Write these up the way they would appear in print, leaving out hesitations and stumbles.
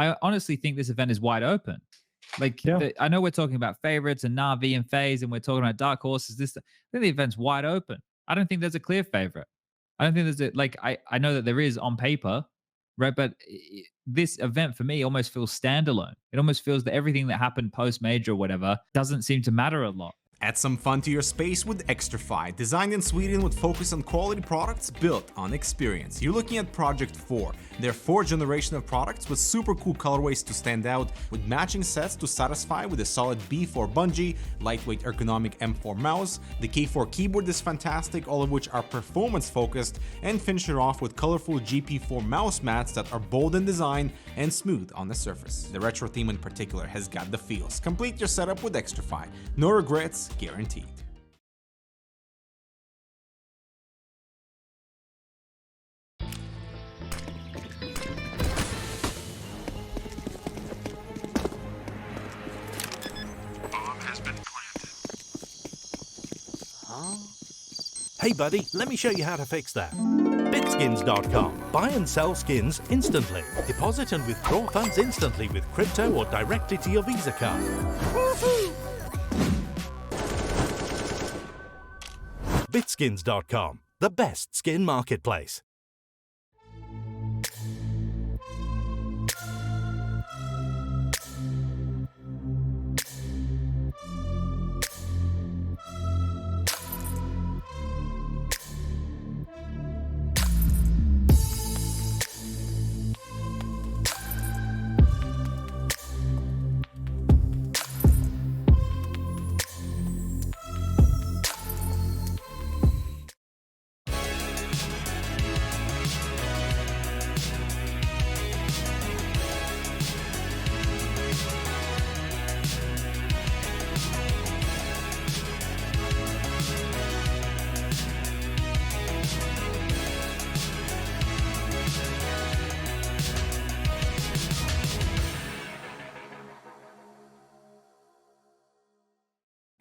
I honestly think this event is wide open. Like, I know we're talking about favorites and NAVI and FaZe, and we're talking about dark horses. I think the event's wide open. I don't think there's a clear favorite. I don't think there's I know that there is on paper, right? But this event for me almost feels standalone. It almost feels that everything that happened post major or whatever doesn't seem to matter a lot. Add some fun to your space with Xtrfy, designed in Sweden with focus on quality products built on experience. You're looking at Project 4, their 4th generation of products with super cool colorways to stand out, with matching sets to satisfy with a solid B4 bungee, lightweight ergonomic M4 mouse, the K4 keyboard is fantastic, all of which are performance focused, and finish it off with colorful GP4 mouse mats that are bold in design and smooth on the surface. The retro theme in particular has got the feels. Complete your setup with Xtrfy. No regrets, guaranteed. Bomb has been planted. Huh? Hey buddy, let me show you how to fix that. Bitskins.com. Buy and sell skins instantly. Deposit and withdraw funds instantly with crypto or directly to your Visa card. Woohoo! Bitskins.com, the best skin marketplace.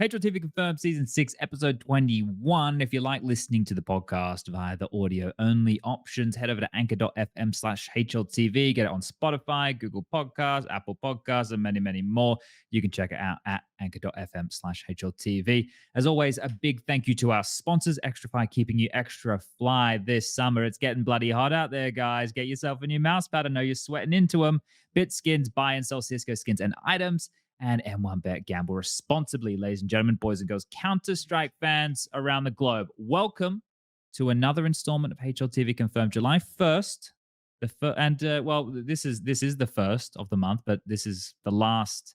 HLTV Confirmed Season 6, Episode 21. If you like listening to the podcast via the audio-only options, head over to anchor.fm/HLTV. Get it on Spotify, Google Podcasts, Apple Podcasts, and many, many more. You can check it out at anchor.fm/HLTV. As always, a big thank you to our sponsors, Xtrfy, keeping you extra fly this summer. It's getting bloody hot out there, guys. Get yourself a new mouse pad. I know you're sweating into them. Bitskins, buy and sell CSGO skins and items. And M1Bet, gamble responsibly, ladies and gentlemen, boys and girls, Counter-Strike fans around the globe. Welcome to another installment of HLTV Confirmed, July 1st. Well, this is the first of the month, but this is the last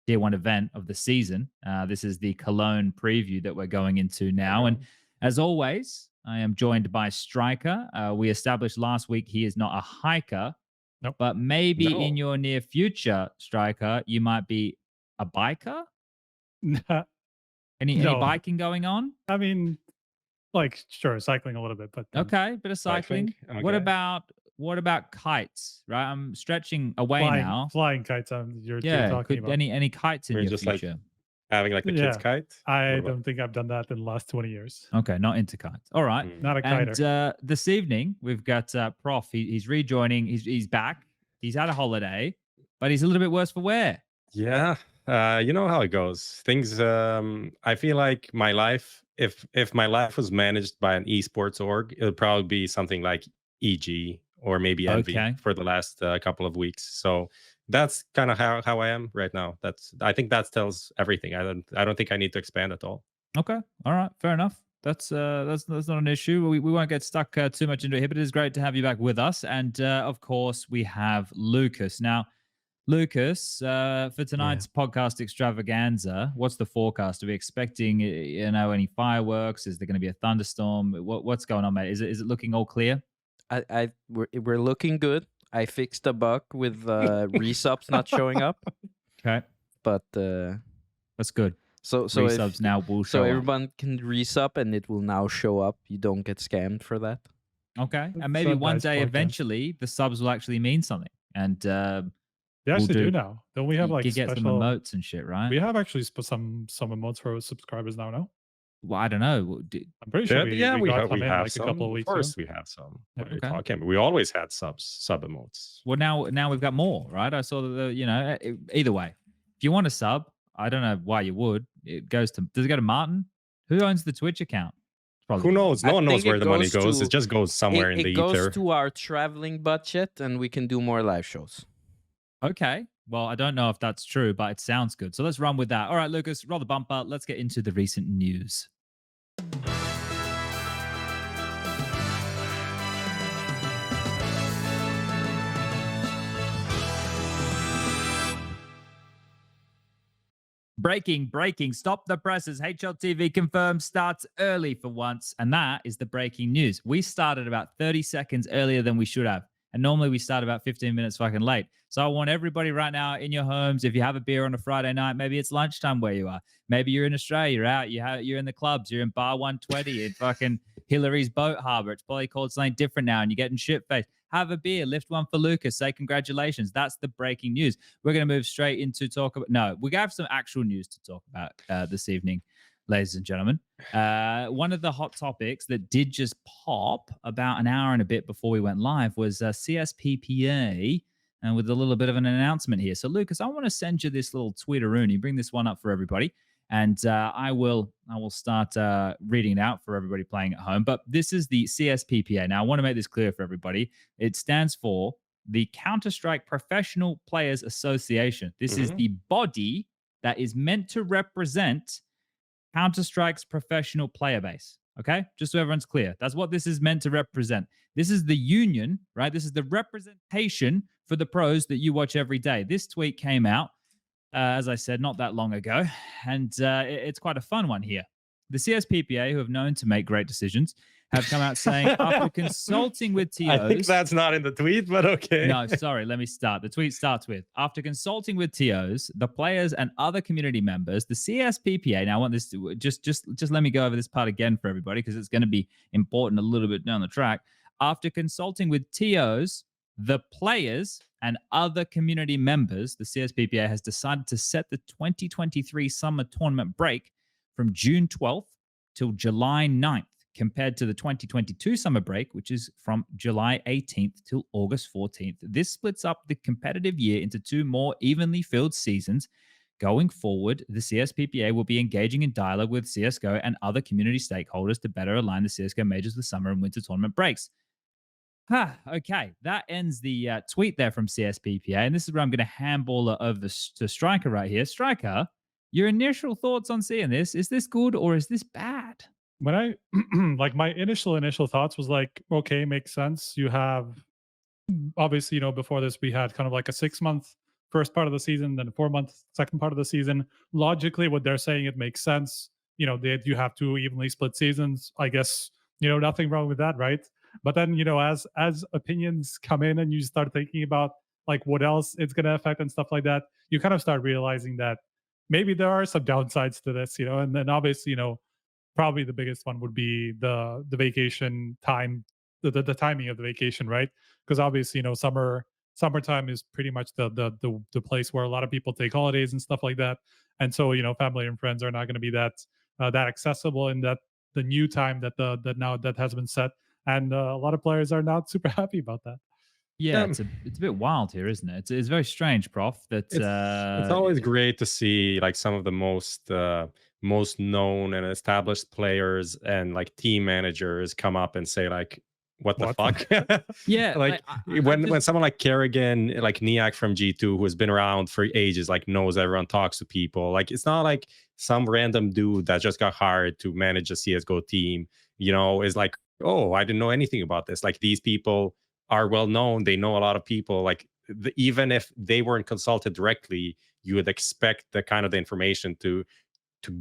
Tier 1 event of the season. This is the Cologne preview that we're going into now. And as always, I am joined by Striker. We established last week he is not a hiker, but maybe in your near future, Striker, you might be a biker? Any biking going on? I mean, like, sure, cycling a little bit, but okay, bit of cycling. Okay. What about kites? Right, I'm stretching away now. Flying kites. You're talking about any kites in your just future? Like having like the kids' kite? I don't think I've done that in the last 20 years. Okay, not into kites. All right, not a kiter. And this evening we've got Prof. He's rejoining. He's back. He's had a holiday, but he's a little bit worse for wear. Yeah. You know how it goes. Things, I feel like my life, if my life was managed by an esports org, it would probably be something like EG or maybe NAVI for the last couple of weeks. So that's kind of how I am right now. I think that tells everything. I don't think I need to expand at all. Okay. All right. Fair enough. That's not an issue. We won't get stuck too much into it here, but it is great to have you back with us. And of course, we have Lucas. Now, Lucas, for tonight's podcast extravaganza, what's the forecast? Are we expecting, any fireworks? Is there going to be a thunderstorm? What's going on, mate? Is it looking all clear? We're looking good. I fixed a bug with resubs not showing up. Okay, but that's good. So resubs now will show. So everyone can resub, and it will now show up. You don't get scammed for that. Okay, and maybe one day, eventually, the subs will actually mean something, and. They actually do now. Don't we have like you get special some emotes and shit, right? We have actually some emotes for subscribers now. No? Well, I don't know. I'm pretty sure Yeah, we got we some in have like some. a couple of Of weeks course, ago. we have some. Yeah. What are you Okay. talking about? We always had sub emotes. Well, now we've got more, right? I saw that either way, if you want a sub, I don't know why you would. It goes to does it go to Martin? Who owns the Twitch account? Probably Who me. knows? No one knows think where it the money goes goes. to- It just goes somewhere in It the goes ether. to our traveling budget, and we can do more live shows. Okay. Well, I don't know if that's true, but it sounds good. So let's run with that. All right, Lucas, roll the bumper. Let's get into the recent news. Breaking. Stop the presses. HLTV Confirmed starts early for once. And that is the breaking news. We started about 30 seconds earlier than we should have. And normally we start about 15 minutes fucking late. So I want everybody right now in your homes, if you have a beer on a Friday night, maybe it's lunchtime where you are. Maybe you're in Australia, you're out, you're in the clubs, you're in bar 120 in fucking Hillary's boat harbor. It's probably called something different now and you're getting shit-faced. Have a beer, lift one for Lucas, say congratulations. That's the breaking news. We're going to move straight into talk about, no, we're going to have some actual news to talk about this evening, ladies and gentlemen. One of the hot topics that did just pop about an hour and a bit before we went live was CSPPA, and with a little bit of an announcement here. So, Lucas, I want to send you this little tweeteroonie. Bring this one up for everybody, and I will start reading it out for everybody playing at home. But this is the CSPPA. Now, I want to make this clear for everybody. It stands for the Counter-Strike Professional Players Association. This is the body that is meant to represent Counter-Strike's professional player base. Okay, just so everyone's clear, that's what this is meant to represent. This is the union, right? This is the representation for the pros that you watch every day. This tweet came out, as I said, not that long ago, and it's quite a fun one here. The CSPPA, who have known to make great decisions, have come out saying, after consulting with TOs... I think that's not in the tweet, but okay. No, sorry, let me start. The tweet starts with, after consulting with TOs, the players, and other community members, the CSPPA... Now, I want this to... Just let me go over this part again for everybody, because it's going to be important a little bit down the track. After consulting with TOs, the players, and other community members, the CSPPA has decided to set the 2023 summer tournament break from June 12th till July 9th, compared to the 2022 summer break, which is from July 18th till August 14th. This splits up the competitive year into two more evenly filled seasons. Going forward, the CSPPA will be engaging in dialogue with CSGO and other community stakeholders to better align the CSGO majors with summer and winter tournament breaks. Okay, that ends the tweet there from CSPPA, and this is where I'm going to handball it over to Striker right here. Striker, your initial thoughts on seeing this? Is this good or is this bad? When I like my initial thoughts was like, okay, makes sense. You have obviously, before this we had kind of like a 6-month first part of the season, then a 4-month second part of the season. Logically, what they're saying, it makes sense. You have two evenly split seasons. I guess nothing wrong with that, right? But then as opinions come in and you start thinking about like what else it's going to affect and stuff like that, you kind of start realizing that maybe there are some downsides to this, and then obviously probably the biggest one would be the vacation time, the timing of the vacation, right? Because obviously summertime is pretty much the place where a lot of people take holidays and stuff like that, and so family and friends are not going to be that accessible in that the new time that has been set, and a lot of players are not super happy about that. Yeah, it's a bit wild here, isn't it? It's very strange, Prof. That it's always great to see like some of the most known and established players and like team managers come up and say like, what the fuck? Yeah, like when someone like Kerrigan, like Niak from G2, who has been around for ages, like knows everyone, talks to people. Like it's not like some random dude that just got hired to manage a CSGO team, is like, oh, I didn't know anything about this. Like these people are well known. They know a lot of people. Like even if they weren't consulted directly, you would expect the kind of the information to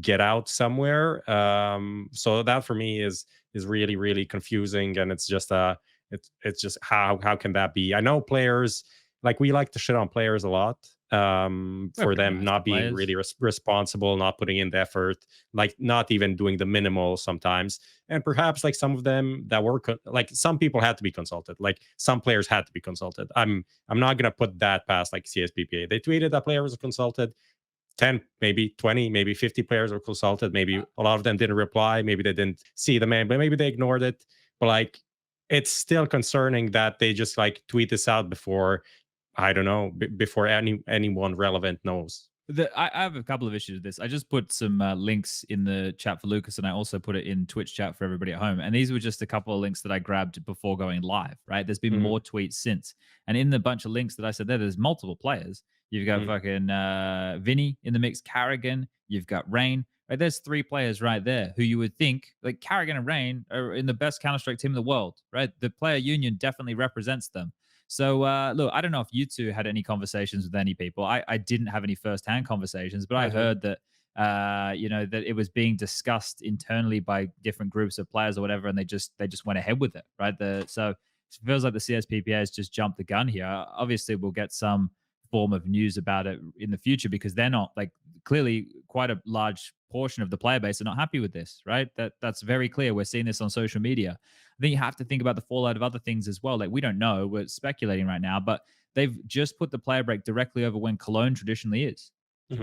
get out somewhere. So that for me is really, really confusing. And it's just it's just how can that be? I know players, like we like to shit on players a lot for them not being really responsible, not putting in the effort, like not even doing the minimal sometimes. And perhaps like some of them that were like some people had to be consulted, like some players had to be consulted. I'm not gonna put that past like CSPPA. They tweeted that player was consulted. 10, maybe 20, maybe 50 players were consulted. Maybe a lot of them didn't reply. Maybe they didn't see the man, but maybe they ignored it. But like, it's still concerning that they just like tweet this out before, I don't know, before anyone relevant knows. I have a couple of issues with this. I just put some links in the chat for Lucas, and I also put it in Twitch chat for everybody at home. And these were just a couple of links that I grabbed before going live, right? There's been more tweets since. And in the bunch of links that I said there's multiple players. You've got fucking Vinny in the mix, Carrigan, you've got Rain. Right? There's 3 players right there who you would think, like Carrigan and Rain, are in the best Counter-Strike team in the world, right? The player union definitely represents them. So look, I don't know if you two had any conversations with any people. I didn't have any first-hand conversations, but I heard that that it was being discussed internally by different groups of players or whatever, and they just went ahead with it, right? So it feels like the CSPPA has just jumped the gun here. Obviously, we'll get some form of news about it in the future because they're not, like, clearly quite a large portion of the player base are not happy with this, right? That's very clear. We're seeing this on social media. I think you have to think about the fallout of other things as well. Like, we don't know, we're speculating right now, but they've just put the player break directly over when Cologne traditionally is.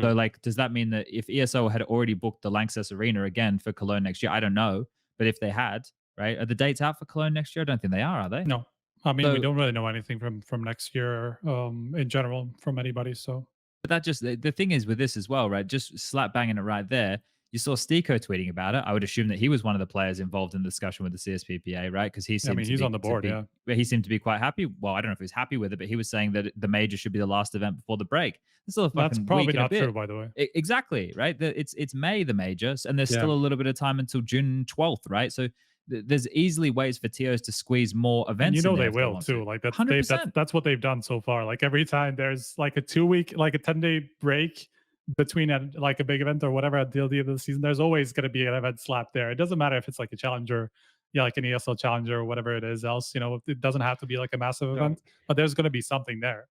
So like, does that mean that if ESO had already booked the Lanxess Arena again for Cologne next year? I don't know, but if they had, right, are the dates out for Cologne next year? I don't think they are they? No, I mean, So, we don't really know anything from next year in general from anybody. So, but that just, the thing is with this as well, right? Just slap banging it right there. You saw Stiko tweeting about it. I would assume that he was one of the players involved in the discussion with the CSPPA, right? Because he seemed, I mean, he's on the board, yeah. He seemed to be quite happy. Well, I don't know if he was happy with it, but he was saying that the major should be the last event before the break. That's probably not true, by the way. Exactly, right? It's May, the majors, and there's still a little bit of time until June 12th, right? So there's easily ways for TOs to squeeze more events. And in they there will too. Like that's 100%. that's what they've done so far. Like every time there's like a 2-week, like a 10-day break between like a big event or whatever at the end of the season, there's always going to be an event slapped there. It doesn't matter if it's like a challenger, like an ESL challenger or whatever it is else. It doesn't have to be like a massive event, but there's going to be something there.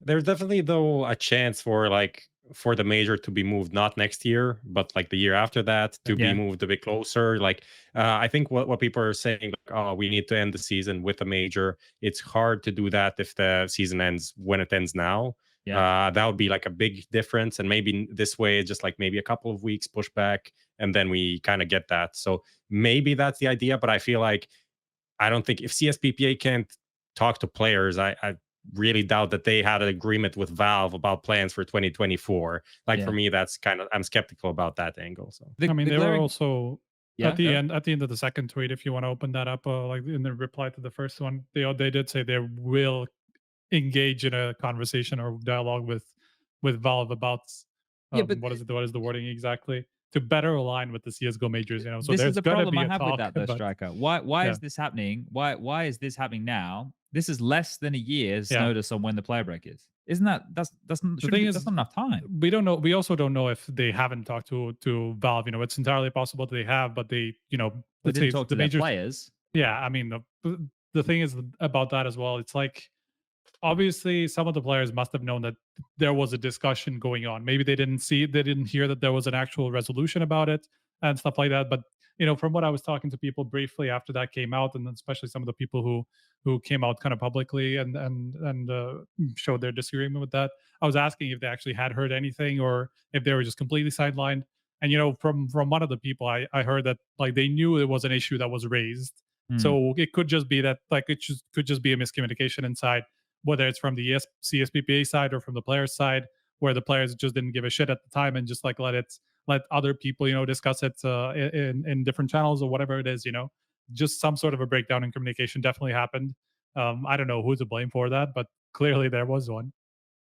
There's definitely though a chance for the major to be moved not next year, but like the year after that to be moved a bit closer. Like I think what people are saying, like, oh, we need to end the season with a major. It's hard to do that if the season ends when it ends now. That would be like a big difference, and maybe this way, just like maybe a couple of weeks push back, and then we kind of get that. So maybe that's the idea, but I feel like I don't think if CSPPA can't talk to players, I really doubt that they had an agreement with Valve about plans for 2024. Like for me, that's kind of, I'm skeptical about that angle. So I mean, they were also at the end of the second tweet, if you want to open that up, like in the reply to the first one, they did say they will engage in a conversation or dialogue with Valve about what is the wording exactly, to better align with the CSGO majors. So this there's is the gonna problem be I a have talk, with that, though, but Striker. Why is this happening? Why is this happening now? This is less than a year's notice on when the player break is. Isn't that that's that's not enough time? We don't know. We also don't know if they haven't talked to Valve. It's entirely possible that they have, but they They didn't talk to the majors, players. Yeah, I mean the thing is about that as well. It's like, obviously some of the players must have known that there was a discussion going on. Maybe they didn't hear that there was an actual resolution about it and stuff like that. But from what I was talking to people briefly after that came out, and especially some of the people who came out kind of publicly and showed their disagreement with that, I was asking if they actually had heard anything or if they were just completely sidelined. And from one of the people, I heard that like they knew it was an issue that was raised. So it could just be that like could just be a miscommunication inside, whether it's from the CSPPA side or from the players side, where the players just didn't give a shit at the time and just like let other people discuss it in different channels or whatever it is. Just some sort of a breakdown in communication definitely happened. I don't know who to blame for that, but clearly there was one.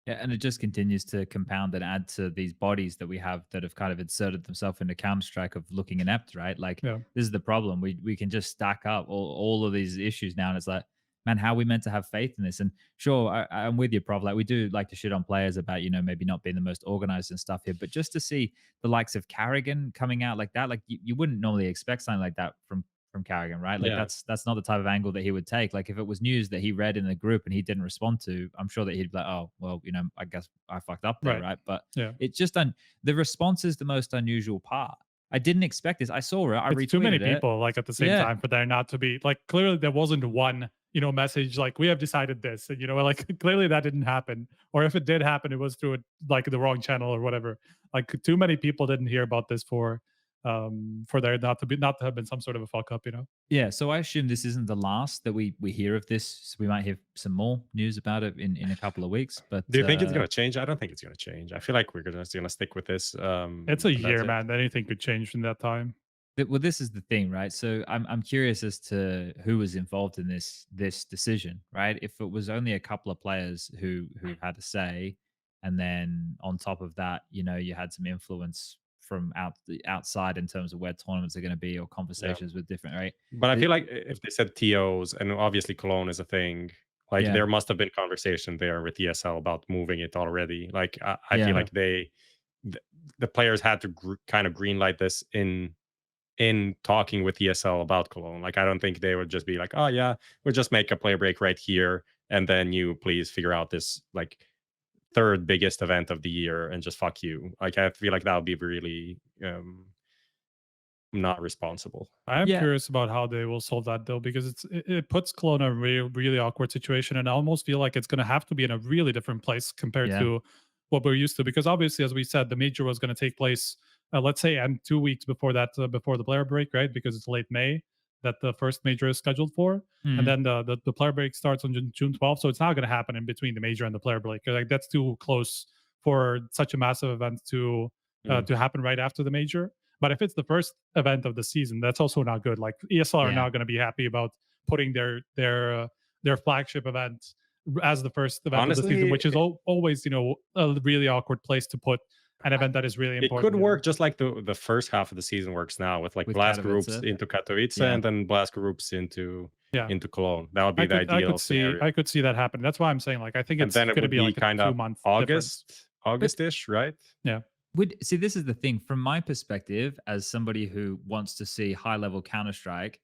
Yeah, and it just continues to compound and add to these bodies that we have that have kind of inserted themselves into Counter-Strike of looking inept, right? Like, this is the problem. We can just stack up all of these issues now, and it's like, man, how are we meant to have faith in this? And sure, I'm with you, Prof. Like, we do like to shit on players about, maybe not being the most organized and stuff here, but just to see the likes of Carrigan coming out like that, like you wouldn't normally expect something like that from Carrigan, right? Like that's not the type of angle that he would take. Like if it was news that he read in the group and he didn't respond to, I'm sure that he'd be like, oh, well, I guess I fucked up there, right? But it's just the response is the most unusual part. I didn't expect this. I saw it. I retweeted too many it. people like at the same time for there not to be like, clearly there wasn't one message like we have decided this, and like clearly that didn't happen, or if it did happen, it was through like the wrong channel or whatever. Like too many people didn't hear about this for there not to have been some sort of a fuck up. Yeah, so I assume this isn't the last that we hear of this. So we might hear some more news about it in a couple of weeks. But Do you think it's gonna change? I don't think it's gonna change. I feel like we're gonna stick with this. It's a and that's year, it. man. Anything could change in that time. Well, this is the thing, right? So I'm curious as to who was involved in this decision, right? If it was only a couple of players who had a say, and then on top of that, you had some influence from outside in terms of where tournaments are going to be or Yeah. conversations with different, right? But I It- feel like if they said TOs, and obviously Cologne is a thing, like Yeah. there must have been conversation there with ESL about moving it already. Like I Yeah. feel like the players had to kind of greenlight this in talking with ESL about Cologne. Like I don't think they would just be like, oh yeah, we'll just make a player break right here, and then you please figure out this like third biggest event of the year and just fuck you. Like I feel like that would be really not responsible. I'm Yeah. curious about how they will solve that though, because it puts Cologne in a really, really awkward situation, and I almost feel like it's going to have to be in a really different place compared Yeah. to what we're used to. Because obviously, as we said, the major was going to take place, let's say, and 2 weeks before that, before the player break, right? Because it's late May that the first major is scheduled for, Mhm. and then the player break starts on June 12th. So it's not going to happen in between the major and the player break. Like that's too close for such a massive event to happen right after the major. But if it's the first event of the season, that's also not good. Like ESL are Yeah. not going to be happy about putting their flagship event as the first event of the season, Honestly, which is always a really awkward place to put an event that is really it important. could work just like the first half of the season works now with like With blast groups Katowice. into Katowice Yeah. and then blast groups into Yeah. Cologne. That would be the ideal scenario. I could see that happen. That's why I'm saying like I think And it's then it going to would be be like a kind of 2 month difference. August-ish, right? Yeah. See, this is the thing. From my perspective, as somebody who wants to see high level Counter Strike,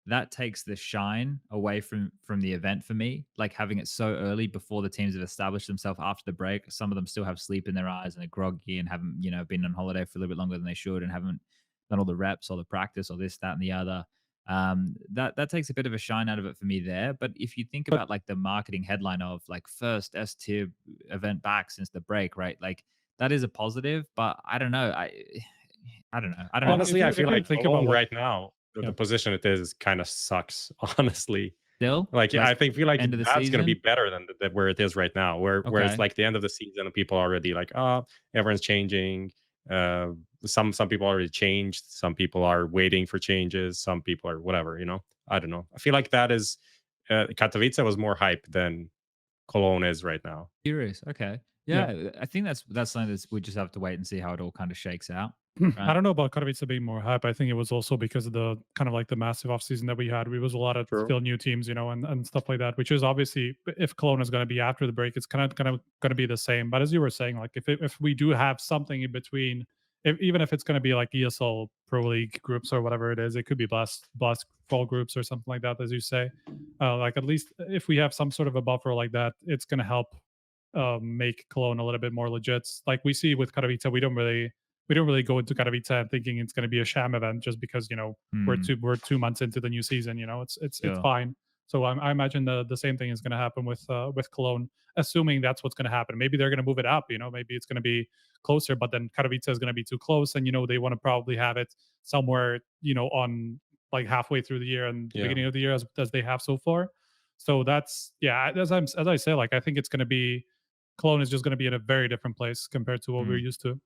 that takes the shine away from the event for me. Like having it so early before the teams have established themselves after the break. Some of them still have sleep in their eyes and are groggy and haven't, been on holiday for a little bit longer than they should and haven't done all the reps or the practice or this, that, and the other. That takes a bit of a shine out of it for me there. But if you think about like the marketing headline of like first S tier event back since the break, right? Like that is a positive, but I don't know. I don't know. I don't know. Honestly, I feel like think Cologne about right now, the position it is kind of sucks, honestly. Still, Like I feel like end of the that's going to be season? better than where it is right now, where it's Okay. like the end of the season and people are already like, everyone's changing. Some people already changed. Some people are waiting for changes. Some people are whatever. I don't know. I feel like that is Katowice was more hype than Cologne is right now. Curious. Okay. Yeah, I think that's something that we just have to wait and see how it all kind of shakes out. I don't know about Katowice being more hype. I think it was also because of the kind of like the massive offseason that we had. We was a lot of True. still new teams, and stuff like that, which is obviously if Cologne is going to be after the break, it's kind of going to be the same. But as you were saying, like if we do have something in between, even if it's going to be like ESL Pro League groups or whatever it is, it could be blast fall groups or something like that, as you say. Like at least if we have some sort of a buffer like that, it's going to help make Cologne a little bit more legit. Like we see with Katowice, we don't really go into Katowice and thinking it's going to be a sham event just because we're 2 months into the new season. It's Sure. fine. So I imagine the same thing is going to happen with Cologne, assuming that's what's going to happen. Maybe they're going to move it up. Maybe it's going to be closer, but then Katowice is going to be too close, and they want to probably have it somewhere on like halfway through the year and the beginning of the year as they have so far. So that's as I say, like I think it's going to be Cologne is just going to be in a very different place compared to what we're used to.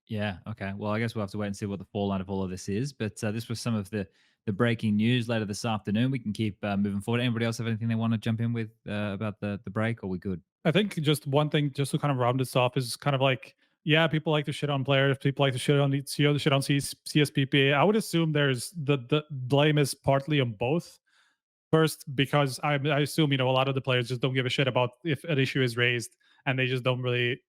Yeah. Okay. Well, I guess we'll have to wait and see what the fallout of all of this is. But this was some of the breaking news later this afternoon. We can keep moving forward. Anybody else have anything they want to jump in with about the break, or we good? I think just one thing, just to kind of round this off, is kind of like, yeah, people like to shit on players, people like to shit on the CEO, shit on CSPPA. I would assume there's the blame is partly on both. First, because I assume a lot of the players just don't give a shit about if an issue is raised, and they just don't really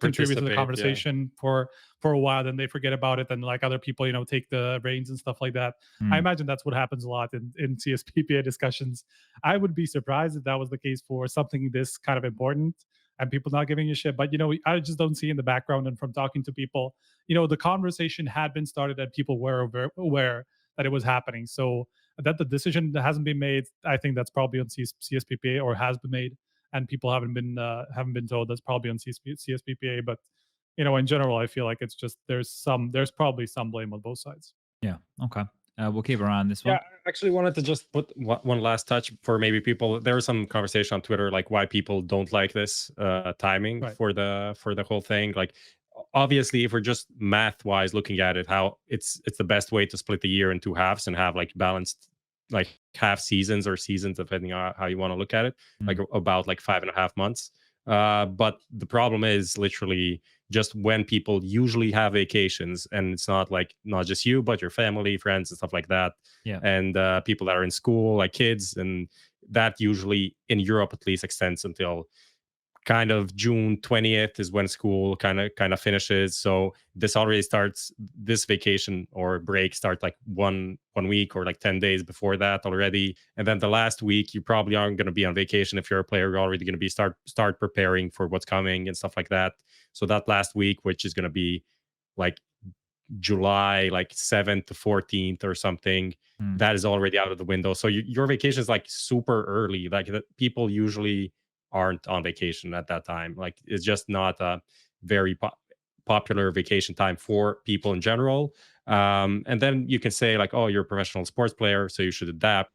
contribute to the Participate, conversation for a while. Then they forget about it, and like other people take the reins and stuff like that. I imagine that's what happens a lot in CSPPA discussions. I would be surprised if that was the case for something this kind of important and people not giving a shit. But I just don't see in the background, and from talking to people, the conversation had been started and people were aware that it was happening. So that the decision that hasn't been made, I think that's probably on CSPPA, or has been made, and people haven't been told that's probably on CSPPA. But in general, I feel like it's just there's probably some blame on both sides. Yeah. Okay. We'll keep our eye on this one. Yeah, I actually wanted to just put one last touch for maybe people. There was some conversation on Twitter, like why people don't like this timing Right. for the whole thing. Like, obviously, if we're just math wise looking at it, how it's the best way to split the year in two halves and have like balanced like half seasons or seasons, depending on how you want to look at it, like about like 5.5 months. But the problem is literally just when people usually have vacations, and it's not just you, but your family, friends, and stuff like that. Yeah. And people that are in school, like kids, and that usually in Europe at least extends until kind of June 20th is when school kind of finishes. So this vacation or break starts like one week or like 10 days before that already. And then the last week you probably aren't going to be on vacation. If you're a player, you're already going to be start preparing for what's coming and stuff like that. So that last week, which is going to be like July like 7th to 14th or something, that is already out of the window. So your vacation is like super early. Like people usually aren't on vacation at that time. Like it's just not a very popular vacation time for people in general. And then you can say like, oh, you're a professional sports player, so you should adapt.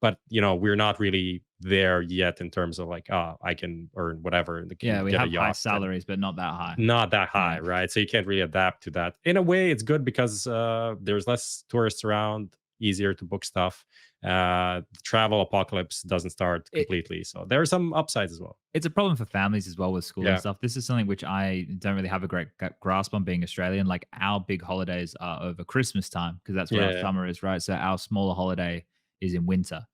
But we're not really there yet in terms of like, I can earn whatever. Yeah, we get have a yacht high salaries, but not that high. not that high, right? So you can't really adapt to that. In a way, it's good because there's less tourists around, easier to book stuff. The travel apocalypse doesn't start completely, so there are some upsides as well. It's a problem for families as well with school Yeah. and stuff. This is something which I don't really have a great grasp on being Australian. Like our big holidays are over Christmas time because that's where our Yeah. summer is, right? So our smaller holiday is in winter.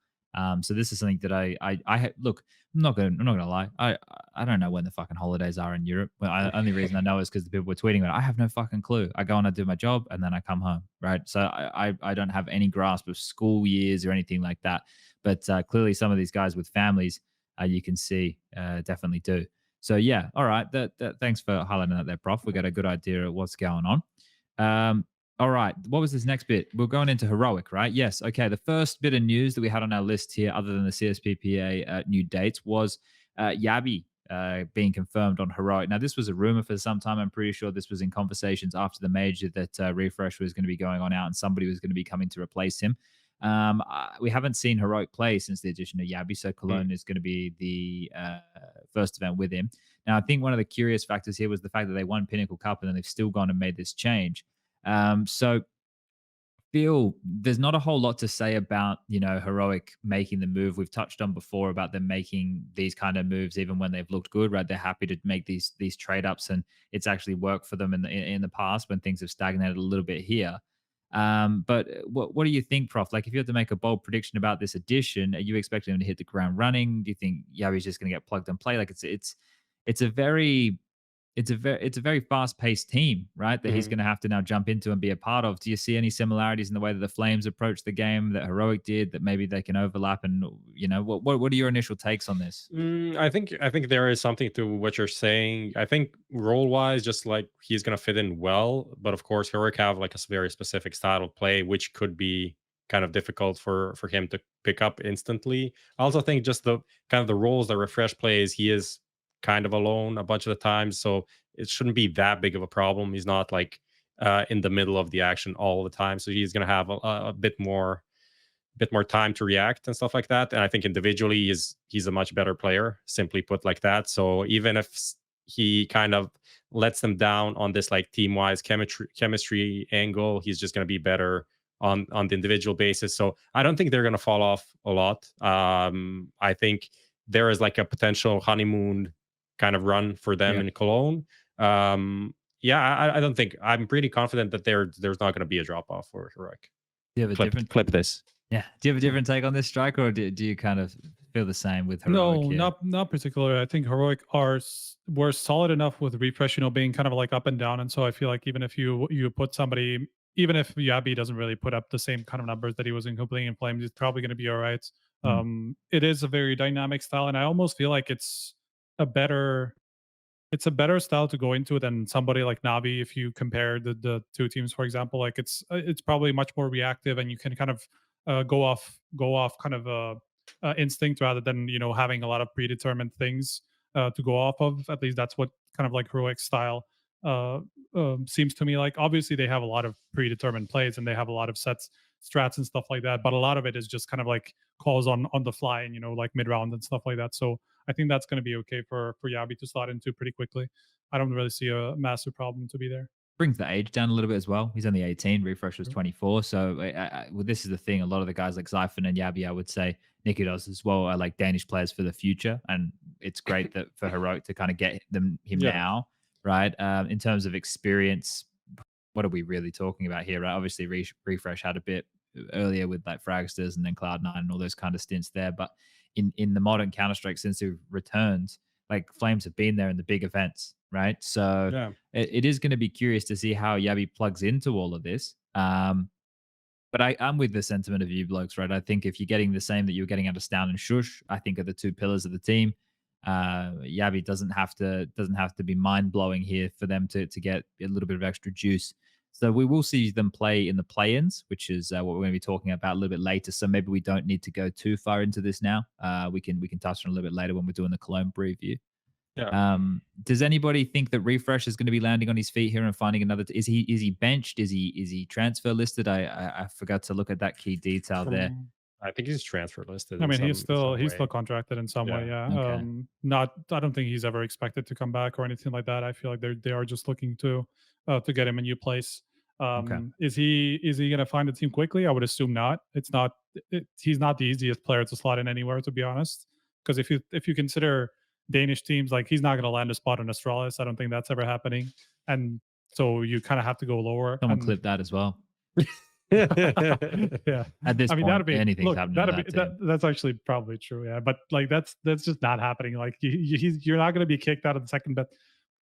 So this is something that look. I'm not gonna lie. I don't know when the fucking holidays are in Europe. Well, only reason I know is because the people were tweeting about it. I have no fucking clue. I go and I do my job and then I come home, right? So I don't have any grasp of school years or anything like that. But clearly, some of these guys with families, you can see, definitely do. So yeah, all right. Thanks for highlighting that there, Prof. We got a good idea of what's going on. All right. What was this next bit? We're going into Heroic, right? Yes. Okay. The first bit of news that we had on our list here, other than the CSPPA new dates, was Jabbi being confirmed on Heroic. Now, this was a rumor for some time. I'm pretty sure this was in conversations after the major that refrezh was going to be going on out and somebody was going to be coming to replace him. We haven't seen Heroic play since the addition of Jabbi, so Cologne is going to be the first event with him. Now, I think one of the curious factors here was the fact that they won Pinnacle Cup and then they've still gone and made this change. So feel there's not a whole lot to say about Heroic making the move. We've touched on before about them making these kind of moves even when they've looked good, right? They're happy to make these trade ups, and it's actually worked for them in the past when things have stagnated a little bit here. But what do you think, Prof? Like, if you had to make a bold prediction about this addition, are you expecting him to hit the ground running? Do you think Jabbi's just going to get plugged and play? Like, it's a very fast-paced team, right? That he's going to have to now jump into and be a part of. Do you see any similarities in the way that the Flames approach the game that Heroic did that maybe they can overlap? And what are your initial takes on this? I think there is something to what you're saying. I think role-wise, just like he's gonna fit in well, but of course, Heroic have like a very specific style of play, which could be kind of difficult for him to pick up instantly. I also think just the kind of the roles that refrezh plays, he is kind of alone a bunch of the times, so it shouldn't be that big of a problem. He's not like in the middle of the action all the time, so he's gonna have a bit more time to react and stuff like that. And I think individually he's a much better player, simply put like that. So even if he kind of lets them down on this like team-wise chemistry angle, he's just going to be better on the individual basis. So I don't think they're going to fall off a lot. I think there is like a potential honeymoon kind of run for them in Cologne. I don't think, I'm pretty confident that there's not going to be a drop off for Heroic. Do you have a different clip this? Yeah. Do you have a different take on this, Striker, or do you kind of feel the same with Heroic? No, not particularly. I think Heroic were solid enough with refrezh, being kind of like up and down. And so I feel like even if you put somebody, even if Jabbi doesn't really put up the same kind of numbers that he was in Playing Flames, he's probably going to be all right. It is a very dynamic style, and I almost feel like it's a better style to go into than somebody like NAVI. If you compare the two teams, for example, like it's probably much more reactive, and you can kind of go off kind of instinct rather than having a lot of predetermined things to go off of. At least that's what kind of like heroic style seems to me like. Obviously, they have a lot of predetermined plays and they have a lot of sets, strats, and stuff like that. But a lot of it is just kind of like calls on the fly and like mid round and stuff like that. So I think that's going to be okay for Jabbi to slot into pretty quickly. I don't really see a massive problem to be there. Brings the age down a little bit as well. He's only 18. refrezh was 24. So well, this is the thing. A lot of the guys like Xtrfy and Jabbi, I would say, Nikidos as well, are like Danish players for the future. And it's great that for Heroic to kind of get him now, right? In terms of experience, what are we really talking about here, right? Obviously, refrezh had a bit earlier with like Fragsters and then Cloud9 and all those kind of stints there. But in the modern Counter-Strike, since we've returned, like Flames have been there in the big events, right? So it is going to be curious to see how Jabbi plugs into all of this. But I'm with the sentiment of you blokes, right? I think if you're getting the same that you're getting out of Stown and Shush, I think are the two pillars of the team. Jabbi doesn't have to be mind blowing here for them to get a little bit of extra juice. So we will see them play in the play-ins, which is what we're going to be talking about a little bit later. So maybe we don't need to go too far into this now. We can touch on a little bit later when we're doing the Cologne preview. Yeah. Does anybody think that refrezh is going to be landing on his feet here and finding another? Is he benched? Is he transfer listed? I forgot to look at that key detail there. I think he's transfer listed. I mean, he's still contracted in some way. Yeah. Okay. I don't think he's ever expected to come back or anything like that. I feel like they are just looking to get him a new place. Is he gonna find a team quickly? I would assume not. He's not the easiest player to slot in anywhere, to be honest. Because if you consider Danish teams, like he's not gonna land a spot on Astralis. I don't think that's ever happening. And so you kind of have to go lower. Someone clip that as well. Yeah. At this point, that'd be anything's happening. That's actually probably true. Yeah, but like that's just not happening. Like you're not going to be kicked out of the second best.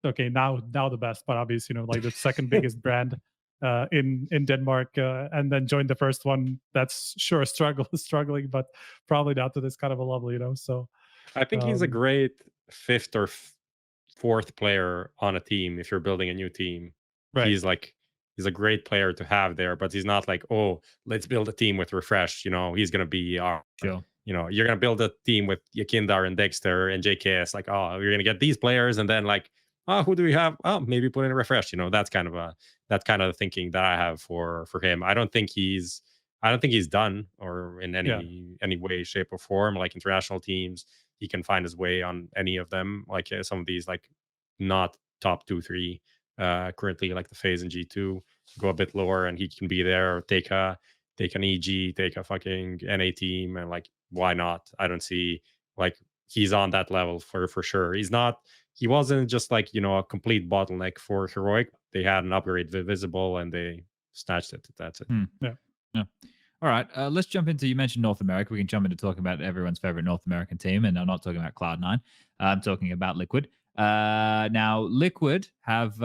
Okay, now the best, but obviously like the second biggest brand in Denmark, and then join the first one. That's sure struggling, but probably not to this kind of a level. So I think he's a great fifth or fourth player on a team if you're building a new team. Right. He's a great player to have there, but he's not like, oh, let's build a team with refrezh. He's gonna be our sure. You're gonna build a team with YEKINDAR and Dexter and JKS. Like, oh, you're gonna get these players, and then like, oh, who do we have? Oh, maybe put in a refrezh. That's kind of the thinking that I have for him. I don't think he's done or in any way, shape, or form. Like international teams, he can find his way on any of them. Like some of these, like not top 2-3. Currently, like the FaZe and G2, go a bit lower and he can be there, or take an EG, take a fucking NA team, and like, why not? I don't see, like, he's on that level for sure. He wasn't just like a complete bottleneck for Heroic. They had an upgrade visible and they snatched it. That's it. Yeah. All right, let's jump into, you mentioned North America. We can jump into talking about everyone's favorite North American team, and I'm not talking about Cloud9. I'm talking about Liquid. Now Liquid have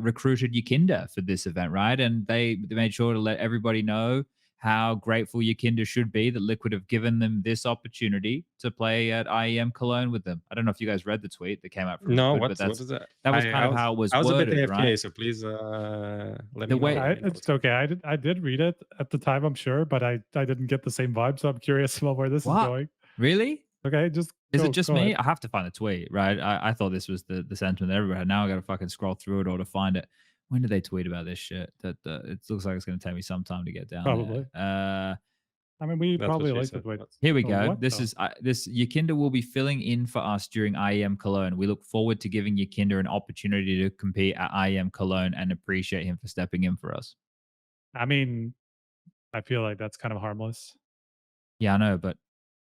recruited YEKINDAR for this event, right? And they made sure to let everybody know how grateful YEKINDAR should be that Liquid have given them this opportunity to play at IEM Cologne with them. I don't know if you guys read the tweet that came out from Liquid, what is that? That was kind of how it was I was worded, a bit AFK, right? so please let The me way- know. It's okay. I did read it at the time, I'm sure, but I didn't get the same vibe. So I'm curious about where this is going. Really? Okay, Is it just go me? ahead. I have to find the tweet, right? I thought this was the sentiment that everybody had. Now I got to fucking scroll through it or to find it. When did they tweet about this shit? That it looks like it's going to take me some time to get down. Probably. There. I mean, we That's probably what she like said. it. Here we Oh, go. what This the- is this YEKINDAR will be filling in for us during IEM Cologne. We look forward to giving YEKINDAR an opportunity to compete at IEM Cologne and appreciate him for stepping in for us. I mean, I feel like that's kind of harmless. Yeah, I know, but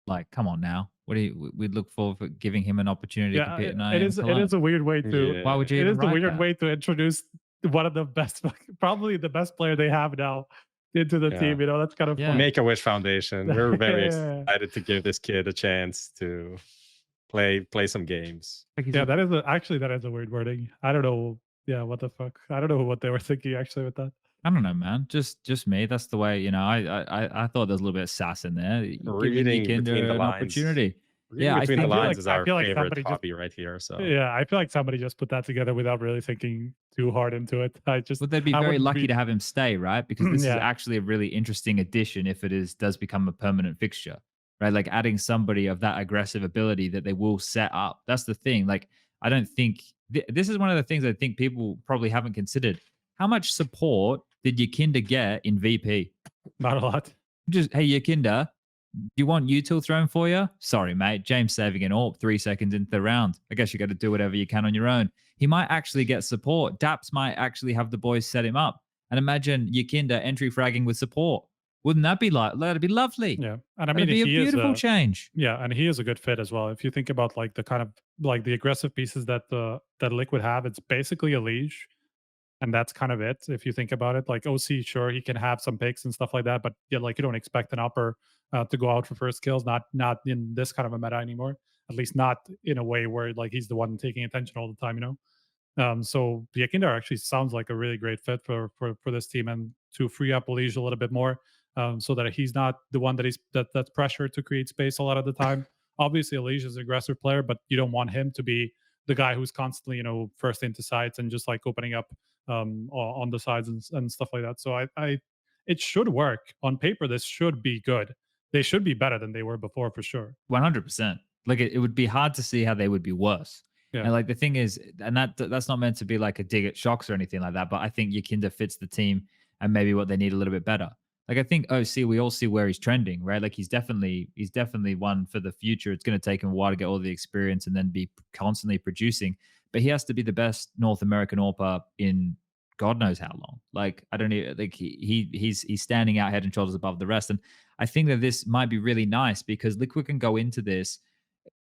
like, come on now. We'd look forward for giving him an opportunity to Yeah, compete in it IEM is. Cologne. It is a weird way to. Yeah. Why would you It even is a write weird that? way to introduce one of the best, probably the best player they have now into the Yeah. team. That's kind of Yeah. fun. Make-A-Wish Foundation. We're very Yeah. excited to give this kid a chance to play some games. Like he's Yeah, a- that is a weird wording. I don't know. Yeah, what the fuck? I don't know what they were thinking actually with that. I don't know, man. Just me. That's the way, I thought there was a little bit of sass in there. Giving Reading YEKINDAR between the an lines. opportunity. Reading I between the think lines is I our feel like favorite somebody just hobby right here. So yeah, I feel like somebody just put that together without really thinking too hard into it. well, they'd be I very wouldn't lucky be to have him stay, right? Because this is yeah. actually a really interesting addition if it does become a permanent fixture, right? Like adding somebody of that aggressive ability that they will set up. That's the thing. Like, I don't think this is one of the things I think people probably haven't considered. How much support did YEKINDAR get in VP? Not a lot. Just, hey, YEKINDAR, do you want util thrown for you? Sorry, mate. James saving an AWP 3 seconds into the round. I guess you got to do whatever you can on your own. He might actually get support. Daps might actually have the boys set him up. And imagine YEKINDAR entry fragging with support. Wouldn't that be like, that'd be lovely. Yeah. And I That'd mean be a he is beautiful change. yeah, and he is a good fit as well. If you think about like the kind of like the aggressive pieces that that Liquid have, it's basically a leash. And that's kind of it. If you think about it, like OC, sure, he can have some picks and stuff like that, but yeah, like you don't expect an upper to go out for first kills, not in this kind of a meta anymore. At least not in a way where like he's the one taking attention all the time, you know. So YEKINDAR actually sounds like a really great fit for this team, and to free up Elige a little bit more, so that he's not the one that's pressured to create space a lot of the time. Obviously, Elige is an aggressive player, but you don't want him to be the guy who's constantly, you know, first into sides and just like opening up on the sides and stuff like that. So it should work on paper. This should be good. They should be better than they were before for sure. 100%. Like it would be hard to see how they would be worse. Yeah. And like the thing is, and that's not meant to be like a dig at Shocks or anything like that, but I think YEKINDAR fits the team and maybe what they need a little bit better. Like I think OC, we all see where he's trending, right? Like he's definitely one for the future. It's going to take him a while to get all the experience and then be constantly producing. But he has to be the best North American AWPer in God knows how long. Like I don't even like he's standing out head and shoulders above the rest. And I think that this might be really nice because Liquid can go into this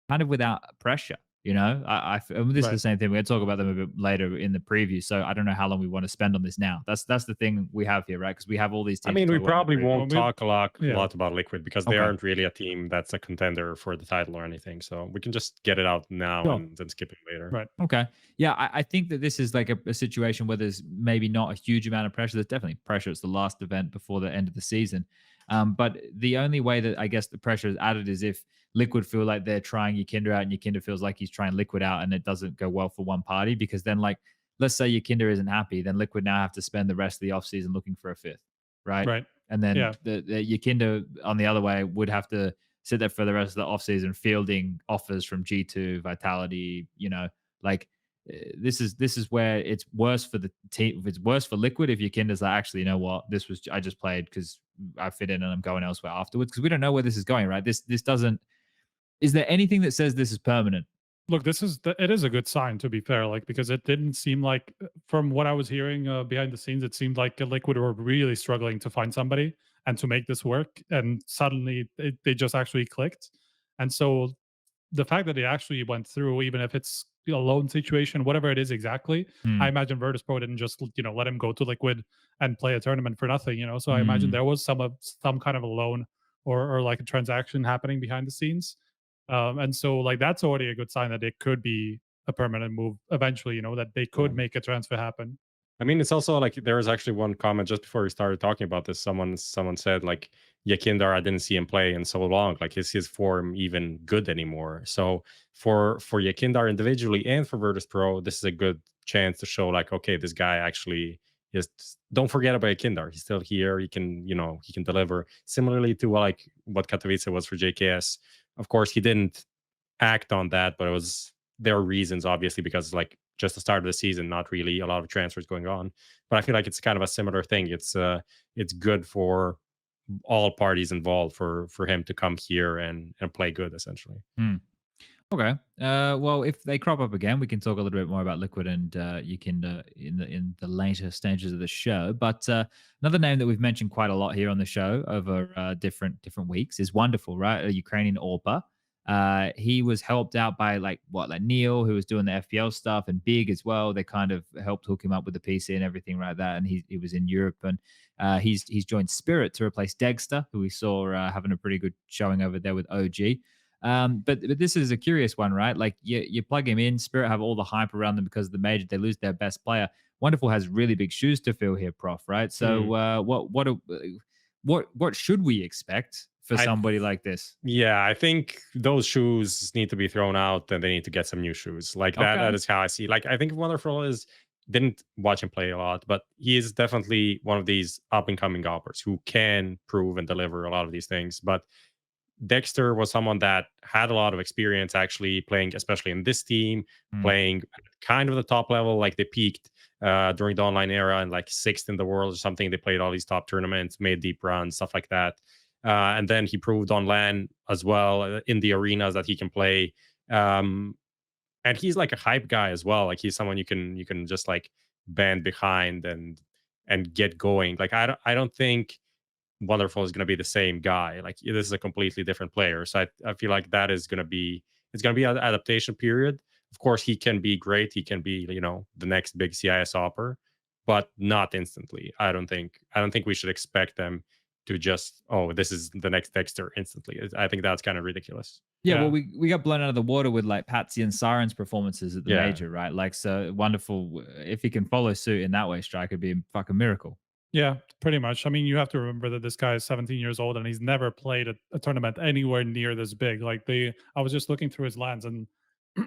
kind of without pressure. You know, this is the same thing. We're going to talk about them a bit later in the preview. So I don't know how long we want to spend on this now. That's the thing we have here, right? Because we have all these teams. I mean, we probably won't talk a lot Yeah. about Liquid because they aren't really a team that's a contender for the title or anything. So we can just get it out now and then skip it later. Right. Okay. Yeah, I think that this is like a situation where there's maybe not a huge amount of pressure. There's definitely pressure. It's the last event before the end of the season. But the only way that I guess the pressure is added is if Liquid feel like they're trying YEKINDAR out and YEKINDAR feels like he's trying Liquid out and it doesn't go well for one party, because then like, let's say YEKINDAR isn't happy, then Liquid now have to spend the rest of the offseason looking for a fifth, right? Right. And then Yeah. the YEKINDAR on the other way would have to sit there for the rest of the offseason fielding offers from G2, Vitality, you know, like this is where it's worse for the team. It's worse for Liquid if YEKINDAR's like, actually, you know what, I just played because I fit in and I'm going elsewhere afterwards, because we don't know where this is going, right? This doesn't. Is there anything that says this is permanent? Look, it is a good sign, to be fair, like because it didn't seem like, from what I was hearing behind the scenes, it seemed like Liquid were really struggling to find somebody and to make this work, and suddenly they just actually clicked. And so the fact that they actually went through, even if it's a loan situation, whatever it is exactly, I imagine Virtus Pro didn't just, you know, let him go to Liquid and play a tournament for nothing, you know. So I imagine there was some kind of a loan or like a transaction happening behind the scenes. And so like that's already a good sign that it could be a permanent move eventually, you know, that they could make a transfer happen. I mean, it's also like there was actually one comment just before we started talking about this. Someone said like YEKINDAR, I didn't see him play in so long. Like is his form even good anymore? So for YEKINDAR individually and for Virtus Pro, this is a good chance to show like, okay, this guy actually is. Don't forget about YEKINDAR. He's still here. He can deliver. Similarly to like what Katowice was for JKS. Of course, he didn't act on that, but there are reasons, obviously, because like just the start of the season, not really a lot of transfers going on. But I feel like it's kind of a similar thing. It's good for all parties involved for him to come here and play good, essentially. Okay. Well, if they crop up again, we can talk a little bit more about Liquid and YEKINDAR in the later stages of the show. But another name that we've mentioned quite a lot here on the show over different weeks is Wonderful, right? A Ukrainian AWPer. He was helped out by like Neil, who was doing the FPL stuff, and Big as well. They kind of helped hook him up with the PC and everything like that. And he was in Europe, and he's joined Spirit to replace Dexter, who we saw having a pretty good showing over there with OG. But this is a curious one, right? Like you plug him in, Spirit have all the hype around them because of the major. They lose their best player. Wonderful has really big shoes to fill here, Prof. Right? So what should we expect for I somebody like this? Yeah, I think those shoes need to be thrown out and they need to get some new shoes. Like that Okay. is how I see. Like I think Wonderful is didn't watch him play a lot, but he is definitely one of these up and coming goppers who can prove and deliver a lot of these things. But Dexter was someone that had a lot of experience actually playing, especially in this team, Mm. playing kind of the top level. Like they peaked during the online era and like sixth in the world or something. They played all these top tournaments, made deep runs, stuff like that. And then he proved on LAN as well in the arenas that he can play. Um, and he's like a hype guy as well. Like he's someone you can just like band behind and get going. Like I don't think Wonderful is going to be the same guy. Like this is a completely different player. So I feel like that is going to be it's going to be an adaptation period. Of course, he can be great. He can be the next big CIS hopper, but not instantly. I don't think we should expect them to just this is the next Dexter instantly. I think that's kind of ridiculous. Yeah, Yeah. well, we got blown out of the water with like Patsy and Siren's performances at the Yeah. major, right? Like, so Wonderful. If he can follow suit in that way, Strike would be a fucking miracle. Yeah, pretty much. I mean, you have to remember that this guy is 17 years old and he's never played a tournament anywhere near this big. I was just looking through his lands, and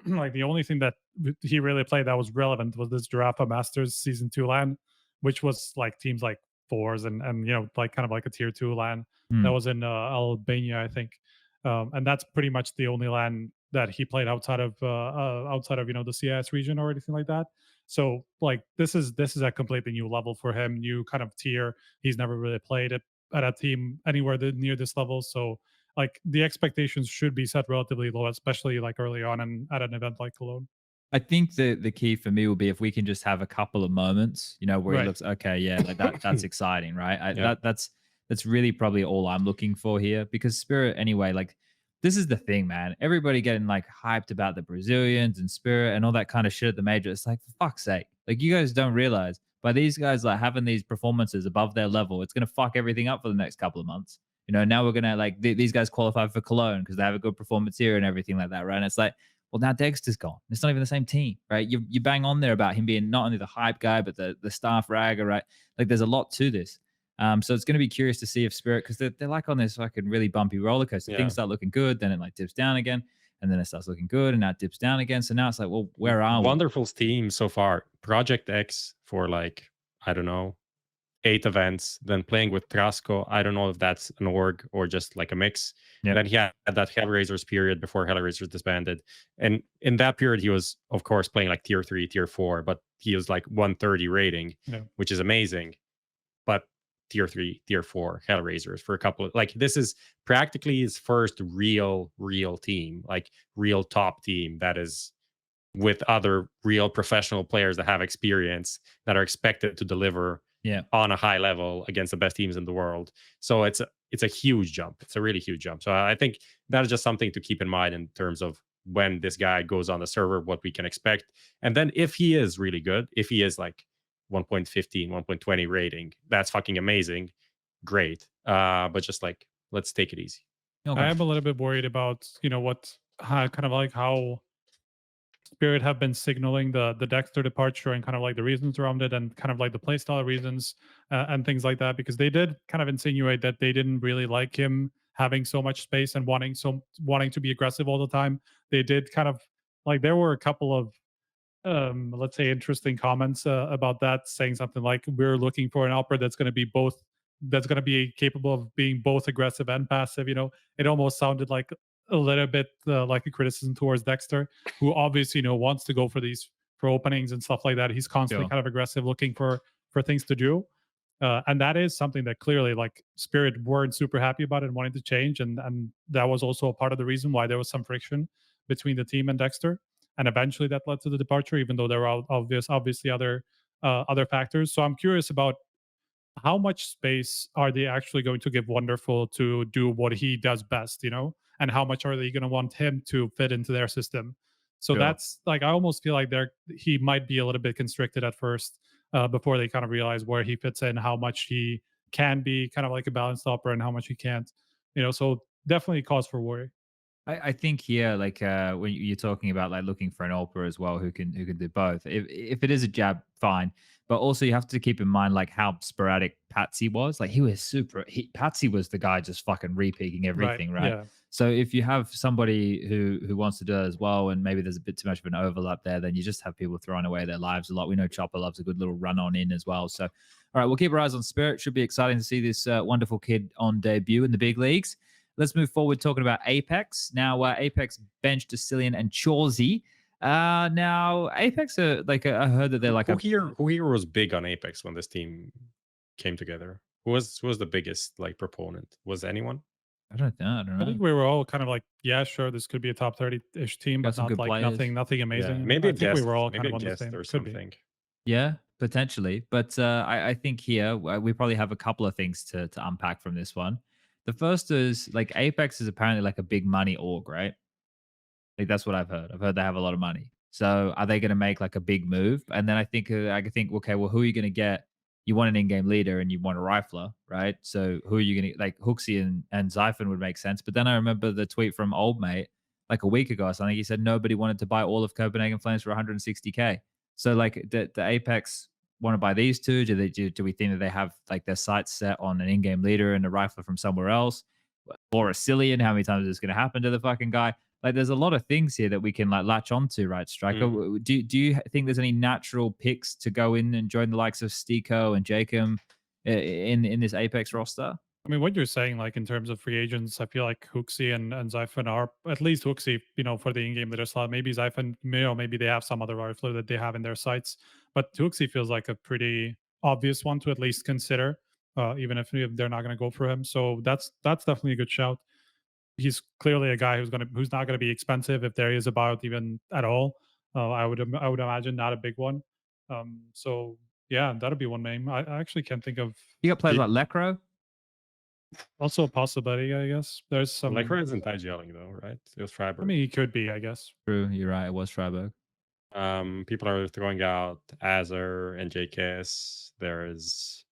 like the only thing that he really played that was relevant was this Giraffa Masters Season 2 LAN, which was like teams like fours and like kind of like a tier 2 LAN that Hmm. was in Albania, I think. And that's pretty much the only LAN that he played outside of the CIS region or anything like that. So like this is a completely new level for him, new kind of tier. He's never really played it at a team anywhere near this level. So like the expectations should be set relatively low, especially like early on and at an event like Cologne. I think the key for me will be if we can just have a couple of moments, where he Right. looks okay, yeah, like that's exciting, right? Yeah. That's really probably all I'm looking for here because Spirit anyway, like this is the thing, man. Everybody getting like hyped about the Brazilians and Spirit and all that kind of shit at the major. It's like, for fuck's sake, like you guys don't realize by these guys like having these performances above their level, it's gonna fuck everything up for the next couple of months. Now we're gonna like these guys qualify for Cologne because they have a good performance here and everything like that, right? And it's like, well, now Dexter's gone. It's not even the same team, right? You bang on there about him being not only the hype guy, but the staff ragger, right? Like there's a lot to this. So it's going to be curious to see if Spirit, because they're like on this fucking really bumpy roller coaster. Yeah. Things start looking good, then it like dips down again, and then it starts looking good, and now it dips down again. So now it's like, well, where are we? Wonderful's team so far, Project X for like, I don't know, 8 events, then playing with Trasco. I don't know if that's an org or just like a mix. Yep. Then he had that Hellraisers period before Hellraisers disbanded. And in that period, he was, of course, playing like tier 3, tier 4, but he was like 130 rating, Yeah. which is amazing. But tier 3, tier 4 Hellraisers for a couple of like this is practically his first real team, like real top team that is with other real professional players that have experience that are expected to deliver Yeah. on a high level against the best teams in the world. So it's a huge jump. It's a really huge jump. So I think that is just something to keep in mind in terms of when this guy goes on the server, what we can expect. And then if he is really good, if he is like 1.15, 1.20 rating, that's fucking amazing. Great. But just like, let's take it easy. Okay. I am a little bit worried about kind of like how Spirit have been signaling the Dexter departure and kind of like the reasons around it and kind of like the playstyle reasons and things like that, because they did kind of insinuate that they didn't really like him having so much space and wanting to be aggressive all the time. They did kind of like there were a couple of let's say interesting comments about that, saying something like we're looking for an opera that's going to be both that's going to be capable of being both aggressive and passive. It almost sounded like a little bit like a criticism towards Dexter, who obviously wants to go for openings and stuff like that. He's constantly Sure. kind of aggressive, looking for things to do. And that is something that clearly like Spirit weren't super happy about and wanting to change, and that was also a part of the reason why there was some friction between the team and Dexter, and eventually that led to the departure, even though there were obviously other factors. So I'm curious about how much space are they actually going to give Wonderful to do what he does best, and how much are they going to want him to fit into their system. So Sure. that's like I almost feel like he might be a little bit constricted at first before they kind of realize where he fits in, how much he can be kind of like a balanced opera and how much he can't. So definitely cause for worry. I think here, like when you're talking about like looking for an AWPer as well, who can do both. If it is a jab, fine. But also you have to keep in mind like how sporadic Patsy was. Like he was Patsy was the guy just fucking repeaking Right. everything, right? Yeah. So if you have somebody who wants to do it as well, and maybe there's a bit too much of an overlap there, then you just have people throwing away their lives a lot. We know Chopper loves a good little run on in as well. So all right, we'll keep our eyes on Spirit. Should be exciting to see this wonderful kid on debut in the big leagues. Let's move forward talking about Apeks. Now, Apeks benched AcilioN and chawzyyy. Now, Apeks are like, I heard that they're like who here was big on Apeks when this team came together? Who was the biggest like proponent? Was anyone? I don't know. I think we were all kind of like, yeah, sure, this could be a top 30-ish team, Got but some not good like players. nothing amazing. Yeah, maybe I a think we guest, were all maybe kind of a on the guest same. or Could be. something. Yeah, potentially. But I think here we probably have a couple of things to unpack from this one. The first is like Apeks is apparently like a big money org, right? Like that's what I've heard. I've heard they have a lot of money. So are they going to make like a big move? And then I think okay, well, who are you going to get? You want an in-game leader and you want a rifler, right? So who are you going to like? Hooksy and Xiphon would make sense. But then I remember the tweet from old mate like a week ago or something. He said nobody wanted to buy all of Copenhagen Flames for 160K. So like the Apeks want to buy these two? Do we think that they have like their sights set on an in-game leader and a rifler from somewhere else? Or AcilioN? How many times is this going to happen to the fucking guy? Like there's a lot of things here that we can like latch onto, right, Striker? Do you think there's any natural picks to go in and join the likes of Stiko and Jacob in this Apeks roster? I mean, what you're saying, like in terms of free agents, I feel like Hooksy and Xiphon are at least Hooksy, for the in-game leader slot. Maybe Xiphon, maybe they have some other rifler that they have in their sights. But Hooksy feels like a pretty obvious one to at least consider, even if they're not going to go for him. So that's definitely a good shout. He's clearly a guy who's not going to be expensive if there is a buyout even at all. I would imagine not a big one. So yeah, that'd be one name. I actually can't think of. You got players like Lekro. Also a possibility, I guess. There's some. Lekro isn't IGLing though, right? It was Freiburg. I mean, he could be, I guess. True, you're right. It was Freiburg. People are throwing out Azure and JKS. There's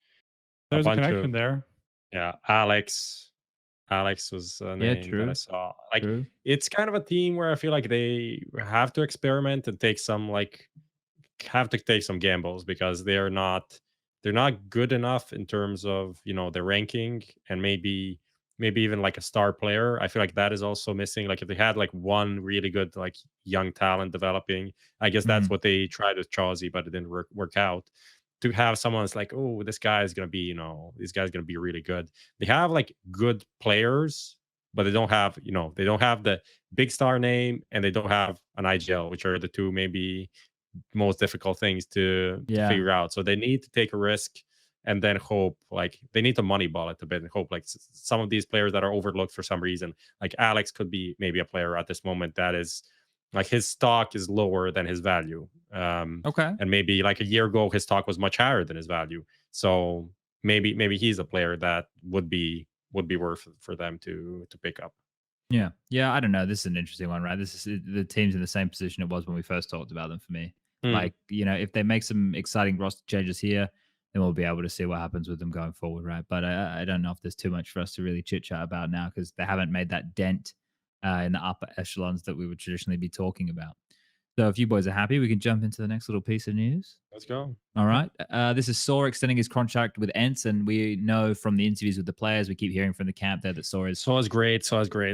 a bunch connection of, there. Yeah, Alex. Alex was a name that I saw. Like it's kind of a team where I feel like they have to experiment and take some gambles because they're not good enough in terms of their ranking and maybe even like a star player. I feel like that is also missing. Like if they had like one really good like young talent developing, I guess that's what they tried with chawzyyy, but it didn't work out. To have someone that's like, oh, this guy is gonna be, this guy's gonna be really good. They have like good players, but they don't have the big star name, and they don't have an IGL, which are the two maybe most difficult things to figure out. So they need to take a risk and then hope. Like they need to moneyball it a bit and hope like some of these players that are overlooked for some reason, like Alex could be maybe a player at this moment that is like his stock is lower than his value. Okay. And maybe like a year ago, his stock was much higher than his value. So maybe he's a player that would be worth for them to pick up. Yeah. I don't know. This is an interesting one, right? This is the team's in the same position it was when we first talked about them. For me, like if they make some exciting roster changes here, then we'll be able to see what happens with them going forward, right? But I don't know if there's too much for us to really chit chat about now because they haven't made that dent in the upper echelons that we would traditionally be talking about. So if you boys are happy, we can jump into the next little piece of news. Let's go. All right. This is Saw extending his contract with ENCE, and we know from the interviews with the players, we keep hearing from the camp there that Saw is great.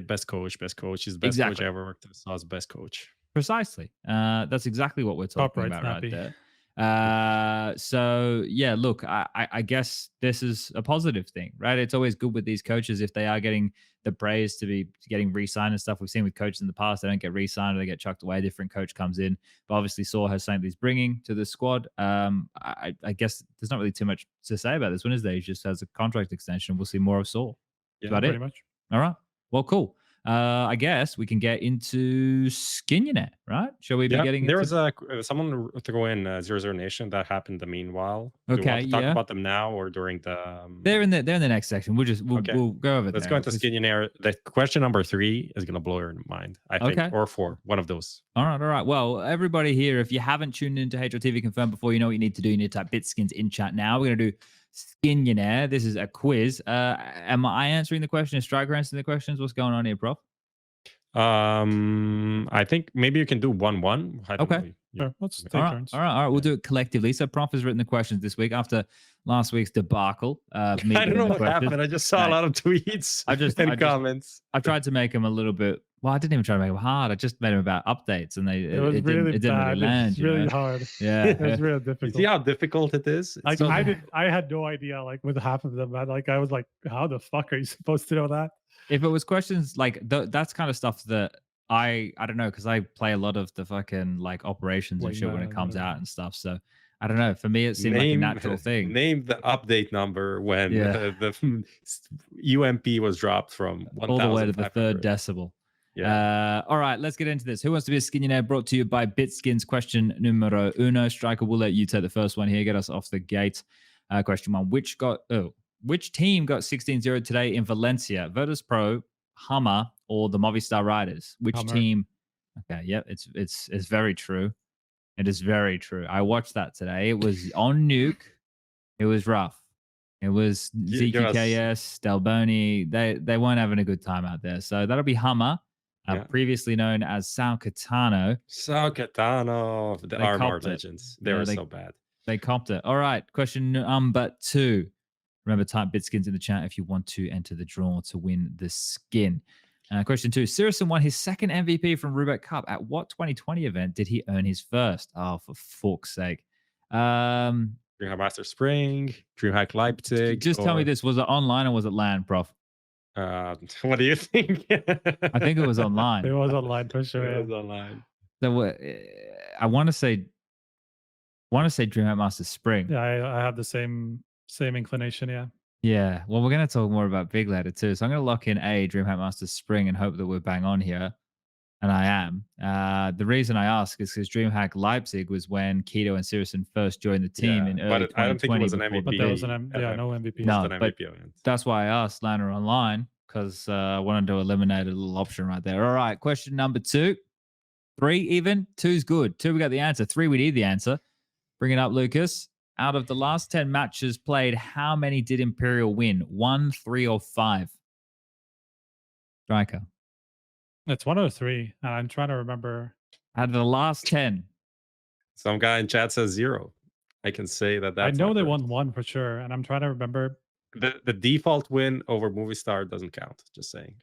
Best coach. He's the best coach I ever worked with. Saw's best coach. Precisely. That's exactly what we're talking about right there. So yeah, look, I guess this is a positive thing, right? It's always good with these coaches if they are getting the praise to be getting re-signed and stuff. We've seen with coaches in the past, they don't get re-signed or they get chucked away. A different coach comes in, but obviously Saw has something he's bringing to the squad. I guess there's not really too much to say about this one, is there? He just has a contract extension. We'll see more of Saw. Yeah, pretty much. All right. Well, cool. I guess we can get into Skinionaire, right? Shall we be getting into... There was someone to go in 00 Nation that happened in the meanwhile. Okay, do you want to talk about them now or during the... They're in the next section. We'll go over there. Let's go into Skinionaire. The question number 3 is going to blow your mind, I think. Okay. Or 4, one of those. All right. Well, everybody here, if you haven't tuned into HLTV Confirmed before, you know what you need to do. You need to type Bitskins in chat now. We're going to do Skinionaire. This is a quiz. Am I answering the question? Is Striker answering the questions? What's going on here, Prof? I think maybe you can do 1-1. I don't Okay. know. Sure, let's take All right, turns. all right. We'll do it collectively. So Prof has written the questions this week after last week's debacle. I don't know what happened. I just saw a lot of tweets and comments. I tried to make them a little bit. Well, I didn't even try to make them hard. I just made them about updates, and it really didn't bad. really land. It's really you know? hard. Yeah, It was really You difficult. see how difficult it is? It's Like so I had no idea. Like with half of them, I was like, how the fuck are you supposed to know that? if it was questions like that's kind of stuff that I don't know, because I play a lot of the fucking like operations and shit when it Wingman, comes whatever. out and stuff. So I don't know. For me, it seemed like a natural thing. Name the update number when Yeah. the UMP was dropped from 1,500. All the way to the third decibel. Yeah. All right, let's get into this. Who wants to be a Skinionaire? Brought to you by Bitskins. Question numero uno. Striker, we'll let you take the first one here. Get us off the gate. Question one. Which team got 16-0 today in Valencia? Virtus Pro, Hummer, or the Movistar Riders? Which Hummer. team? Okay, yep, it's very true. It is very true. I watched that today. It was on Nuke. It was rough. It was ZQKS, Delboni. They weren't having a good time out there. So that'll be Hummer, previously known as Sao Catano. Sao Catano, the Armor Legends. They were so bad. They copped it. All right. Question number 2. Remember, type Bitskins in the chat if you want to enter the draw to win the skin. Question 2. Sirison won his second MVP from Roobet Cup. At what 2020 event did he earn his first? Oh, for fuck's sake. DreamHack Master Spring, DreamHack Leipzig. Just tell me this. Was it online or was it LAN, Prof? What do you think? I think it was online. It was online for sure. It was online. So I want to say DreamHack Master Spring. Yeah, I have the same inclination. Yeah. Yeah. Well, we're going to talk more about Big later too. So I'm going to lock in DreamHack Master Spring and hope that we're bang on here. And I am. The reason I ask is because DreamHack Leipzig was when Keto and Sirison first joined the team in early 2020. I don't think it was an MVP. But there was no MVP. No, but that's why I asked Lana online, because I wanted to eliminate a little option right there. All right. Question number 2. 3 even. 2's good. 2, we got the answer. 3, we need the answer. Bring it up, Lucas. Out of the last 10 matches played, how many did Imperial win? 1, 3, or 5? Striker. It's 1 or 3. And I'm trying to remember. Out of the last 10. Some guy in chat says 0. I can say that. I know they won 1 for sure. And I'm trying to remember. The default win over Movistar doesn't count. Just saying.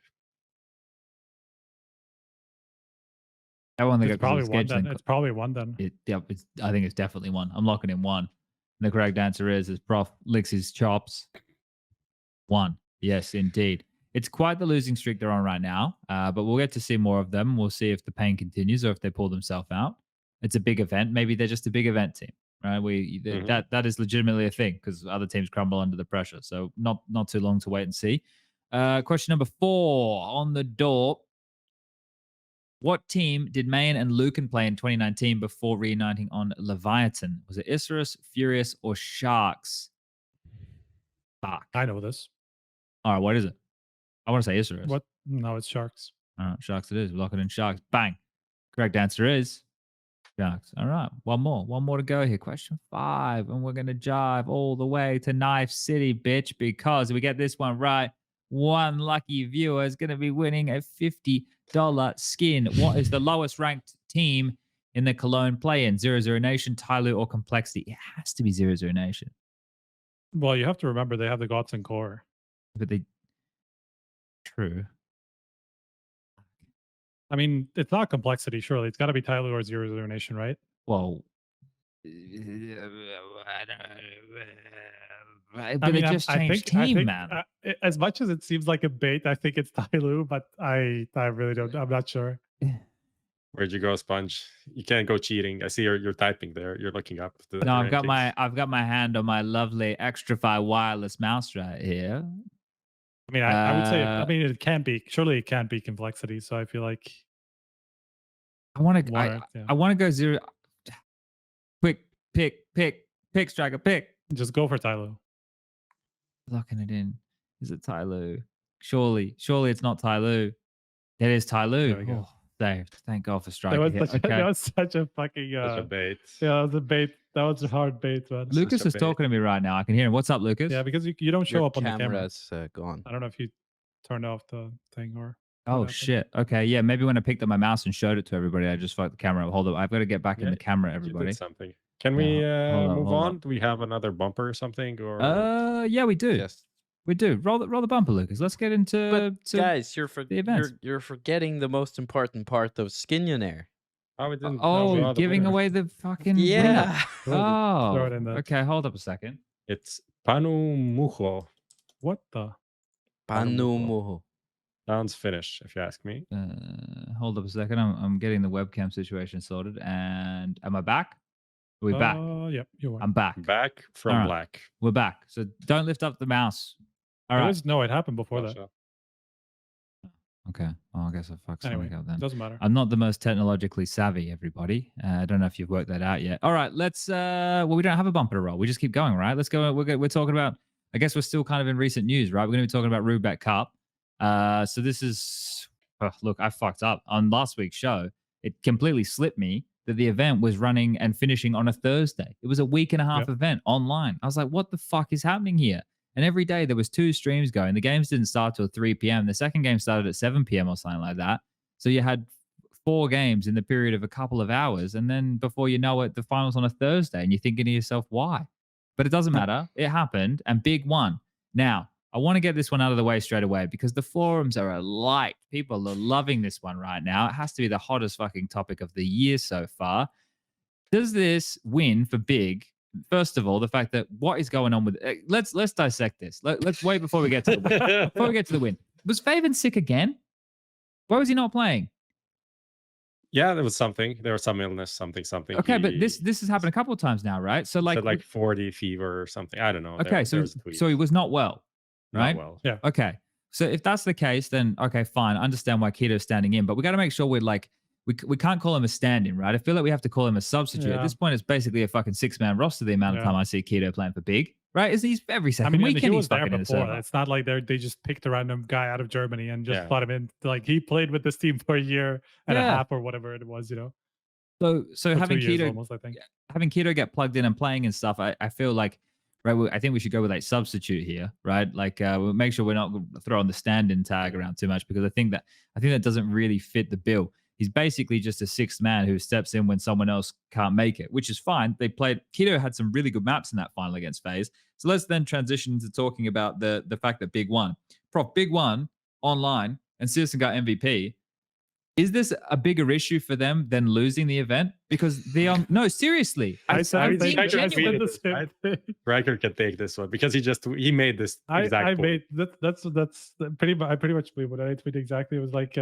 That one It's probably 1 then. It's probably 1 then. I think it's definitely 1. I'm locking in 1. And the correct answer is Prof licks his chops. 1. Yes, indeed. It's quite the losing streak they're on right now, but we'll get to see more of them. We'll see if the pain continues or if they pull themselves out. It's a big event. Maybe they're just a big event team, right? That is legitimately a thing because other teams crumble under the pressure. So not too long to wait and see. Question number 4 on the door. What team did Mayan and Lucan play in 2019 before reuniting on Leviathan? Was it Isurus, Furious, or Sharks? Fuck. I know this. All right, what is it? I want to say Isurus. What? No, it's Sharks. All right, Sharks it is. We're locking in Sharks. Bang. Correct answer is Sharks. All right, one more to go here. Question 5, and we're going to jive all the way to Knife City, bitch, because if we get this one right, one lucky viewer is going to be winning a $50 skin. What is the lowest ranked team in the Cologne Play-in? 0-0 Nation, Tyloo, or Complexity? It has to be 0-0 Nation. Well, you have to remember they have the Gods and Core. But true. I mean, it's not Complexity, surely. It's got to be Tyloo or 0-0 Nation, right? Well, but they just changed team, man. As much as it seems like a bait, I think it's Tyloo, but I really don't. I'm not sure. Where'd you go, SPUNJ? You can't go cheating. I see you're typing there. You're looking up. No, I've got my hand on my lovely Xtrfy wireless mouse right here. I mean, I would say. I mean, it can't be. Surely it can't be Complexity. So I feel like I want to go 0. Quick pick, striker, pick. Just go for Tyloo. Locking it in. Is it Tyloo? Surely it's not Tyloo. It is Tyloo. Oh, saved. Thank God for striker. That was such a fucking such a bait. Yeah, that was a bait. That was a hard bait, man. Lucas is talking to me right now. I can hear him. What's up, Lucas? Yeah, because you don't show up on the camera. Gone. I don't know if you turned off the thing or. what Oh happened. shit. Okay, yeah. Maybe when I picked up my mouse and showed it to everybody, I just fucked the camera up. Hold up, I've got to get back in Yeah, the camera, you everybody. did something. Can Yeah, we hold up, move hold on? up. Do we have another bumper or something? Or Yeah, we do. Yes. We do. Roll the bumper, Lucas. Let's get into But to guys, the events. you're forgetting the most important part of Skinionaire. oh, we didn't Oh, draw the giving winner. away the fucking winner. Yeah. Oh, Throw it in there. okay. Hold up a second. It's Panu Mujo. What the? Panumuho. Sounds Finnish, if you ask me. Hold up a second. I'm getting the webcam situation sorted. And am I back? Are we back? Yep, you are. I'm back. Back from All right. black. We're back. So don't lift up the mouse. All right. No, it happened before that. Gotcha. Okay. Well, I guess I fucked Anyway, something up then. doesn't matter. I'm not the most technologically savvy, everybody. I don't know if you've worked that out yet. All right, let's. Well, we don't have a bumper to roll. We just keep going, right? Let's go. We're talking about. I guess we're still kind of in recent news, right? We're going to be talking about Roobet Cup. So this is. Look, I fucked up on last week's show. It completely slipped me that the event was running and finishing on a Thursday. It was a week and a half event online. I was like, what the fuck is happening here? And every day there was 2 streams going. The games didn't start till 3 p.m. The second game started at 7 p.m. or something like that. So you had 4 games in the period of a couple of hours. And then before you know it, the final's on a Thursday. And you're thinking to yourself, why? But it doesn't matter. It happened. And Big won. Now, I want to get this one out of the way straight away because the forums are alight. People are loving this one right now. It has to be the hottest fucking topic of the year so far. Does this win for Big? First of all, the fact that what is going on with let's dissect this. Let's wait before we get to the win. Before we get to the win, was faveN sick again? Why was he not playing? Yeah, there was something. There was some illness, something. Okay, but this has happened a couple of times now, right? So like 40 fever or something. I don't know. Okay, so he was not well, right? Not well. Yeah. Okay, so if that's the case, then okay, fine. I understand why Keto's standing in, but we got to make sure we're like. We can't call him a stand-in, right? I feel like we have to call him a substitute. At this point, it's basically a fucking 6-man roster the amount of time I see Keto playing for Big, right? He's every second weekend he he's was there fucking in the before. server. It's not like they just picked a random guy out of Germany and just brought him in. Like he played with this team for a year and a half or whatever it was, you know. So having Keto almost, I think. having Keto get plugged in and playing and stuff, I feel like right. I think we should go with like substitute here, right? Like we'll make sure we're not throwing the stand-in tag around too much because I think that doesn't really fit the bill. He's basically just a 6th man who steps in when someone else can't make it, which is fine. Keto had some really good maps in that final against FaZe. So let's then transition into talking about the fact that Big won. Prof, Big won online and CSGO got MVP. Is this a bigger issue for them than losing the event? Because they are no, seriously. Riker can take this one because he made this exact point. That's pretty much. I pretty much believe what I tweeted exactly. It was like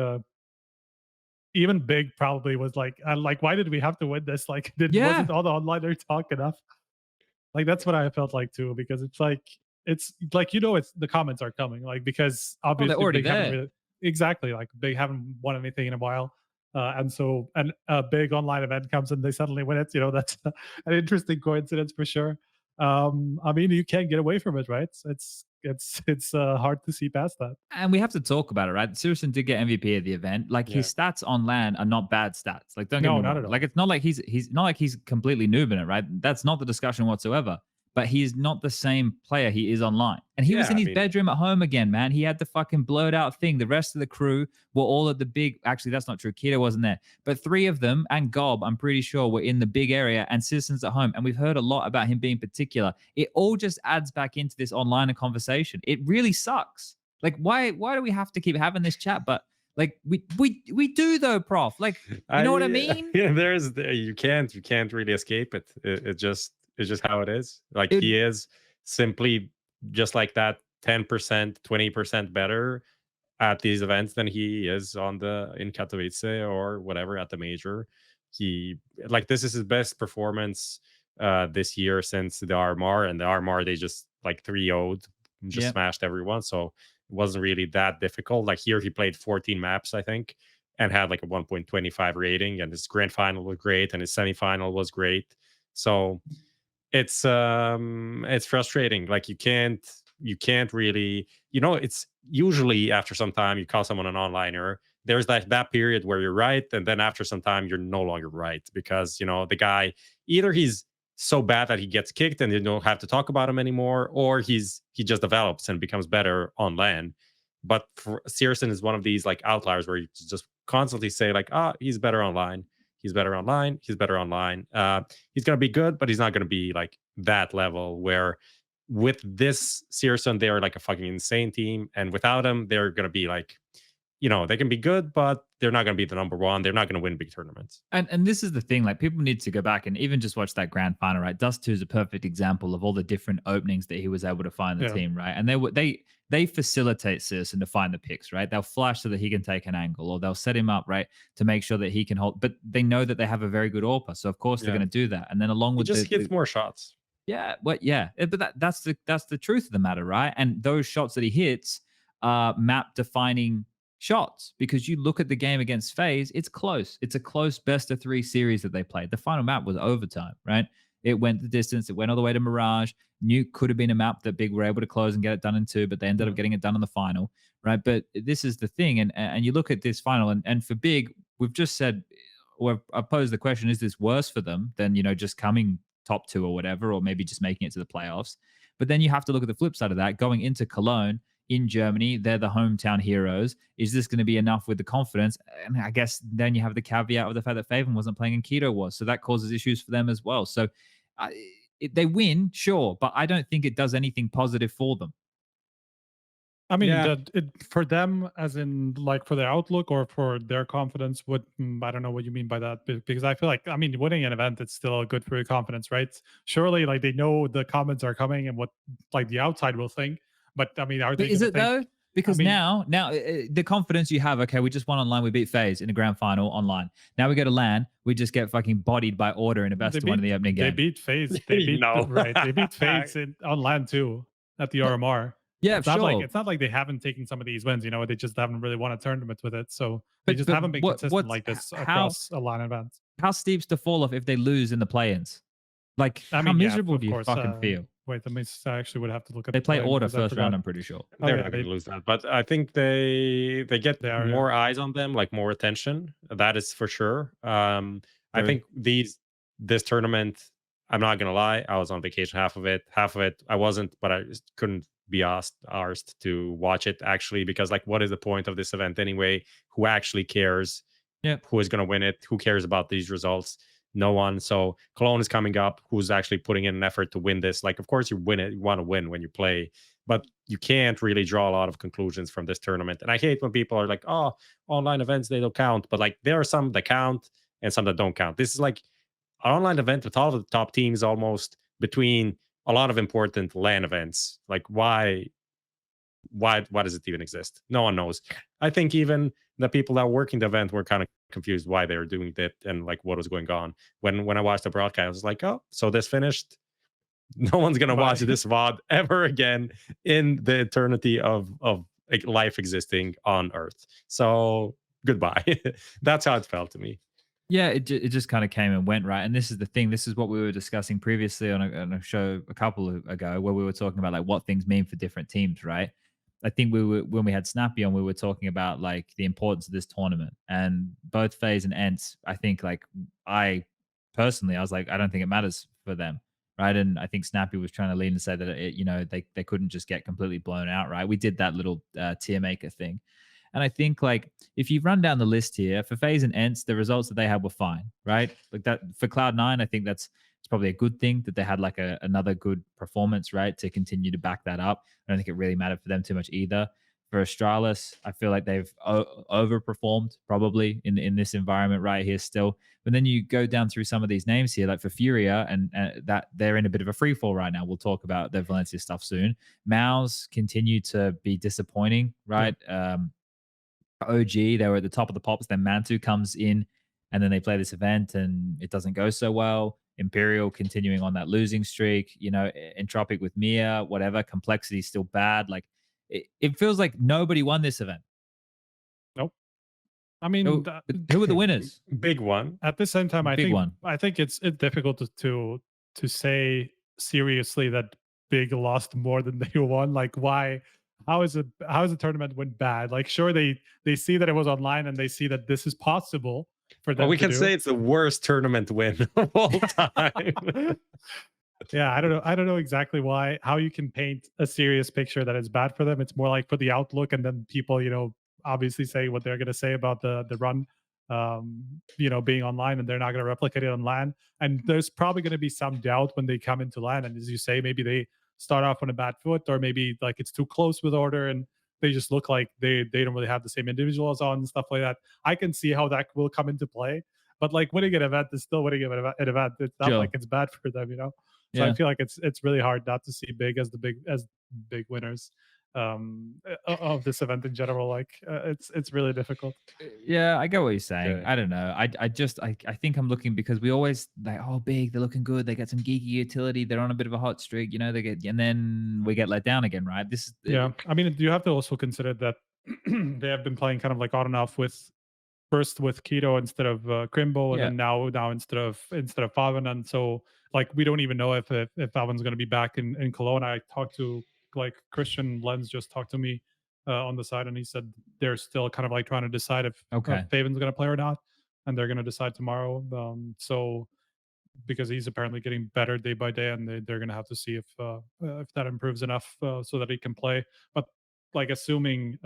even Big probably was like, why did we have to win this? Like, wasn't all the onliners talk enough? Like, that's what I felt like too, because it's like it's the comments are coming, like, because obviously they're already Big haven't there. exactly, like Big haven't won anything in a while, and so a big online event comes and they suddenly win it. You know, that's an interesting coincidence for sure. I mean, you can't get away from it, right? It's hard to see past that. And we have to talk about it, right? CSGO did get MVP at the event. Like his stats on LAN are not bad stats. Like don't get me wrong. Not at all. Like it's not like he's not like he's completely noob in it, right? That's not the discussion whatsoever. But he's not the same player he is online. And he was in his bedroom at home again, man. He had the fucking blurred out thing. The rest of the crew were all at the big. Actually, that's not true. Keto wasn't there. But 3 of them and Gob, I'm pretty sure, were in the big area and Citizens at home. And we've heard a lot about him being particular. It all just adds back into this online conversation. It really sucks. Like, why do we have to keep having this chat? But like we do though, Prof. Like, you know what I mean? Yeah, you can't really escape it. It's just how it is. Like he is simply just like that 10%, 20% better at these events than he is in Katowice or whatever at the major. This is his best performance this year since the RMR, and the RMR they just like 3-0'd, just smashed everyone. So it wasn't really that difficult. Like here he played 14 maps, I think, and had like a 1.25 rating, and his grand final was great and his semifinal was great. So it's frustrating. Like you can't really, it's usually after some time you call someone an onliner, there's like that period where you're right, and then after some time you're no longer right because the guy, either he's so bad that he gets kicked and you don't have to talk about him anymore, or he just develops and becomes better on LAN. But Searson is one of these like outliers where you just constantly say like, he's better online. He's better online. He's better online. He's going to be good, but he's not going to be like that level where with this Searson, they're like a fucking insane team. And without him, they're going to be like, they can be good, but they're not going to be the number one. They're not going to win big tournaments. And this is the thing, like people need to go back and even just watch that grand final, right? Dust2 is a perfect example of all the different openings that he was able to find the team, right? And they facilitate Searson to find the picks, right? They'll flash so that he can take an angle, or they'll set him up, right, to make sure that he can hold. But they know that they have a very good AWPer, so of course they're going to do that. And then along with he just hits more shots. Yeah, but that's the truth of the matter, right? And those shots that he hits are map defining shots, because you look at the game against FaZe, it's close. It's a close best of 3 series that they played. The final map was overtime, right? It went the distance. It went all the way to Mirage. Nuke could have been a map that Big were able to close and get it done in 2, but they ended up getting it done in the final, right? But this is the thing, and you look at this final, and for Big, we've just said, or I've posed the question: is this worse for them than just coming top 2 or whatever, or maybe just making it to the playoffs? But then you have to look at the flip side of that, going into Cologne in Germany. They're the hometown heroes. Is this going to be enough with the confidence? And I guess then you have the caveat of the fact that faveN wasn't playing and Keto was, so that causes issues for them as well. So they win, sure, but I don't think it does anything positive for them. I mean, for them, as in like for their outlook or for their confidence, I don't know what you mean by that, because I feel like, I mean, winning an event, it's still good for your confidence, right? Surely, like they know the comments are coming and what like the outside will think. But I mean, are they? Is it though? Because now the confidence you have, okay, we just won online, we beat FaZe in the grand final online. Now we go to LAN, we just get fucking bodied by Order in a best of 1 in the opening game. They beat FaZe. They beat They beat FaZe on LAN too at the RMR. Yeah, it's not like they haven't taken some of these wins. They just haven't really won a tournament with it. So they just haven't been consistent like this across a LAN event. How steep's the fall off if they lose in the play-ins? Like, how miserable do you fucking feel? Wait, I actually would have to look at. They play Order first round, I'm pretty sure. They're not going to lose that, but I think they get more eyes on them, like more attention. That is for sure. I think this tournament, I'm not going to lie, I was on vacation half of it I wasn't, but I just couldn't be asked to watch it actually, because like, what is the point of this event anyway? Who actually cares? Who is going to win it? Who cares about these results? No one. So Cologne is coming up, who's actually putting in an effort to win this. Like, of course you win it, you want to win when you play, but you can't really draw a lot of conclusions from this tournament. And I hate when people are like, oh, online events, they don't count, but like there are some that count and some that don't count. This is like an online event with all of the top teams almost between a lot of important LAN events. Like why does it even exist? No one knows. I think even the people that work in the event were kind of confused why they were doing that and like what was going on. When I watched the broadcast, I was like, oh, so this finished? No one's gonna watch this VOD ever again in the eternity of life existing on Earth. So goodbye. That's how it felt to me. Yeah, it just kind of came and went, right? And this is the thing. This is what we were discussing previously on a show a couple ago, where we were talking about like what things mean for different teams, right? I think when we had Snappy on, we were talking about like the importance of this tournament, and both FaZe and ENCE. I think like I was like, I don't think it matters for them, right? And I think Snappy was trying to lean and say that they couldn't just get completely blown out, right? We did that little tier maker thing. And I think like if you run down the list here for FaZe and ENCE, the results that they had were fine, right? Like that for Cloud9, I think it's probably a good thing that they had like another good performance, right, to continue to back that up. I don't think it really mattered for them too much either. For Astralis, I feel like they've overperformed probably in this environment right here still. But then you go down through some of these names here, like for Furia, and that they're in a bit of a free fall right now. We'll talk about their Valencia stuff soon. Mouse continue to be disappointing, right? Yeah. OG, they were at the top of the pops. Then Mantu comes in, and then they play this event, and it doesn't go so well. Imperial continuing on that losing streak. Entropic with Mia, whatever. Complexity still bad. Like it feels like nobody won this event. Nope. I mean, who are the winners? Big one. At the same time, I think it's difficult to say seriously that Big lost more than they won. Like why? How is the tournament went bad? Like sure they see that it was online and they see that this is possible for them. Well, we can say it's the worst tournament win of all time. Yeah, I don't know exactly how you can paint a serious picture that is bad for them. It's more like for the outlook, and then people, obviously say what they're going to say about the run, being online, and they're not going to replicate it on LAN. And there's probably going to be some doubt when they come into LAN, and as you say, maybe they start off on a bad foot, or maybe like it's too close with order, and they just look like they don't really have the same individuals on and stuff like that. I can see how that will come into play. But like winning an event is still winning an event. It's not like Sure. it's bad for them. So I Yeah. feel like it's really hard not to see big as big winners of this event in general. Like it's really difficult. Yeah, I get what you're saying. Okay. I don't know. I think I'm looking because we always like, oh, big, they're looking good. They get some geeky utility. They're on a bit of a hot streak, they get, and then we get let down again, right? This is Yeah, I mean, you have to also consider that they have been playing kind of like on and off with first with Keto instead of Crimbo, and Yeah. then now instead of faveN. And so like we don't even know if faveN's going to be back in Cologne. I talked to like Christian Lenz just talked to me on the side, and he said they're still kind of like trying to decide if Okay. faveN's going to play or not, and they're going to decide tomorrow. So because he's apparently getting better day by day, and they're going to have to see if that improves enough so that he can play. But like assuming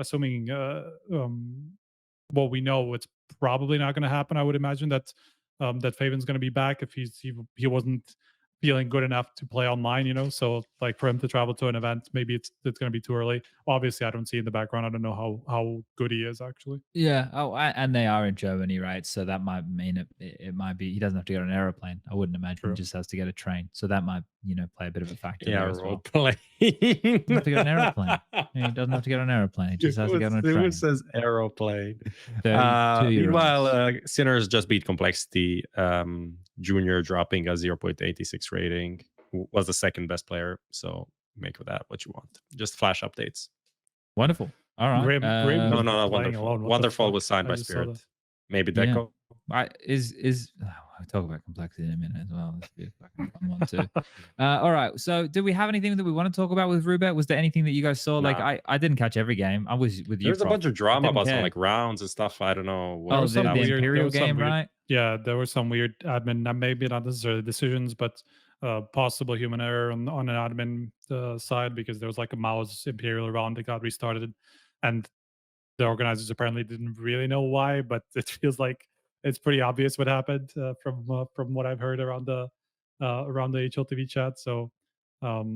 well, we know it's probably not going to happen. I would imagine that faveN's going to be back if he wasn't feeling good enough to play online. So like for him to travel to an event, maybe it's going to be too early. Obviously, I don't see in the background. I don't know how good he is actually. Yeah. Oh, and they are in Germany, right? So that might mean it might be he doesn't have to get on an aeroplane. I wouldn't imagine True. he just has to get a train. So that might play a bit of a factor Yeah, there as role well. playing. He doesn't have to get on an aeroplane. Yeah, he doesn't have to get on an aeroplane. He just has to get on a train. Who says aeroplane? 32-year-olds. Meanwhile, Sinners just beat Complexity. Junior dropping a 0.86 rating. Was the second best player. So make with that what you want. Just flash updates. Wonderful. All right. Grim No, was not playing Wonderful. alone. What the Wonderful fuck? was signed I by just saw Spirit. that. Maybe Yeah. Deco. I'll talk about complexity in a minute as well. This would be a fucking fun one too. All right. So, did we have anything that we want to talk about with Roobet? Was there anything that you guys saw? Like, Nah. I didn't catch every game. I was with you. There's a Prof. bunch of drama didn't about some care. like rounds and stuff. I don't know. Oh, was the some weird- Imperial there was some game, weird- right? Yeah, there was some weird admin, maybe not necessarily decisions, but possible human error on an admin side, because there was like a mouse Imperial round that got restarted, and the organizers apparently didn't really know why, but it feels like it's pretty obvious what happened from what I've heard around the HLTV chat. So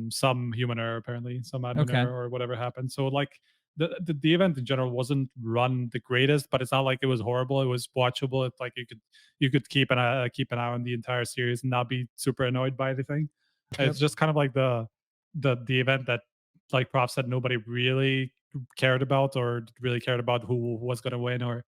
some human error, apparently, some admin Okay. error or whatever happened. So like the event in general wasn't run the greatest, but it's not like it was horrible. It was watchable. It's like you could keep an eye on the entire series and not be super annoyed by anything. It's just kind of like the event that, like Prof said, nobody really cared about who was going to win, or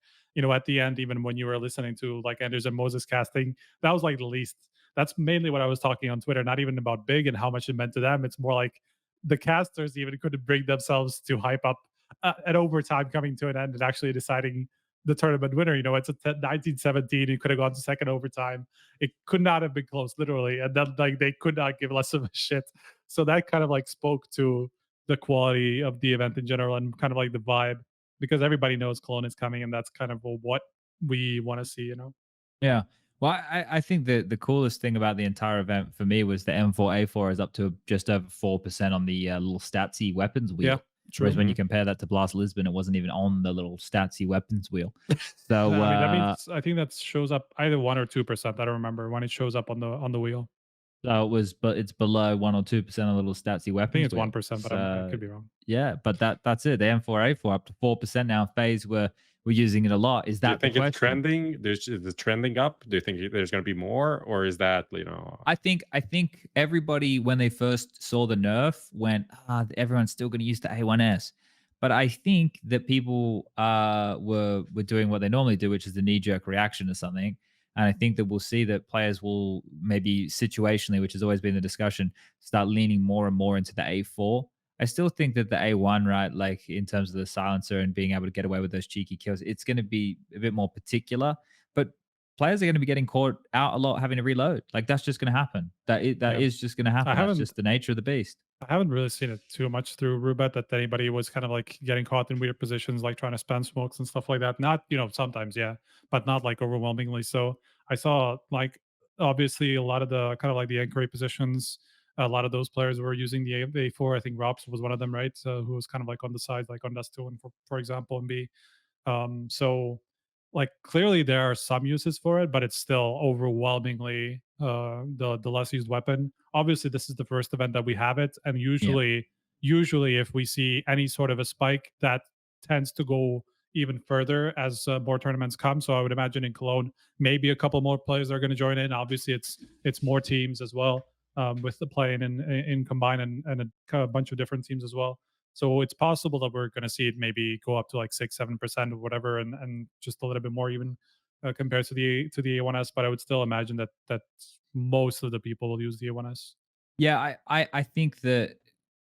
at the end, even when you were listening to like Anders and Moses casting, that was like the least. That's mainly what I was talking on Twitter, not even about big and how much it meant to them. It's more like the casters even couldn't bring themselves to hype up an overtime coming to an end and actually deciding the tournament winner. It's a 1917. It could have gone to second overtime. It could not have been close, literally, and then like they could not give less of a shit. So that kind of like spoke to the quality of the event in general, and kind of like the vibe, because everybody knows Cologne is coming, and that's kind of what we want to see. Yeah. Well, I think the coolest thing about the entire event for me was the M4A4 is up to just over 4% on the little statsy weapons wheel. Yeah, true. Whereas when you compare that to Blast Lisbon, it wasn't even on the little statsy weapons wheel. So I mean, that means, I think that shows up either 1 or 2%. I don't remember when it shows up on the wheel. but it's below 1 or 2% on the little statsy weapons. I think it's wheel. 1%, but I could be wrong. Yeah, but that's it. The M4A4 up to 4% now. FaZe we're using it a lot. Is that Do you think the it's question? trending? There's the trending up. Do you think there's going to be more, or is that I think everybody, when they first saw the nerf, went, everyone's still going to use the A1S. But I think that people were doing what they normally do, which is the knee-jerk reaction to something. And I think that we'll see that players will maybe situationally, which has always been the discussion, start leaning more and more into the A4. I still think that the A1, right, like in terms of the silencer and being able to get away with those cheeky kills, it's going to be a bit more particular. But players are going to be getting caught out a lot having to reload. Like that's just going to happen. That is just going to happen. That's just the nature of the beast. I haven't really seen it too much through Roobet that anybody was kind of like getting caught in weird positions, like trying to spam smokes and stuff like that. Not, sometimes, yeah, but not like overwhelmingly. So I saw like obviously a lot of the kind of like the anchory positions a lot of those players were using the A4. I think Robs was one of them, right? So who was kind of like on the side, like on Dust 2, and for example, and B. So like clearly there are some uses for it, but it's still overwhelmingly the less used weapon. Obviously, this is the first event that we have it, and Yeah. usually if we see any sort of a spike, that tends to go even further as more tournaments come. So I would imagine in Cologne, maybe a couple more players are going to join in. Obviously, it's more teams as well, with the play in combine, and a bunch of different teams as well. So it's possible that we're going to see it maybe go up to like 6-7% or whatever, and just a little bit more even compared to the A1S. But I would still imagine that most of the people will use the A1S. Yeah, I think that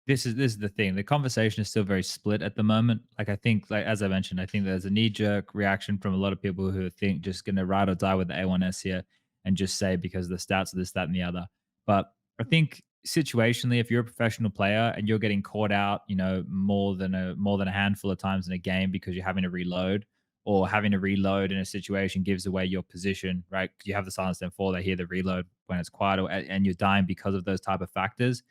this is the thing. The conversation is still very split at the moment. Like I think, like as I mentioned, I think there's a knee jerk reaction from a lot of people who think just going to ride or die with the A1S here and just say because the stats are this, that, and the other. But I think situationally, if you're a professional player and you're getting caught out, more than a handful of times in a game because you're having to reload, or having to reload in a situation gives away your position, right? You have the silence then fall, they hear the reload when it's quiet, and you're dying because of those type of factors,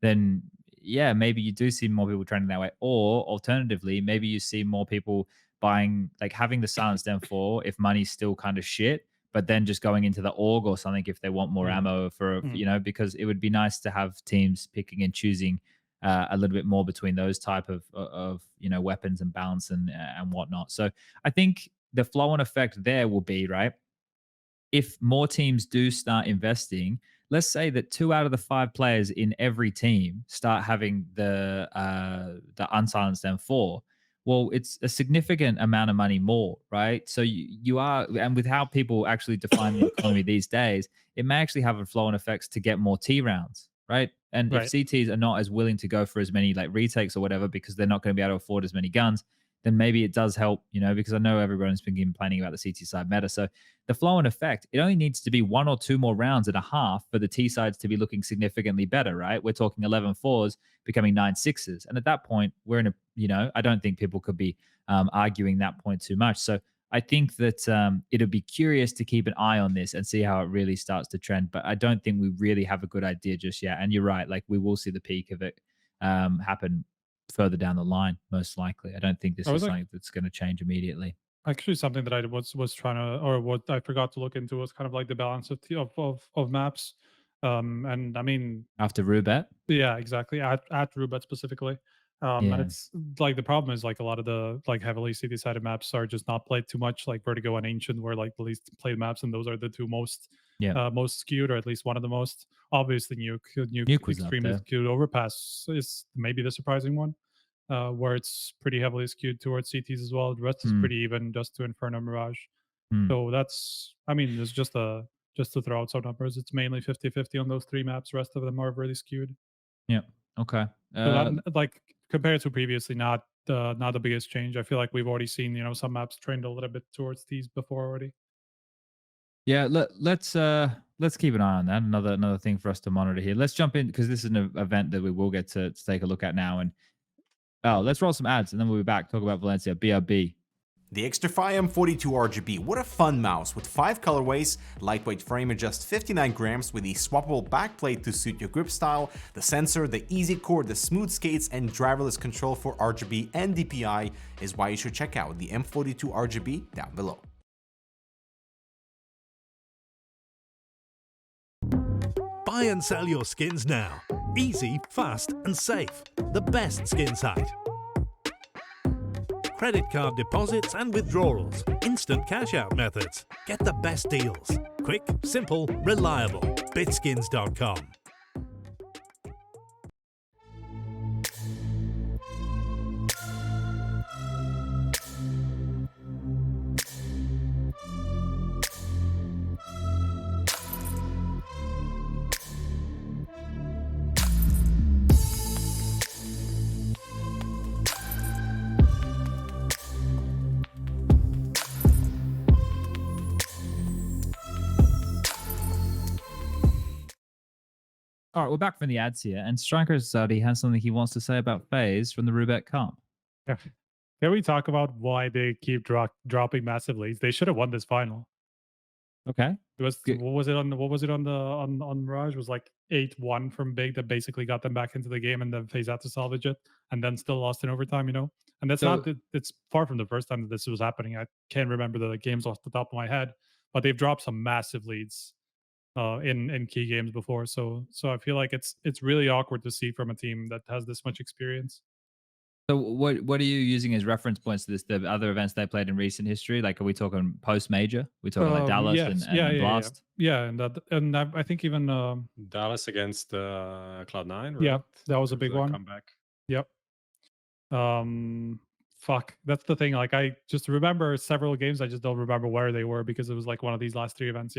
then yeah, maybe you do see more people trending that way. Or alternatively, maybe you see more people buying, like having the silence then fall if money's still kind of shit, but then just going into the org or something if they want more Mm, ammo mm. because it would be nice to have teams picking and choosing a little bit more between those type of weapons and balance and whatnot. So I think the flow on effect there will be right if more teams do start investing. Let's say that 2 out of the 5 players in every team start having the unsilenced M4. Well, it's a significant amount of money more, right? So you are, and with how people actually define the economy these days, it may actually have a flow on effects to get more T rounds, right? And if Right. CTs are not as willing to go for as many like retakes or whatever because they're not going to be able to afford as many guns, then maybe it does help, because I know everyone's been complaining about the CT side meta. So the flow and effect, it only needs to be 1 or 2 more rounds and a half for the T sides to be looking significantly better, right? We're talking 11 fours becoming 9 sixes. And at that point, we're in I don't think people could be arguing that point too much. So I think that it'll be curious to keep an eye on this and see how it really starts to trend. But I don't think we really have a good idea just yet. And you're right, like we will see the peak of it happen further down the line, most likely. I don't think I this was is like something that's going to change immediately. actually something that I was trying to, or what I forgot to look into was kind of like the balance of maps. And I mean, After Roobet? yeah, exactly. At Roobet specifically. And Yeah. it's like the problem is like a lot of the like heavily city sided maps are just not played too much. Like Vertigo and Ancient were like the least played maps, and those are the two Yeah. most skewed, or at least one of the most. Obviously, Nuke Nuke was up extremely there. skewed. Overpass is maybe the surprising one, where it's pretty heavily skewed towards CTs as well. The rest is Hmm. pretty even, just to Inferno Mirage. Hmm. So that's, I mean, it's just to throw out some numbers, it's mainly 50-50 on those 3 maps. Rest of them are really skewed. Yeah. Okay. So that, like, compared to previously, not the biggest change. I feel like we've already seen, some maps trend a little bit towards these before already. Yeah, let's keep an eye on that. Another thing for us to monitor here. Let's jump in because this is an event that we will get to take a look at now. And let's roll some ads and then we'll be back. Talk about Valencia. BRB. The Xtrfy M42 RGB, what a fun mouse with 5 colorways, lightweight frame at just 59 grams with a swappable backplate to suit your grip style, the sensor, the easy core, the smooth skates, and driverless control for RGB and DPI is why you should check out the M42 RGB down below. Buy and sell your skins now. Easy, fast, and safe. The best skin site. Credit card deposits and withdrawals. Instant cash out methods. Get the best deals. Quick, simple, reliable. Bitskins.com. All right, we're back from the ads here, and Striker Zuddy has something he wants to say about FaZe from the Roobet Cup. Yeah. Can we talk about why they keep dropping massive leads? They should have won this final. Okay. It was Good. what was it on Mirage? It was like 8-1 from Big that basically got them back into the game, and then FaZe had to salvage it, and then still lost in overtime. And that's So- it's far from the first time that this was happening. I can't remember the games off the top of my head, but they've dropped some massive leads in key games before. So I feel like it's really awkward to see from a team that has this much experience. So what are you using as reference points to this? The other events they played in recent history? Like, are we talking post major? We talking like Dallas Yes, and Blast? yeah, and I think even Dallas against Cloud9, right? yeah, that was a There big one. comeback. Yep. Fuck. That's the thing. Like, I just remember several games. I just don't remember where they were because it was like one of these last 3 events,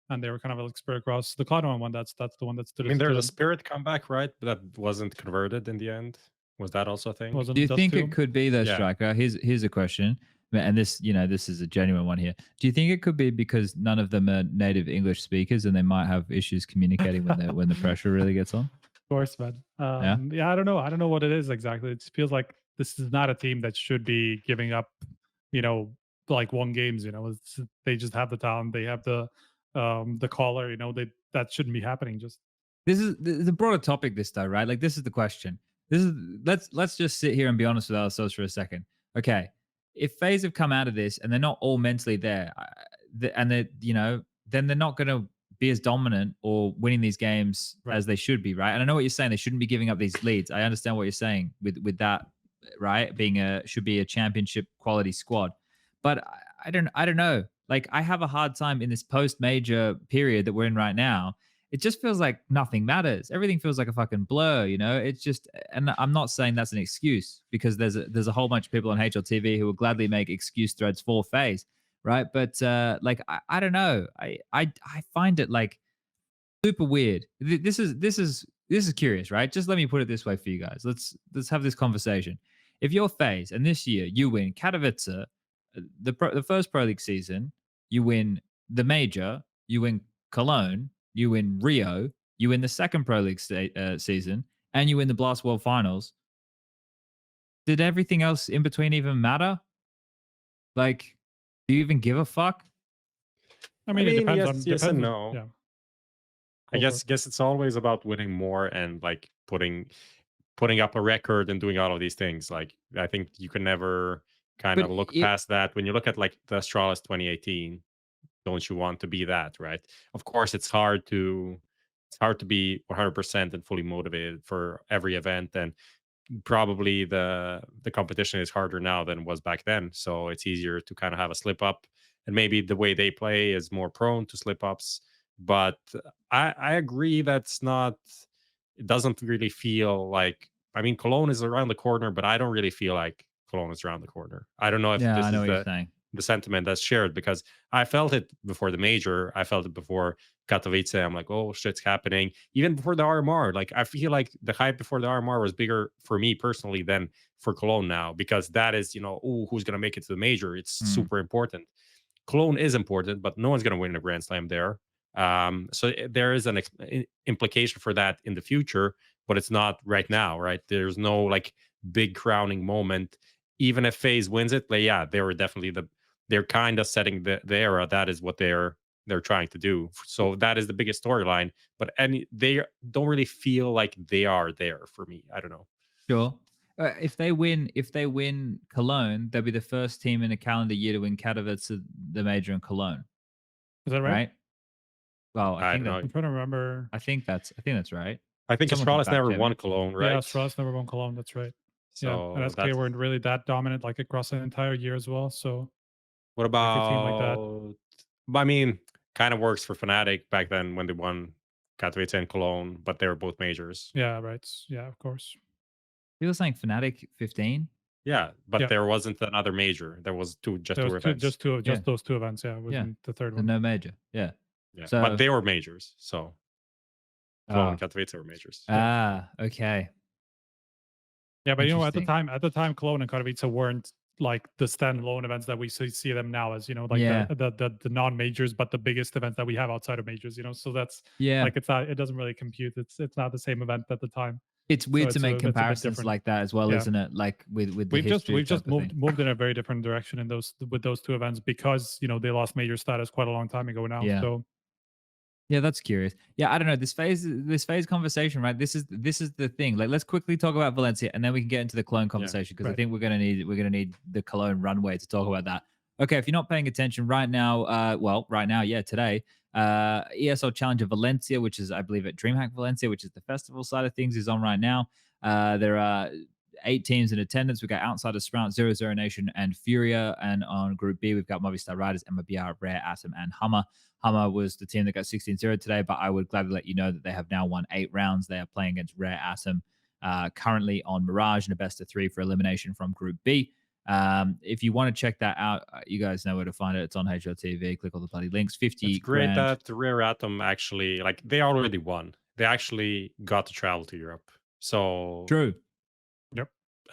and they were kind of like spread across the Cloud one. That's the one that stood. I mean, there's a Spirit comeback, right? But that wasn't converted in the end. Was that also a thing? Wasn't Do you Dust think 2? it could be though, Yeah. Striker? Here's a question, and this this is a genuine one here. Do you think it could be because none of them are native English speakers and they might have issues communicating when the pressure really gets on? Of course, man. Yeah, I don't know. I don't know what it is exactly. It feels like this is not a team that should be giving up, like 1 games. They just have the talent. They have the caller. That shouldn't be happening. Just This is the broader topic, this though, right? Like, this is the question. This is let's just sit here and be honest with ourselves for a second. Okay, if FaZe have come out of this and they're not all mentally there, and they then they're not going to be as dominant or winning these games as they should be, right? And I know what you're saying. They shouldn't be giving up these leads. I understand what you're saying with that, right? Should be a championship quality squad, but I don't know. Like, I have a hard time in this post major period that we're in right now. It just feels like nothing matters. Everything feels like a fucking blur, It's just, and I'm not saying that's an excuse because there's a whole bunch of people on HLTV who will gladly make excuse threads for FaZe, right? But like, I don't know. I find it like super weird. This is curious, right? Just let me put it this way for you guys. Let's have this conversation. If you're FaZe and this year you win Katowice, the first Pro League season, you win the major, you win Cologne, you win Rio, you win the second Pro League season, and you win the Blast World Finals. Did everything else in between even matter? Like, do you even give a fuck? I mean, it depends on yes and no. Yeah. I guess it's always about winning more and like putting up a record and doing all of these things. Like, I think you can never kind of look past that. When you look at like the Astralis 2018, don't you want to be that, right? Of course, it's hard to be 100% and fully motivated for every event, and probably the competition is harder now than it was back then. So it's easier to kind of have a slip up, and maybe the way they play is more prone to slip ups. But I agree that's not. It doesn't really feel like. I mean, Cologne is around the corner, but I don't really feel like Cologne is around the corner. I don't know if this I know is what you're saying. the sentiment that's shared, because I felt it before the major. I felt it before Katowice. I'm like, oh, shit's happening. Even before the RMR, like, I feel like the hype before the RMR was bigger for me personally than for Cologne now, because that is, who's going to make it to the major? It's super important. Cologne is important, but no one's going to win a Grand Slam there. So there is an implication for that in the future, but it's not right now, right? There's no like big crowning moment. Even if FaZe wins it, like, yeah, they were definitely they're kind of setting the era. That is what they're trying to do. So that is the biggest storyline. But they don't really feel like they are there for me. I don't know. Sure. If they win Cologne, they'll be the first team in a calendar year to win Katowice, the major, in Cologne. Is that right? Well, I think I'm trying to remember. I think that's right. I think Astralis never won Cologne, right? Yeah, Astralis never won Cologne. That's right. So and SK weren't really that dominant like across an entire year as well. So what about a team like that? I mean, kind of works for Fnatic back then when they won Katowice and Cologne, but they were both majors. Yeah, right. Yeah, of course. You were saying Fnatic 15? Yeah, but there wasn't another major. There was two events. Just those 2 events. Yeah, it wasn't the third one. No major. Yeah. So, but they were majors. So Cologne and Katowice were majors. Okay. Yeah, but at the time, Cologne and Katowice weren't like the standalone events that we see them now as, like the non-majors, but the biggest events that we have outside of majors, so that's like, it doesn't really compute. It's not the same event at the time. It's weird it's to make it's a bit comparisons different. like that as well, Yeah. isn't it? Like with the We've just history type of thing. moved in a very different direction in those with those two events because they lost major status quite a long time ago now. Yeah. So Yeah, that's curious. Yeah, I don't know. This phase conversation, right? This is the thing. Like, let's quickly talk about Valencia, and then we can get into the Cologne conversation because I right. think we're gonna need the Cologne runway to talk about that. Okay, if you're not paying attention right now, right now, yeah, today, ESL Challenger Valencia, which is I believe at DreamHack Valencia, which is the festival side of things, is on right now. There are 8 teams in attendance. We've got Outside of Sprout, 00 Nation, and Furia. And on Group B, we've got Movistar Riders, MBR, Rare, Atom, and Hummer. Hummer was the team that got 16-0 today, but I would gladly let you know that they have now won 8 rounds. They are playing against Rare Atom, currently on Mirage in a best of 3 for elimination from Group B. If you want to check that out, you guys know where to find it. It's on HLTV. Click all the bloody links. 50 It's great grand. that Rare Atom actually, like, they already won. They actually got to travel to Europe. So True.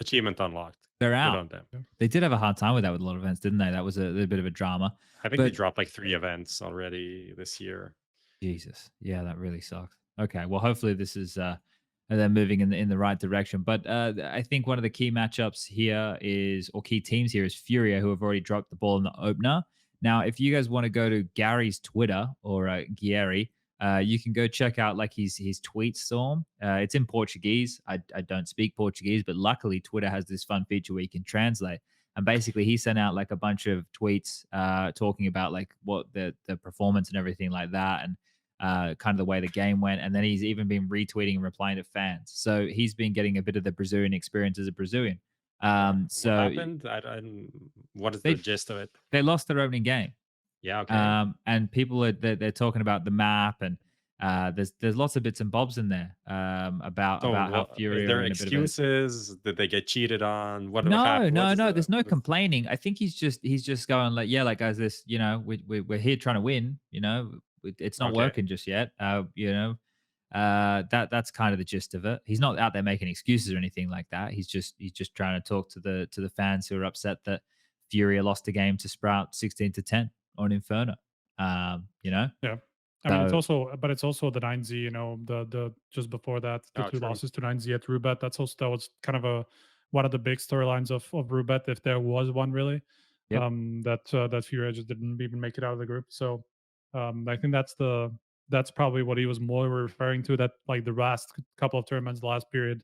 achievement unlocked. They're Good out. on them. They did have a hard time with that with a lot of events, didn't they? That was a bit of a drama. I think they But- dropped like 3 events already this year. Jesus. Yeah, that really sucks. Okay. Well, hopefully this is they're moving in the right direction. But I think one of the key matchups here is, or key teams here, is Furia, who have already dropped the ball in the opener. Now, if you guys want to go to Gary's Twitter, or Gary, you can go check out like his tweet storm. It's in Portuguese. I don't speak Portuguese, but luckily Twitter has this fun feature where you can translate. And basically, he sent out like a bunch of tweets talking about like what the performance and everything like that, and kind of the way the game went. And then he's even been retweeting and replying to fans. So he's been getting a bit of the Brazilian experience as a Brazilian. So what happened? What is the gist of it? they lost their opening game. Yeah, okay. And people are they're talking about the map, and there's lots of bits and bobs in there about how Fury. Is there excuses? Did they get cheated on? What No, happened? no. There's no complaining. I think he's just going like, yeah, like, guys, this, we're here trying to win. It's not working just yet. That's kind of the gist of it. He's not out there making excuses or anything like that. He's just trying to talk to the fans who are upset that Furia lost the game to Sprout 16-10 on Inferno. Yeah. I mean, it's also the 9Z, the just before that, the two losses to 9Z at Roobet. That was kind of one of the big storylines of Roobet, if there was one really. Yep. That Furia just didn't even make it out of the group. So I think that's probably what he was more referring to, that like the last couple of tournaments, the last period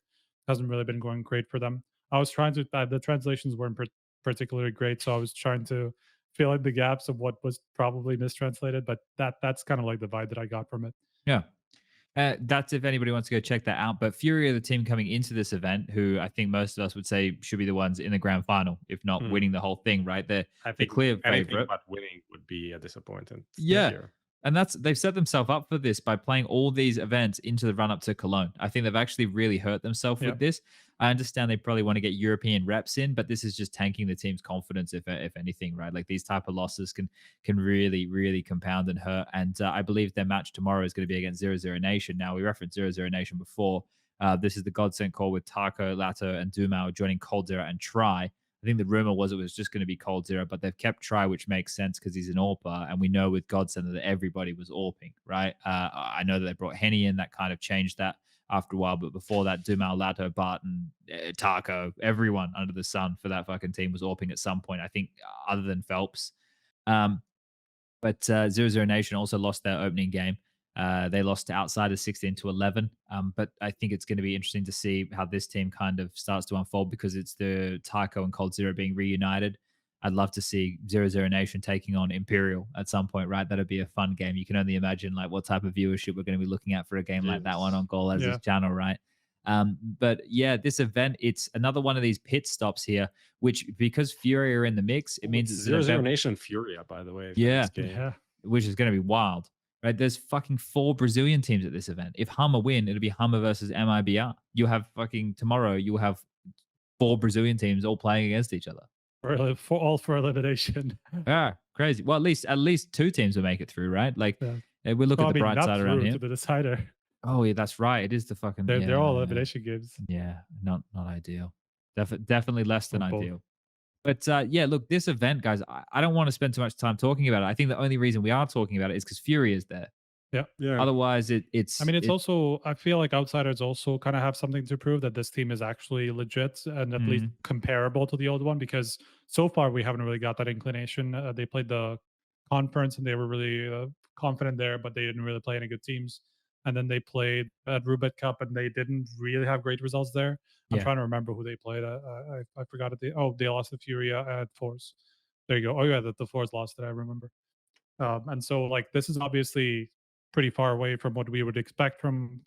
hasn't really been going great for them. I was trying to the translations weren't particularly great, so I was trying to fill in the gaps of what was probably mistranslated, but that's kind of like the vibe that I got from it. Yeah. That's if anybody wants to go check that out. But Fury are the team coming into this event who I think most of us would say should be the ones in the grand final, if not winning the whole thing, right? They're the clear favorite. But winning would be a disappointment. Yeah. This year. And they've set themselves up for this by playing all these events into the run up to Cologne. I think they've actually really hurt themselves with this. I understand they probably want to get European reps in, but this is just tanking the team's confidence, if anything, right? Like, these type of losses can really, really compound and hurt. And I believe their match tomorrow is going to be against 00 Nation. Now, we referenced 00 Nation before. This is the Godsend call with Taco, Lato, and Dumao joining coldzera and Try. I think the rumor was it was just going to be coldzera, but they've kept Try, which makes sense because he's an AWPer, and we know with Godsend that everybody was AWPing, right? I know that they brought Henny in, that kind of changed that after a while, but before that, Dumao, Lato, Barton, Taco, everyone under the sun for that fucking team was AWPing at some point, I think, other than Phelps. But 00 Nation also lost their opening game. They lost to Outsiders 16-11. But I think it's going to be interesting to see how this team kind of starts to unfold, because it's the Taiko and coldzera being reunited. I'd love to see 00 Nation taking on Imperial at some point, right? That'd be a fun game. You can only imagine like what type of viewership we're going to be looking at for a game like that one on Golaz's channel, right? But yeah, this event, it's another one of these pit stops here, which, because Fury are in the mix, it means it's 00 Nation Furia, by the way. Yeah, which is going to be wild. Right, there's fucking 4 Brazilian teams at this event. If Hummer win, it'll be Hummer versus MIBR. You have fucking tomorrow. You have 4 Brazilian teams all playing against each other. All for elimination. Yeah, crazy. Well, at least 2 teams will make it through, right? Like, we look at the bright side around here. To the decider. Oh yeah, that's right. It is the fucking. They're all elimination games. Yeah, not ideal. Definitely less than ideal. But yeah, look, this event, guys, I don't want to spend too much time talking about it. I think the only reason we are talking about it is because Fury is there. Yeah. Otherwise, it's. I mean, it's also, I feel like outsiders also kind of have something to prove that this team is actually legit and at least comparable to the old one, because so far we haven't really got that inclination. They played the conference and they were really confident there, but they didn't really play any good teams. And then they played at Roobet Cup and they didn't really have great results there. I'm Yeah. trying to remember who they played. I forgot it. They lost to Furia at Force. There you go. Oh yeah, the Force lost it. I remember. And so like this is obviously pretty far away from what we would expect from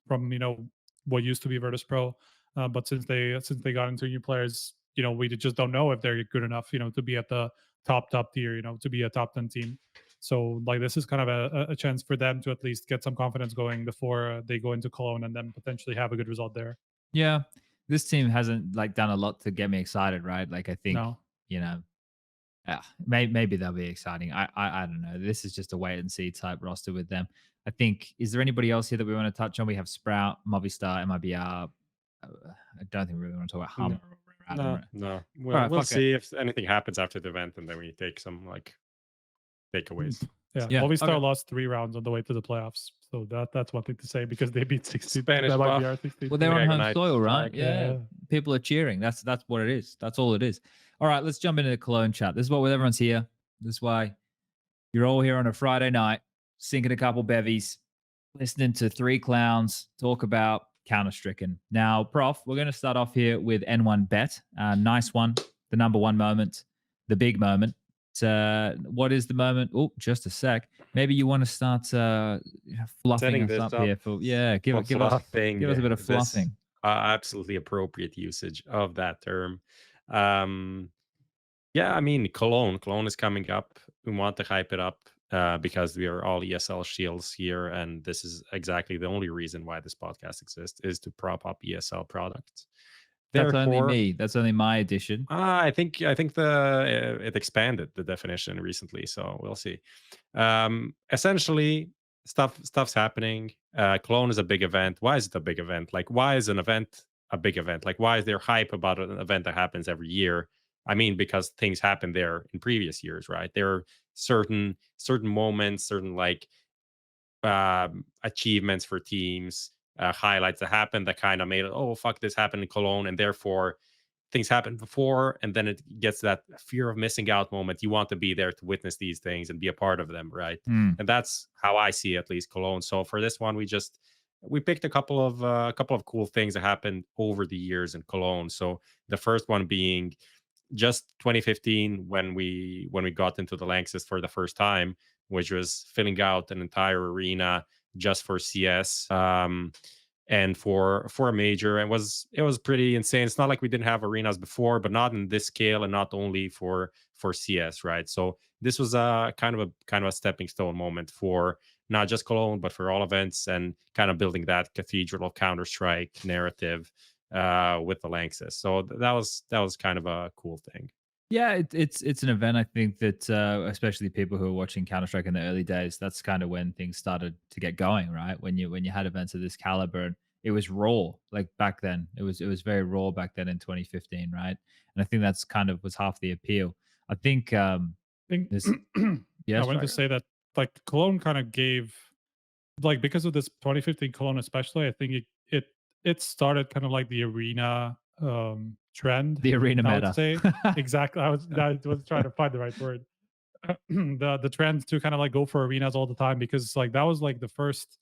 what used to be Virtus Pro. But since they got into new players, we just don't know if they're good enough, to be at the top tier, to be a top 10 team. So like this is kind of a chance for them to at least get some confidence going before they go into Cologne and then potentially have a good result there. Yeah, this team hasn't like done a lot to get me excited, right? Like I think No. maybe they'll be exciting. I don't know. This is just a wait and see type roster with them. I think. Is there anybody else here that we want to touch on? We have Sprout, Movistar, MIBR. I don't think we really want to talk about Hum. No. Alright, We'll fuck it. see if anything happens after the event, and then we take some like takeaways. Yeah, Yeah, Movistar okay. lost 3 rounds on the way to the playoffs, so that's one thing to say because they beat 16. Spanish that might be buff. our 16. Well, they're on home Dragonite soil, right? flag. Yeah. People are cheering. That's what it is. That's all it is. All right, let's jump into the Cologne chat. This is what everyone's here. This is why you're all here on a Friday night, sinking a couple bevies, listening to 3 clowns talk about Counter-Stricken. Now, Prof, we're going to start off here with N1 Bet. Nice one. The number 1 moment, the big moment. What is the moment? Oh, just a sec. Maybe you want to start fluffing Setting us this up up here for give us fluffing, a bit of this, fluffing. Absolutely appropriate usage of that term. Yeah, I mean, Cologne is coming up. We want to hype it up because we are all ESL shields here, and this is exactly the only reason why this podcast exists, is to prop up ESL products. That's only Therefore, me. That's only my addition. I think it expanded the definition recently, so we'll see. Essentially, stuff's happening. Cologne is a big event. Why is it a big event? Like, why is an event a big event? Like, why is there hype about an event that happens every year? I mean, because things happened there in previous years, right? There are certain moments, certain like achievements for teams, highlights that happened that kind of made it, oh fuck, this happened in Cologne, and therefore things happened before, and then it gets that fear of missing out moment. You want to be there to witness these things and be a part of them, right? And that's how I see at least Cologne. So for this one, we picked a couple of cool things that happened over the years in Cologne. So the first one being just 2015 when we got into the Lanxess for the first time, which was filling out an entire arena just for CS and for a major. It was pretty insane. It's not like we didn't have arenas before, but not in this scale and not only for CS, right? So this was a kind of a stepping stone moment for not just Cologne but for all events, and kind of building that cathedral of Counter-Strike narrative with the Lanxess. So that was kind of a cool thing. Yeah, it's an event. I think that especially people who are watching Counter-Strike in the early days, that's kind of when things started to get going, right? When you had events of this caliber, and it was raw. Like back then, it was very raw back then in 2015, right? And I think that's kind of was half the appeal. I think this. I wanted to say that like Cologne kind of gave, like, because of this 2015 Cologne especially, I think it started kind of like the arena trend. The arena I meta. would say. Exactly. I was trying to find the right word. The trend to kind of like go for arenas all the time, because like that was like the first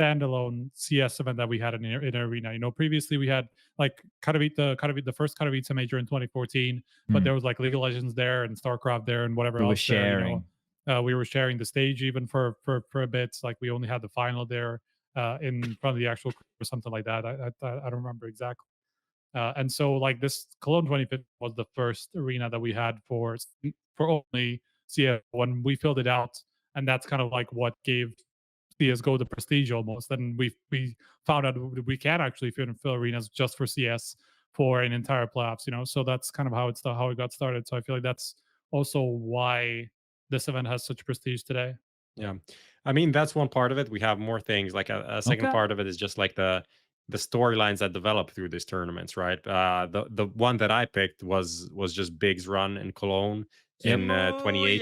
standalone CS event that we had in an arena. Previously we had like the first Katowice major in 2014, but there was like League of Legends there and StarCraft there and whatever We were else there, sharing. we were sharing the stage even for a bit. Like we only had the final there in front of the actual or something like that. I don't remember exactly. And so like this Cologne 2015 was the first arena that we had for only CS when we filled it out, and that's kind of like what gave CSGO the prestige almost. And we found out we can actually fill arenas just for CS for an entire playoffs. So that's kind of how it got started. So I feel like that's also why this event has such prestige today. Yeah, I mean, that's one part of it. We have more things. Like a second Okay. part of it is just like the storylines that develop through these tournaments, right? The one that I picked was just Big's run in Cologne in 2018,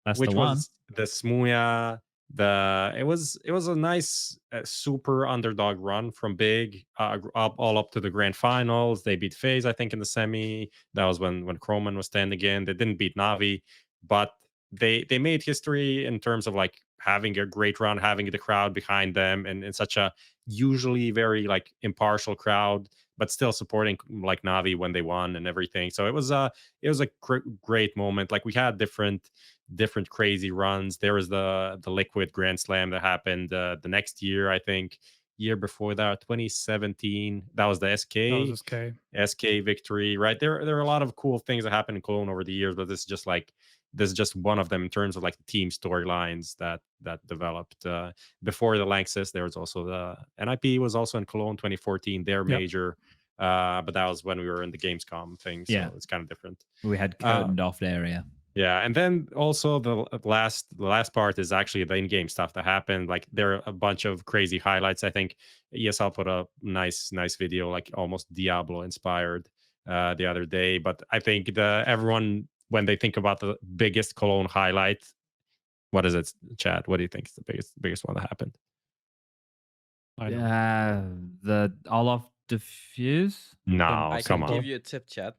That's which the one. was the Smuya it was a nice super underdog run from big all up to the grand finals. They beat FaZe, I think, in the semi. That was when Chroman was standing in. They didn't beat NAVI, but they made history in terms of like having a great run, having the crowd behind them, and in such a usually very like impartial crowd, but still supporting like NAVI when they won and everything. So it was a great moment. Like we had different crazy runs. There was the Liquid Grand Slam that happened the next year, I think. Year before that, 2017, that was the SK. That was SK victory, right? There are a lot of cool things that happened in Cologne over the years, but this is just one of them in terms of like the team storylines that developed. Before the Lanxess, there was also the NIP was also in Cologne 2014, their major. But that was when we were in the Gamescom thing, so it's kind of different. We had curtained off the area. Yeah, and then also the last part is actually the in-game stuff that happened. Like there are a bunch of crazy highlights. I think ESL put a nice video, like almost Diablo inspired, the other day. But I think everyone, when they think about the biggest Cologne highlight, what is it, Chad? What do you think is the biggest one that happened? The Olaf diffuse. No, come on. I can give you a tip, Chad.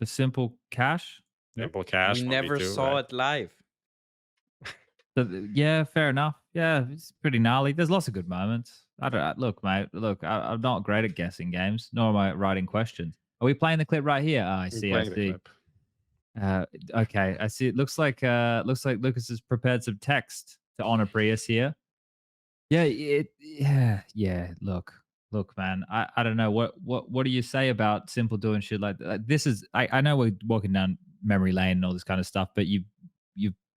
The simple cash. Simple cash. We never saw it live. Yeah, fair enough. Yeah, it's pretty gnarly. There's lots of good moments. Look, mate. Look, I'm not great at guessing games, nor am I writing questions. Are we playing the clip right here? Oh, I see. Okay, I see. It looks like Lucas has prepared some text to honor Prius here. Yeah. Look, man. I don't know what do you say about simple doing shit like that? This is I know we're walking down memory lane and all this kind of stuff, but you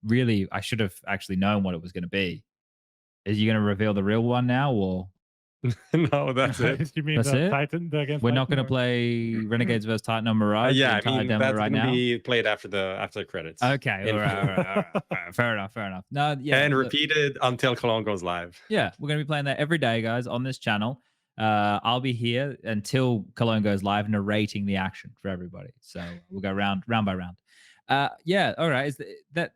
really, I should have actually known what it was going to be. Is you going to reveal the real one now, or no? That's it. You mean that's it? Titan? We're not going to play Renegades versus Titan on Mirage. Yeah, I mean that's right going to now. be played after the credits. Okay, all right. Fair enough. No, yeah, and repeated until Cologne goes live. Yeah, we're going to be playing that every day, guys, on this channel. I'll be here until Cologne goes live, narrating the action for everybody. So we'll go round by round. Yeah, all right.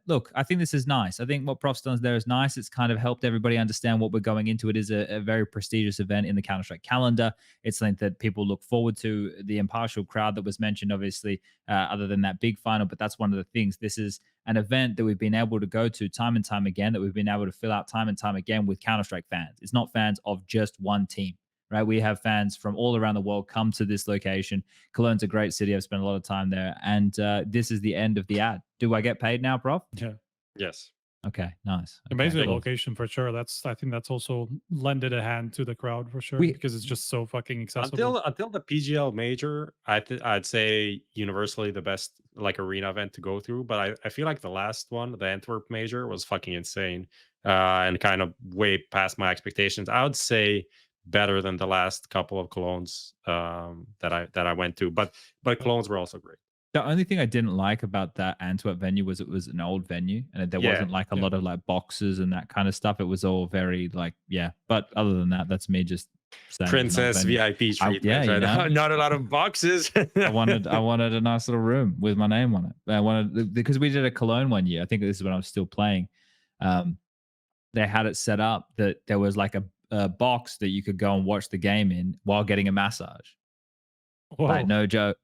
Look, I think this is nice. I think what Prof's done there is nice. It's kind of helped everybody understand what we're going into. It is a very prestigious event in the Counter-Strike calendar. It's something that people look forward to. The impartial crowd that was mentioned, obviously, other than that big final, but that's one of the things. This is an event that we've been able to go to time and time again, that we've been able to fill out time and time again with Counter-Strike fans. It's not fans of just one team. Right, we have fans from all around the world come to this location. Cologne's a great city. I've spent a lot of time there, and this is the end of the ad. Do I get paid now, Prof? Yeah. Yes. Okay, nice. Amazing location for sure. I think that's also lended a hand to the crowd for sure, because it's just so fucking accessible. Until the PGL major, I'd say universally the best like arena event to go through. But I feel like the last one, the Antwerp major, was fucking insane, and kind of way past my expectations. I would say better than the last couple of Colognes that I went to, but Colognes were also great. The only thing I didn't like about that Antwerp venue was it was an old venue, and there wasn't like a lot of like boxes and that kind of stuff. It was all very like, but other than that, that's me just saying princess VIP treatment. Not a lot of boxes. I wanted a nice little room with my name on it. I wanted, because we did a Cologne one year. I think this is when I was still playing. They had it set up that there was like a box that you could go and watch the game in while getting a massage. Whoa. Like no joke.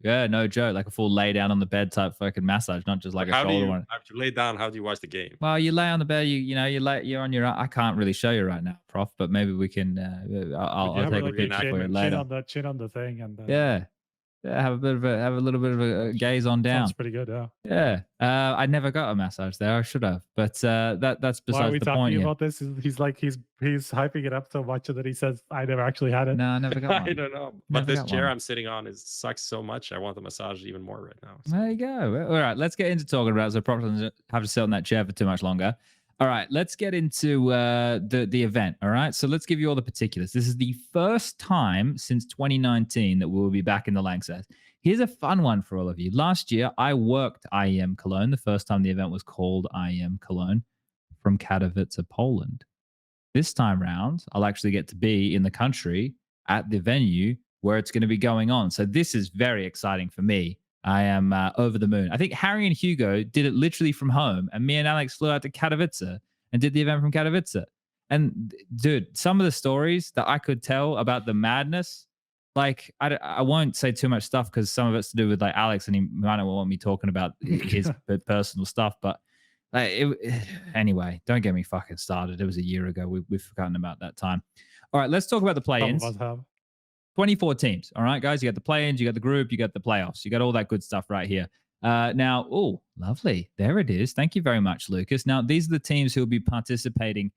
Yeah, no joke. Like a full lay down on the bed type fucking massage, not just like a shoulder one. After you lay down, how do you watch the game? Well, you lay on the bed. You're on your. I can't really show you right now, Prof. But maybe we can. I'll take a picture for you later. Chin on the thing, and yeah, have a little bit of a gaze on down. Sounds pretty good, yeah. I never got a massage there. I should have, but that's besides the point. Why are we talking about this? He's hyping it up so much that he says I never actually had it. No, I never got one. I don't know, but this chair I'm sitting on sucks so much. I want the massage even more right now. So. There you go. All right, let's get into talking about it. So Prof doesn't have to sit on that chair for too much longer. All right, let's get into the event. All right, so let's give you all the particulars. This is the first time since 2019 that we will be back in the Lanxess. Here's a fun one for all of you. Last year, I worked IEM Cologne. The first time the event was called IEM Cologne from Katowice, Poland. This time round, I'll actually get to be in the country at the venue where it's going to be going on. So this is very exciting for me. I am over the moon. I think Harry and Hugo did it literally from home, and me and Alex flew out to Katowice and did the event from Katowice. And dude, some of the stories that I could tell about the madness, like I won't say too much stuff because some of it's to do with like Alex, and he might not want me talking about his personal stuff. But like, anyway, don't get me fucking started. It was a year ago. We've forgotten about that time. All right, let's talk about the play-ins. Some of us have. 24 teams. All right, guys. You got the play-ins, you got the group, you got the playoffs, you got all that good stuff right here. Now, oh, lovely. There it is. Thank you very much, Lucas. Now, these are the teams who will be participating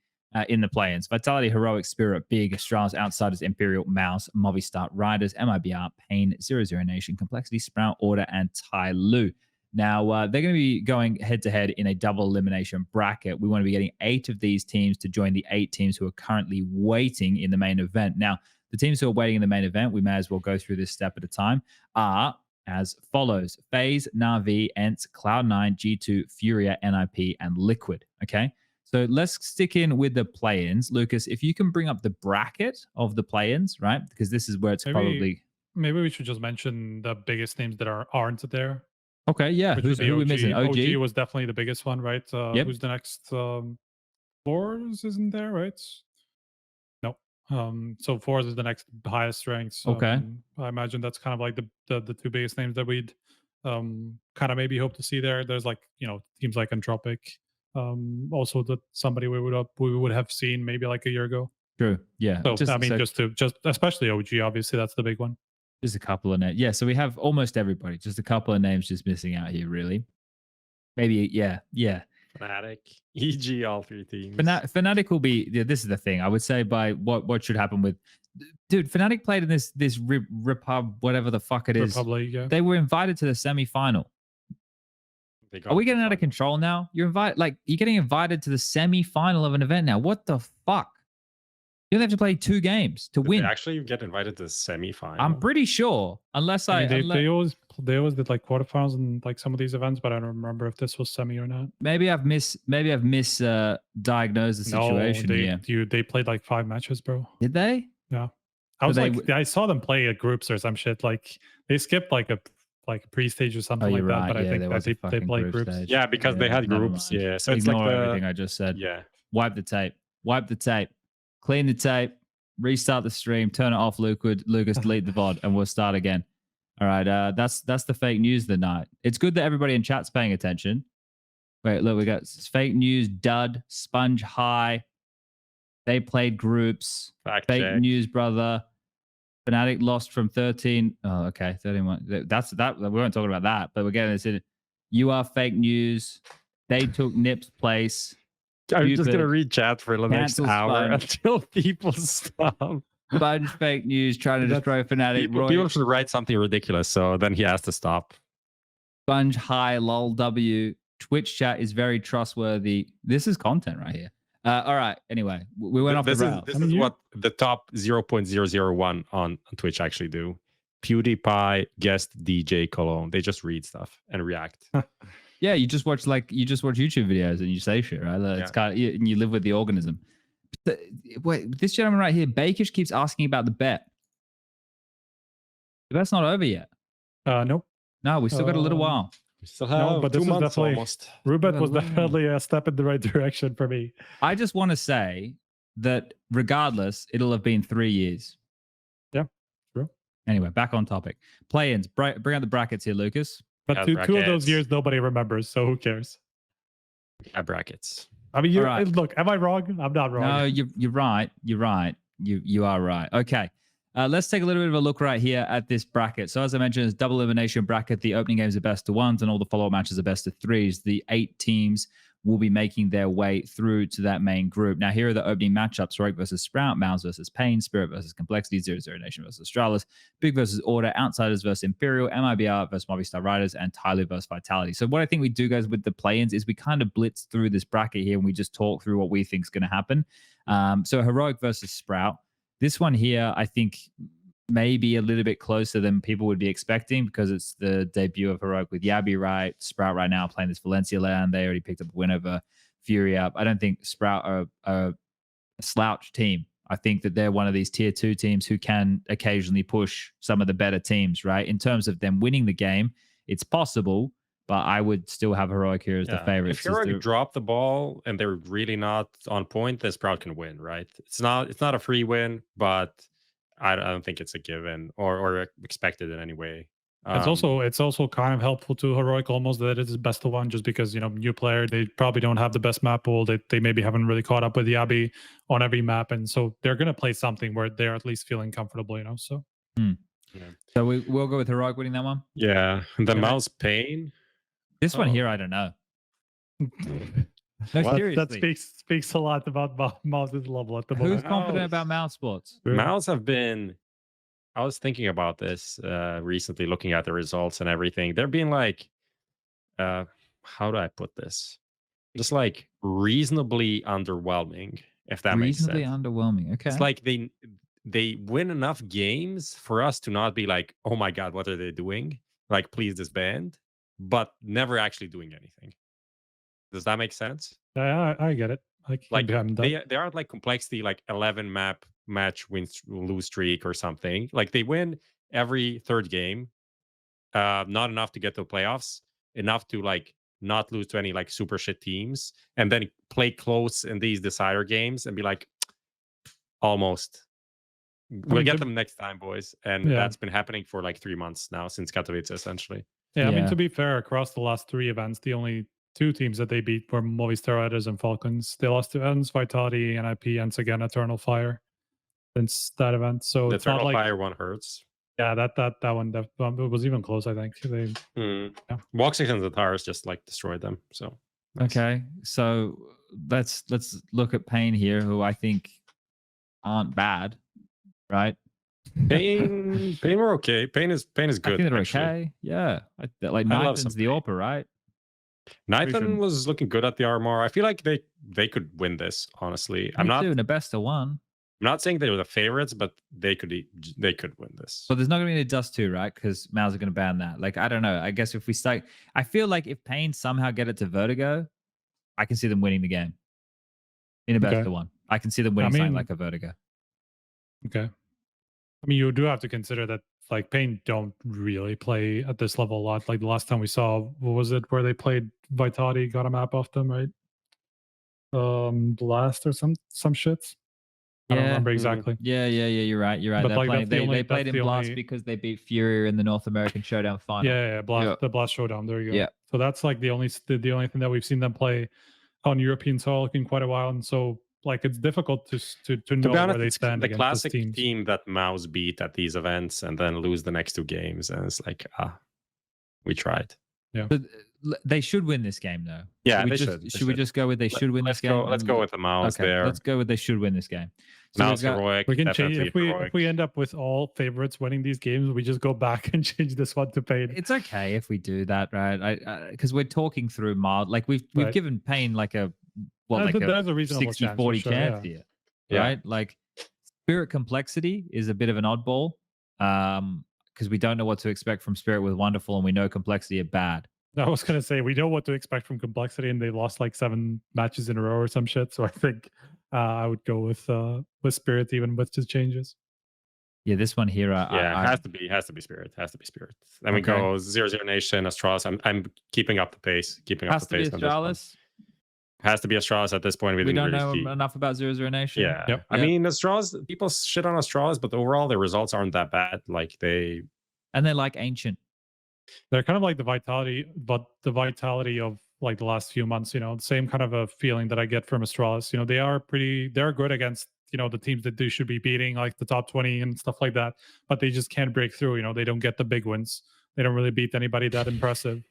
in the play-ins: Vitality, Heroic, Spirit, Big, Astralis, Outsiders, Imperial, Mouse, Movistar, Riders, MIBR, Pain, 00 Nation, Complexity, Sprout, Order, and Tai Lu. Now, they're going to be going head-to-head in a double elimination bracket. We want to be getting 8 of these teams to join the 8 teams who are currently waiting in the main event. Now, the teams who are waiting in the main event, we may as well go through this step at a time, are as follows: FaZe, NAVI, ENCE, Cloud9, G2, Furia, NIP, and Liquid. Okay? So let's stick in with the play-ins. Lucas, if you can bring up the bracket of the play-ins, right? Because this is where it's probably... Maybe we should just mention the biggest names that aren't there. Okay, yeah. Who are we missing? OG was definitely the biggest one, right? Yep. Who's the next? Fours isn't there, right? No. So Fours is the next highest ranked. Okay. I imagine that's kind of like the 2 biggest names that we'd kind of maybe hope to see there. There's like, teams like Entropic. Also that somebody we would have seen maybe like a year ago. True. Yeah. So just especially OG, obviously that's the big one. Just a couple of names. Yeah, so we have almost everybody. Just a couple of names just missing out here, really. Maybe, yeah. Fnatic, EG, all 3 teams. Fnatic will be... Yeah, this is the thing. I would say by what should happen with... Dude, Fnatic played in this Repub, whatever the fuck it is. Republic, yeah. They were invited to the semi-final. Are we getting out of control now? You're getting invited to the semi-final of an event now. What the fuck? You only have to play 2 games to win. They actually get invited to the semi-final. I'm pretty sure, unless they always did like quarterfinals and like some of these events, but I don't remember if this was semi or not. Maybe I've misdiagnosed the situation. They played like 5 matches, bro. Did they? Yeah. I saw them play at groups or some shit. Like they skipped like a pre-stage or something like that. But I think that they played groups. Stage. Yeah, because they had groups. Mind. Yeah. So ignore it's like everything I just said. Yeah. Wipe the tape. Clean the tape, restart the stream, turn it off, Lucas, delete the VOD, and we'll start again. All right, that's the fake news of the night. It's good that everybody in chat's paying attention. Wait, look, we got fake news, dud, SPUNJ high. They played groups. Fact fake check. news, brother. Fnatic lost from 13. Oh, okay, 31. That's that. We weren't talking about that, but we're getting this in. You are fake news. They took Nip's place. I'm just going to read chat for the next hour until people stop. SPUNJ fake news trying to destroy Fnatic. People should write something ridiculous, so then he has to stop. SPUNJ high lol w. Twitch chat is very trustworthy. This is content right here. All right. Anyway, we went off the rails. This is what the top 0.001 on Twitch actually do. PewDiePie, guest DJ Cologne. They just read stuff and react. Yeah, you just watch YouTube videos and you say shit, right? It's kind of, you live with the organism. Wait, this gentleman right here, Bakish, keeps asking about the bet. The bet's not over yet. Nope. No, we still got a little while. We still have but 2 months almost. Roobet was definitely a step in the right direction for me. I just want to say that regardless, it'll have been 3 years. Yeah, true. Anyway, back on topic. Play-ins. Bring out the brackets here, Lucas. But two of those years, nobody remembers, so who cares? Yeah, brackets. I mean, look, am I wrong? I'm not wrong. No, you're right. You're right. You are right. Okay. Let's take a little bit of a look right here at this bracket. So as I mentioned, it's double elimination bracket. The opening games are best of 1s and all the follow-up matches are best of 3s. The 8 teams will be making their way through to that main group. Now, here are the opening matchups: Rogue versus Sprout, Mouse versus Pain, Spirit versus Complexity, 00 Nation versus Astralis, Big versus Order, Outsiders versus Imperial, MIBR versus Movistar Riders, and Tyler versus Vitality. So what I think we do, guys, with the play-ins is we kind of blitz through this bracket here and we just talk through what we think is going to happen. So Heroic versus Sprout. This one here, I think, maybe a little bit closer than people would be expecting because it's the debut of Heroic with Jabbi, right? Sprout right now playing this Valencia land. They already picked up a win over Fury up. I don't think Sprout are a slouch team. I think that they're one of these tier 2 teams who can occasionally push some of the better teams, right? In terms of them winning the game, it's possible, but I would still have Heroic here as the favorite. If Heroic drop the ball and they're really not on point, then Sprout can win, right? It's not a free win, but I don't think it's a given or expected in any way. It's also kind of helpful to Heroic almost that it's best of one, just because, you know, new player, they probably don't have the best map pool. They maybe haven't really caught up with Jabbi on every map, and so they're gonna play something where they're at least feeling comfortable, you know. So so we'll go with Heroic winning that one. Yeah, the mouse pain. This one here, I don't know. No, seriously. That speaks a lot about Mouse's level at the moment. Who's confident about Mouse Sports? Mouse have been. I was thinking about this recently, looking at the results and everything. They're being like, how do I put this? Just like reasonably underwhelming, if that makes sense. Reasonably underwhelming. Okay. It's like they win enough games for us to not be like, oh my god, what are they doing? Like, please disband, but never actually doing anything. Does that make sense? I get it. Like they aren't like complexity, like 11 match lose streak or something. Like they win every third game, not enough to get to the playoffs, enough to like not lose to any like super shit teams, and then play close in these decider games and be like, almost. We'll get them next time, boys. And that's been happening for like 3 months now, since Katowice, essentially. Yeah, I mean, to be fair, across the last 3 events, the only 2 teams that they beat were Movistar Riders and Falcons. They lost to ENCE, Vitality, NIP, ENCE again, Eternal Fire since that event. So the it's not Eternal like, Fire one hurts. Yeah, that one it was even close, I think. Voxix and the Tars just like destroyed them. So okay, so let's look at Pain here, who I think aren't bad, right? Pain were okay. Pain is good. I think they're actually. okay. Yeah, like Nathan's the AWPer, right? Nathan was looking good at the armor. I feel like they could win this. Honestly, I'm not doing a best of one. I'm not saying they were the favorites, but they could win this. So there's not going to be any Dust 2, right? Because Mouse are going to ban that. Like, I don't know. I guess if we start, I feel like if Pain somehow get it to Vertigo, I can see them winning the game in a best of one. I can see them winning something like a Vertigo. Okay. I mean, you do have to consider that like Pain don't really play at this level a lot. Like the last time we saw, what was it, where they played Vitality, got a map off them, right? Blast or some shits. I don't remember exactly. Yeah. You're right. But like, they played in Blast because they beat Fury in the North American Showdown final. The Blast Showdown. There you go. Yeah. So that's like the only thing that we've seen them play on European soil in quite a while, and so like it's difficult to know where they stand. The classic team that Mouse beat at these events and then lose the next 2 games, and it's like, we tried. Yeah. But they should win this game, though. Yeah, should we just go with they should win this game? Let's go with the Mouse there. Let's go with they should win this game. So Mouse Heroic. We can change if we end up with all favorites winning these games. We just go back and change this one to Pain. It's okay if we do that, right? Because we're talking through mild. Like we've given Pain like a like a 60-40 chance here, right? Like Spirit Complexity is a bit of an oddball because we don't know what to expect from Spirit with Wonderful, and we know Complexity are bad. I was gonna say we know what to expect from Complexity, and they lost like 7 matches in a row or some shit. So I think I would go with Spirit, even with the changes. Yeah, this one here. It has to be Spirit. Has to be Spirit. Then we go 0 Nation, Astralis. I'm keeping up the pace. Has to be Astralis. Has to be Astralis at this point. We don't know enough about 0 Nation. Yeah. Yep. I mean, Astralis. People shit on Astralis, but overall their results aren't that bad. Like they're like Ancient. They're kind of like the Vitality, but the Vitality of like the last few months, you know, the same kind of a feeling that I get from Astralis. You know, they're good against, you know, the teams that they should be beating, like the top 20 and stuff like that, but they just can't break through. You know, they don't get the big wins. They don't really beat anybody that impressive.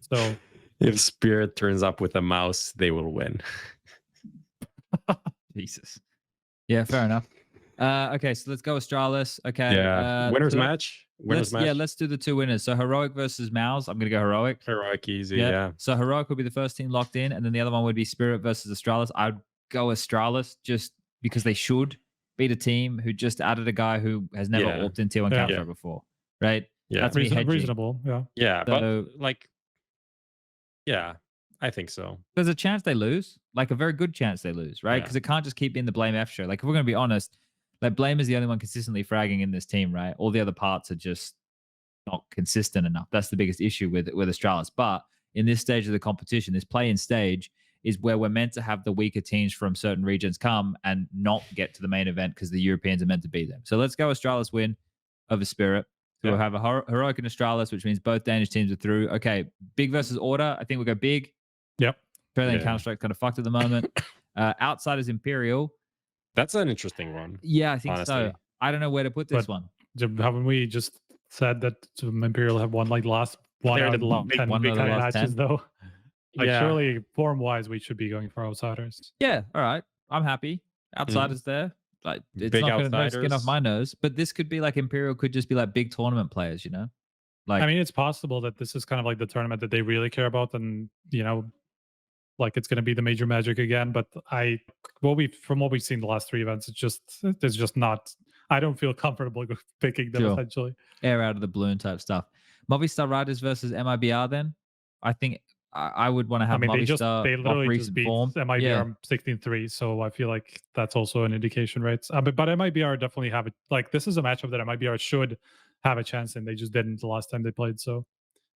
So if Spirit turns up with a mouse, they will win. Jesus. Yeah, fair enough. Okay, so let's go Astralis. Okay. Yeah. Winners match. Yeah, let's do the 2 winners. So Heroic versus Mouse. I'm gonna go Heroic. Heroic easy, yeah. So Heroic would be the first team locked in, and then the other one would be Spirit versus Astralis. I'd go Astralis just because they should beat a team who just added a guy who has never AWP'd in Tier 1 Counter before. Right? Yeah. That's reasonable. Yeah. Yeah, so, but like I think so. There's a chance they lose, like a very good chance they lose, right? Because it can't just keep being the Blame F show. Like if we're gonna be honest, like Blame is the only one consistently fragging in this team, right? All the other parts are just not consistent enough. That's the biggest issue with Astralis. But in this stage of the competition, this play-in stage, is where we're meant to have the weaker teams from certain regions come and not get to the main event because the Europeans are meant to beat them. So let's go Astralis win over Spirit. So we'll have a Heroic and Astralis, which means both Danish teams are through. Okay, Big versus Order. I think we'll go Big. Yep. Australian Counter-Strike kind of fucked at the moment. Outsiders Imperial. That's an interesting one. Yeah, I think honestly. so. I don't know where to put this one. Haven't we just said that Imperial have won like the last one out of the last 10 big time matches though? Like surely form-wise, we should be going for outsiders. Yeah, all right. I'm happy. Outsiders there. Like it's Big not going to skin off outsiders. my nose, but this could be like Imperial could just be like big tournament players, you know? Like I mean, it's possible that this is kind of like the tournament that they really care about, and you know, like it's going to be the major Magic again. But from what we've seen the last 3 events, it's just not. I don't feel comfortable picking them essentially. Air out of the balloon type stuff. Movistar Riders versus MIBR. Then I think I would want to have Movistar. They literally just beat form. MIBR 16-3, so I feel like that's also an indication, right? But MIBR definitely have it. Like this is a matchup that MIBR should have a chance in. They just didn't the last time they played. So,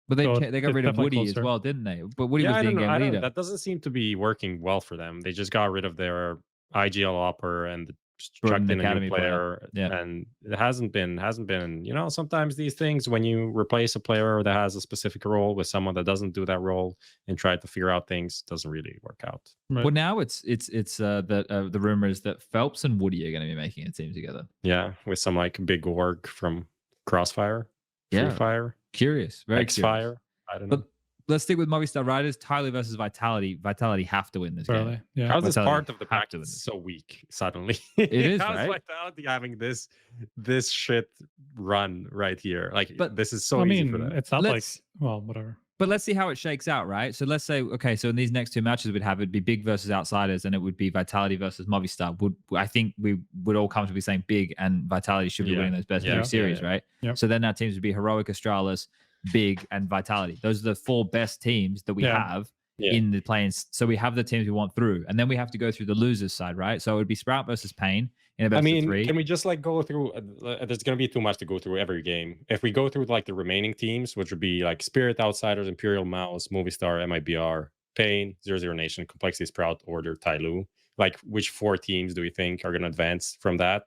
but they got rid of Woody closer as well, didn't they? But Woody was being game leader. That doesn't seem to be working well for them. They just got rid of their IGL upper and chucked in a new player. And it hasn't been, you know, sometimes these things when you replace a player that has a specific role with someone that doesn't do that role and try to figure out things, doesn't really work out. Right. Well, now it's the rumor is that Phelps and Woody are going to be making a team together. Yeah, with some like big org from Crossfire, Free Fire, curious, very X-Fire. I don't know. But let's stick with Movistar Riders. Tyler versus Vitality. Vitality have to win this game. Yeah. How's this part of the practice so weak suddenly? It is, How's right? Vitality having this shit run right here? Like, but this is so easy for them. It's not like, well, whatever. But let's see how it shakes out, right? So let's say, okay, so in these next 2 matches we'd have, it'd be Big versus Outsiders, and it would be Vitality versus Movistar. I think we would all come to be saying Big and Vitality should be winning those best 3 series, right? Yep. So then our teams would be Heroic, Astralis, Big, and Vitality. Those are the 4 best teams that we have in the play-in. So we have the teams we want through, and then we have to go through the losers side, right? So it would be Sprout versus Pain in a best of 3. Can we just like go through? There's going to be too much to go through every game. If we go through like the remaining teams, which would be like Spirit, Outsiders, Imperial, Mouse, Movistar, MIBR, Pain, 00 Nation, Complexity, Sprout, Order, Tyloo. Like, which 4 teams do we think are going to advance from that?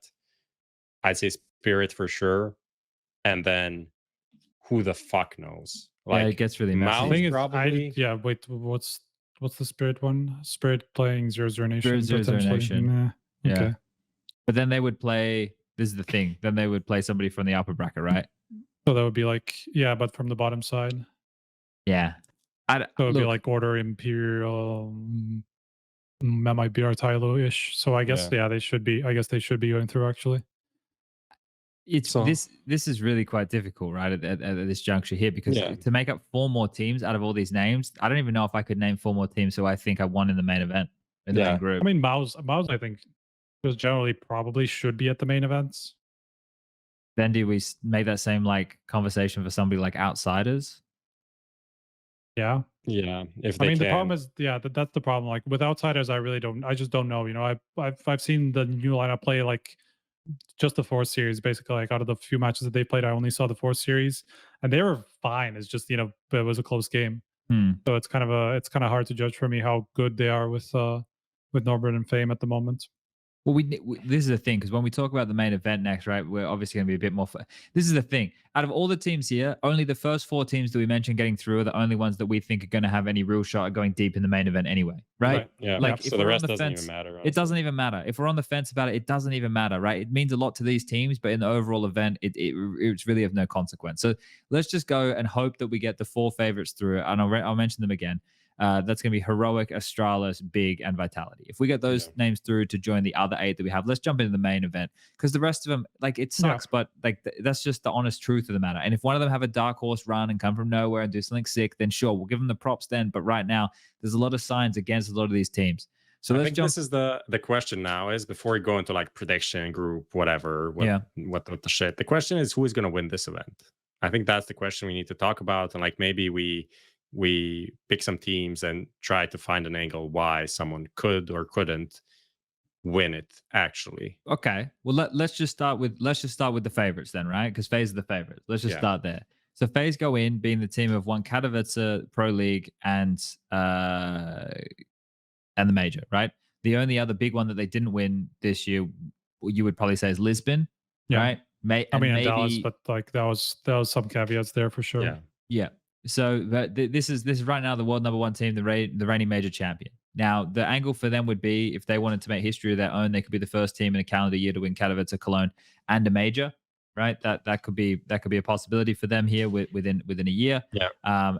I'd say Spirit for sure, and then who the fuck knows? Like, it gets really Mouse messy. probably. Wait, what's the Spirit one? Spirit playing 00 Nation. 00 Nation. Nah. Okay. But then they would play. This is the thing. Then they would play somebody from the upper bracket, right? So that would be like, but from the bottom side. Yeah. So it would be like Order, Imperial, MIBR, Tyloo-ish. So I guess they should be. I guess they should be going through actually. This is really quite difficult, right? At this juncture here, because to make up 4 more teams out of all these names, I don't even know if I could name 4 more teams who I think I won in the main event in the main group. I mean, Mouse, I think, just generally probably should be at the main events. Then do we make that same like conversation for somebody like Outsiders? Yeah. Yeah. If the problem is, that's the problem. Like with Outsiders, I just don't know. You know, I've seen the new lineup play like just the 4th series, basically. Like out of the few matches that they played, I only saw the 4th series, and they were fine. It's just, you know, it was a close game. So it's kind of hard to judge for me how good they are with Norbert and Fame at the moment. Well, this is the thing, because when we talk about the main event next, right, we're obviously going to be a bit more. This is the thing. Out of all the teams here, only the first 4 teams that we mentioned getting through are the only ones that we think are going to have any real shot at going deep in the main event anyway, right? Yeah. Like, so the rest doesn't even matter. Honestly. It doesn't even matter. If we're on the fence about it, it doesn't even matter, right? It means a lot to these teams, but in the overall event, it's really of no consequence. So let's just go and hope that we get the 4 favorites through, and I'll mention them again. That's going to be Heroic, Astralis, Big, and Vitality. If we get those names through to join the other 8 that we have, let's jump into the main event, because the rest of them, like, it sucks, but like that's just the honest truth of the matter. And if one of them have a dark horse run and come from nowhere and do something sick, then sure, we'll give them the props then. But right now, there's a lot of signs against a lot of these teams. So I think this is the question now is, before we go into like prediction group, whatever, what the shit. The question is, who is going to win this event? I think that's the question we need to talk about, and like maybe we pick some teams and try to find an angle why someone could or couldn't win it actually. Okay. Well, let's just start with the favorites then, right? Because FaZe are the favorites. Let's just start there. So FaZe go in being the team of one Katowice Pro League and the major, right? The only other big one that they didn't win this year, you would probably say, is Lisbon, Yeah. right? I mean, in Dallas, maybe, but like there was some caveats there for sure. Yeah. yeah. So this is right now the world number one team, the reigning major champion. Now the angle for them would be if they wanted to make history of their own, they could be the first team in a calendar year to win Katowice, Cologne, and a major. Right, that could be a possibility for them here within a year. Yeah.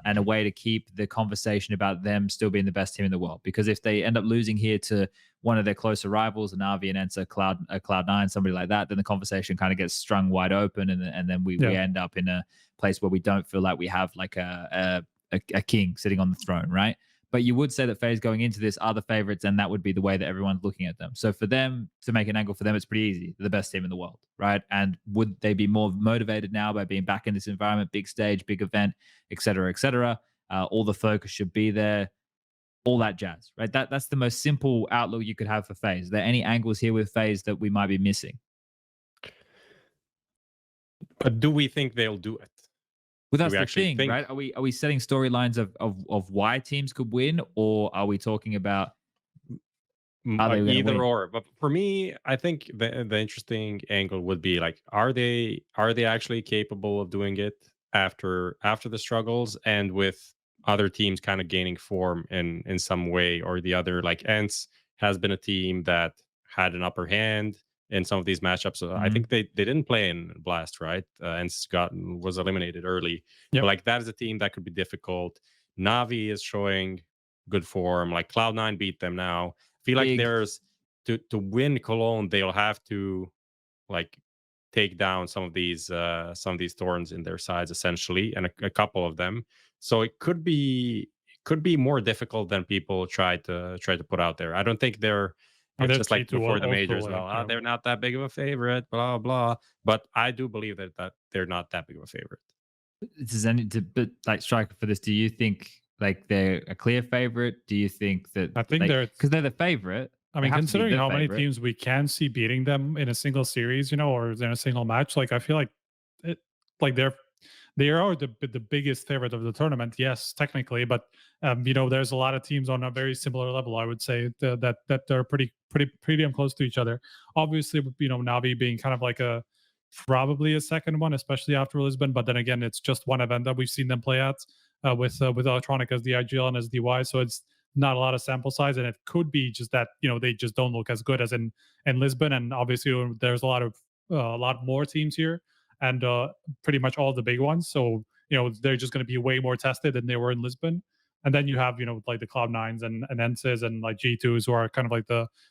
And a way to keep the conversation about them still being the best team in the world. Because if they end up losing here to one of their closer rivals, an NAVI and ENCE, Cloud9, somebody like that, then the conversation kind of gets strung wide open, and then we end up in a place where we don't feel like we have like a king sitting on the throne, right? But you would say that FaZe going into this are the favorites, and that would be the way that everyone's looking at them. So for them to make an angle for them, it's pretty easy. They're the best team in the world, right? And would they be more motivated now by being back in this environment, big stage, big event, et cetera, et cetera? All the focus should be there, all that jazz, right? That's the most simple outlook you could have for FaZe. Are there any angles here with FaZe that we might be missing? But do we think they'll do it? Well, that's we the actually thing, think- right? Are we setting storylines of why teams could win, or are we talking about are they gonna Either win? or? But for me, I think the interesting angle would be like, are they actually capable of doing it after the struggles and with other teams kind of gaining form in some way or the other? Like ENCE has been a team that had an upper hand in some of these matchups. So I think they didn't play in Blast, right? ENCE was eliminated early. Yep. But like that is a team that could be difficult. NAVI is showing good form. Like Cloud9 beat them now. I feel like there's to win Cologne, they'll have to like take down some of these thorns in their sides essentially, and a couple of them. So it could be more difficult than people try to put out there. I don't think they're it's just like before the majors. Well, they're not that big of a favorite, blah blah. But I do believe that they're not that big of a favorite. But like Striker, for this, do you think like they're a clear favorite? Do you think that I think they're because they're the favorite? I mean, considering how many teams we can see beating them in a single series, or in a single match, like I feel like it, like they are the biggest favorite of the tournament. Yes, technically, but there's a lot of teams on a very similar level. I would say that they're pretty damn close to each other. Obviously, NAVI being kind of like probably a second one, especially after Lisbon. But then again, it's just one event that we've seen them play at with Electronic as the IGL and as DY. So it's not a lot of sample size, and it could be just that they just don't look as good as in Lisbon. And obviously, there's a lot more teams here, and pretty much all the big ones. So they're just going to be way more tested than they were in Lisbon. And then you have like the Cloud9s and ENCEs and like G2s who are kind of like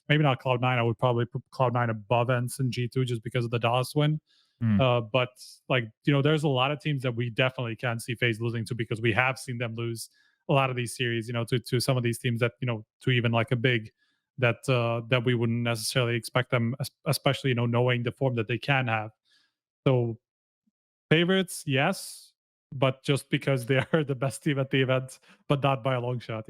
maybe not Cloud9. I would probably put Cloud9 above ENCE and G2 just because of the Dallas win. But like there's a lot of teams that we definitely can see FaZe losing to, because we have seen them lose a lot of these series, to some of these teams that to even like a big that we wouldn't necessarily expect them, especially knowing the form that they can have. So favorites, yes, but just because they are the best team at the event, but not by a long shot.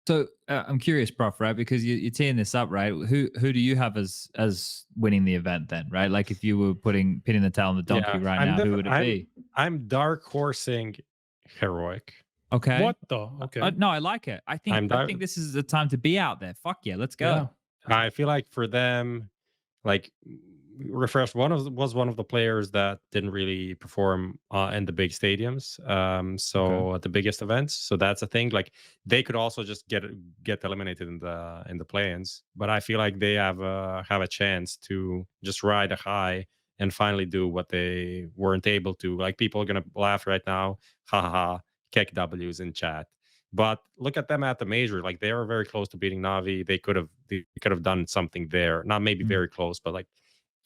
So I'm curious, Prof, right? Because you're teeing this up, right? Who do you have as winning the event then, right? Like if you were pinning the tail on the donkey now, who would it be? I'm dark horsing Heroic. Okay. What though? Okay. No, I like it. I think this is the time to be out there. Fuck yeah, let's go. Yeah. I feel like for them, like refrezh was one of the players that didn't really perform in the big stadiums. At the biggest events. So that's a thing. Like they could also just get eliminated in the play-ins. But I feel like they have a chance to just ride a high and finally do what they weren't able to. Like people are gonna laugh right now. Ha ha ha. Kek W's in chat. But look at them at the major. Like they were very close to beating NAVI. They could have done something there. Not maybe very close, but like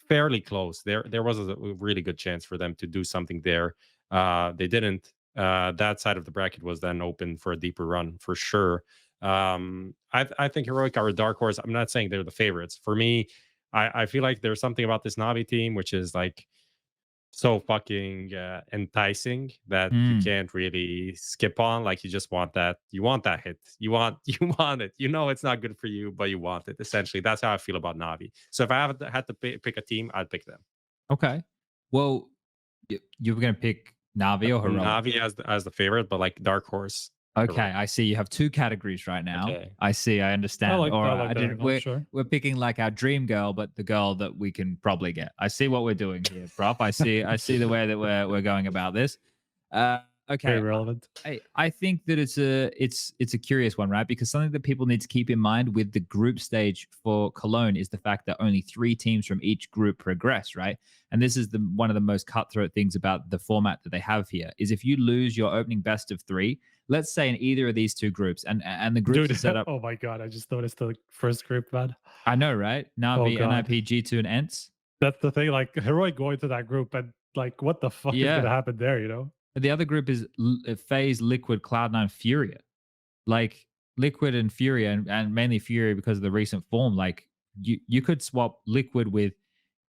fairly close. There was a really good chance for them to do something there. They didn't. That side of the bracket was then open for a deeper run for sure. I think Heroic are a dark horse. I'm not saying they're the favorites. For me, I feel like there's something about this NAVI team which is like so fucking enticing that you can't really skip on. Like you just want that. You want that hit. You want it. It's not good for you, but you want it. Essentially, that's how I feel about NAVI. So if I had to pick a team, I'd pick them. Okay. Well, you were going to pick Navi or Heroic? Navi as the favorite, but like dark horse. Okay, Heroic. I see. You have two categories right now. Okay. I see. I understand. I like All right, that angle, sure. we're picking like our dream girl, but the girl that we can probably get. I see what we're doing here, Prof. I see the way that we're going about this. Okay. Very relevant. I think that it's a curious one, right? Because something that people need to keep in mind with the group stage for Cologne is the fact that only 3 teams from each group progress, right? And this is one of the most cutthroat things about the format that they have here is if you lose your opening best of 3, let's say in either of these 2 groups, and the groups are set up. Oh my god, I just noticed the first group, man. I know, right? Navi, God. NIP, G2, and ENCE. That's the thing. Like Heroic going to that group, and like, what the fuck is gonna happen there? You know. The other group is FaZe, Liquid, Cloud9, Furia. Like Liquid and Furia, and mainly Furia because of the recent form. Like you could swap Liquid with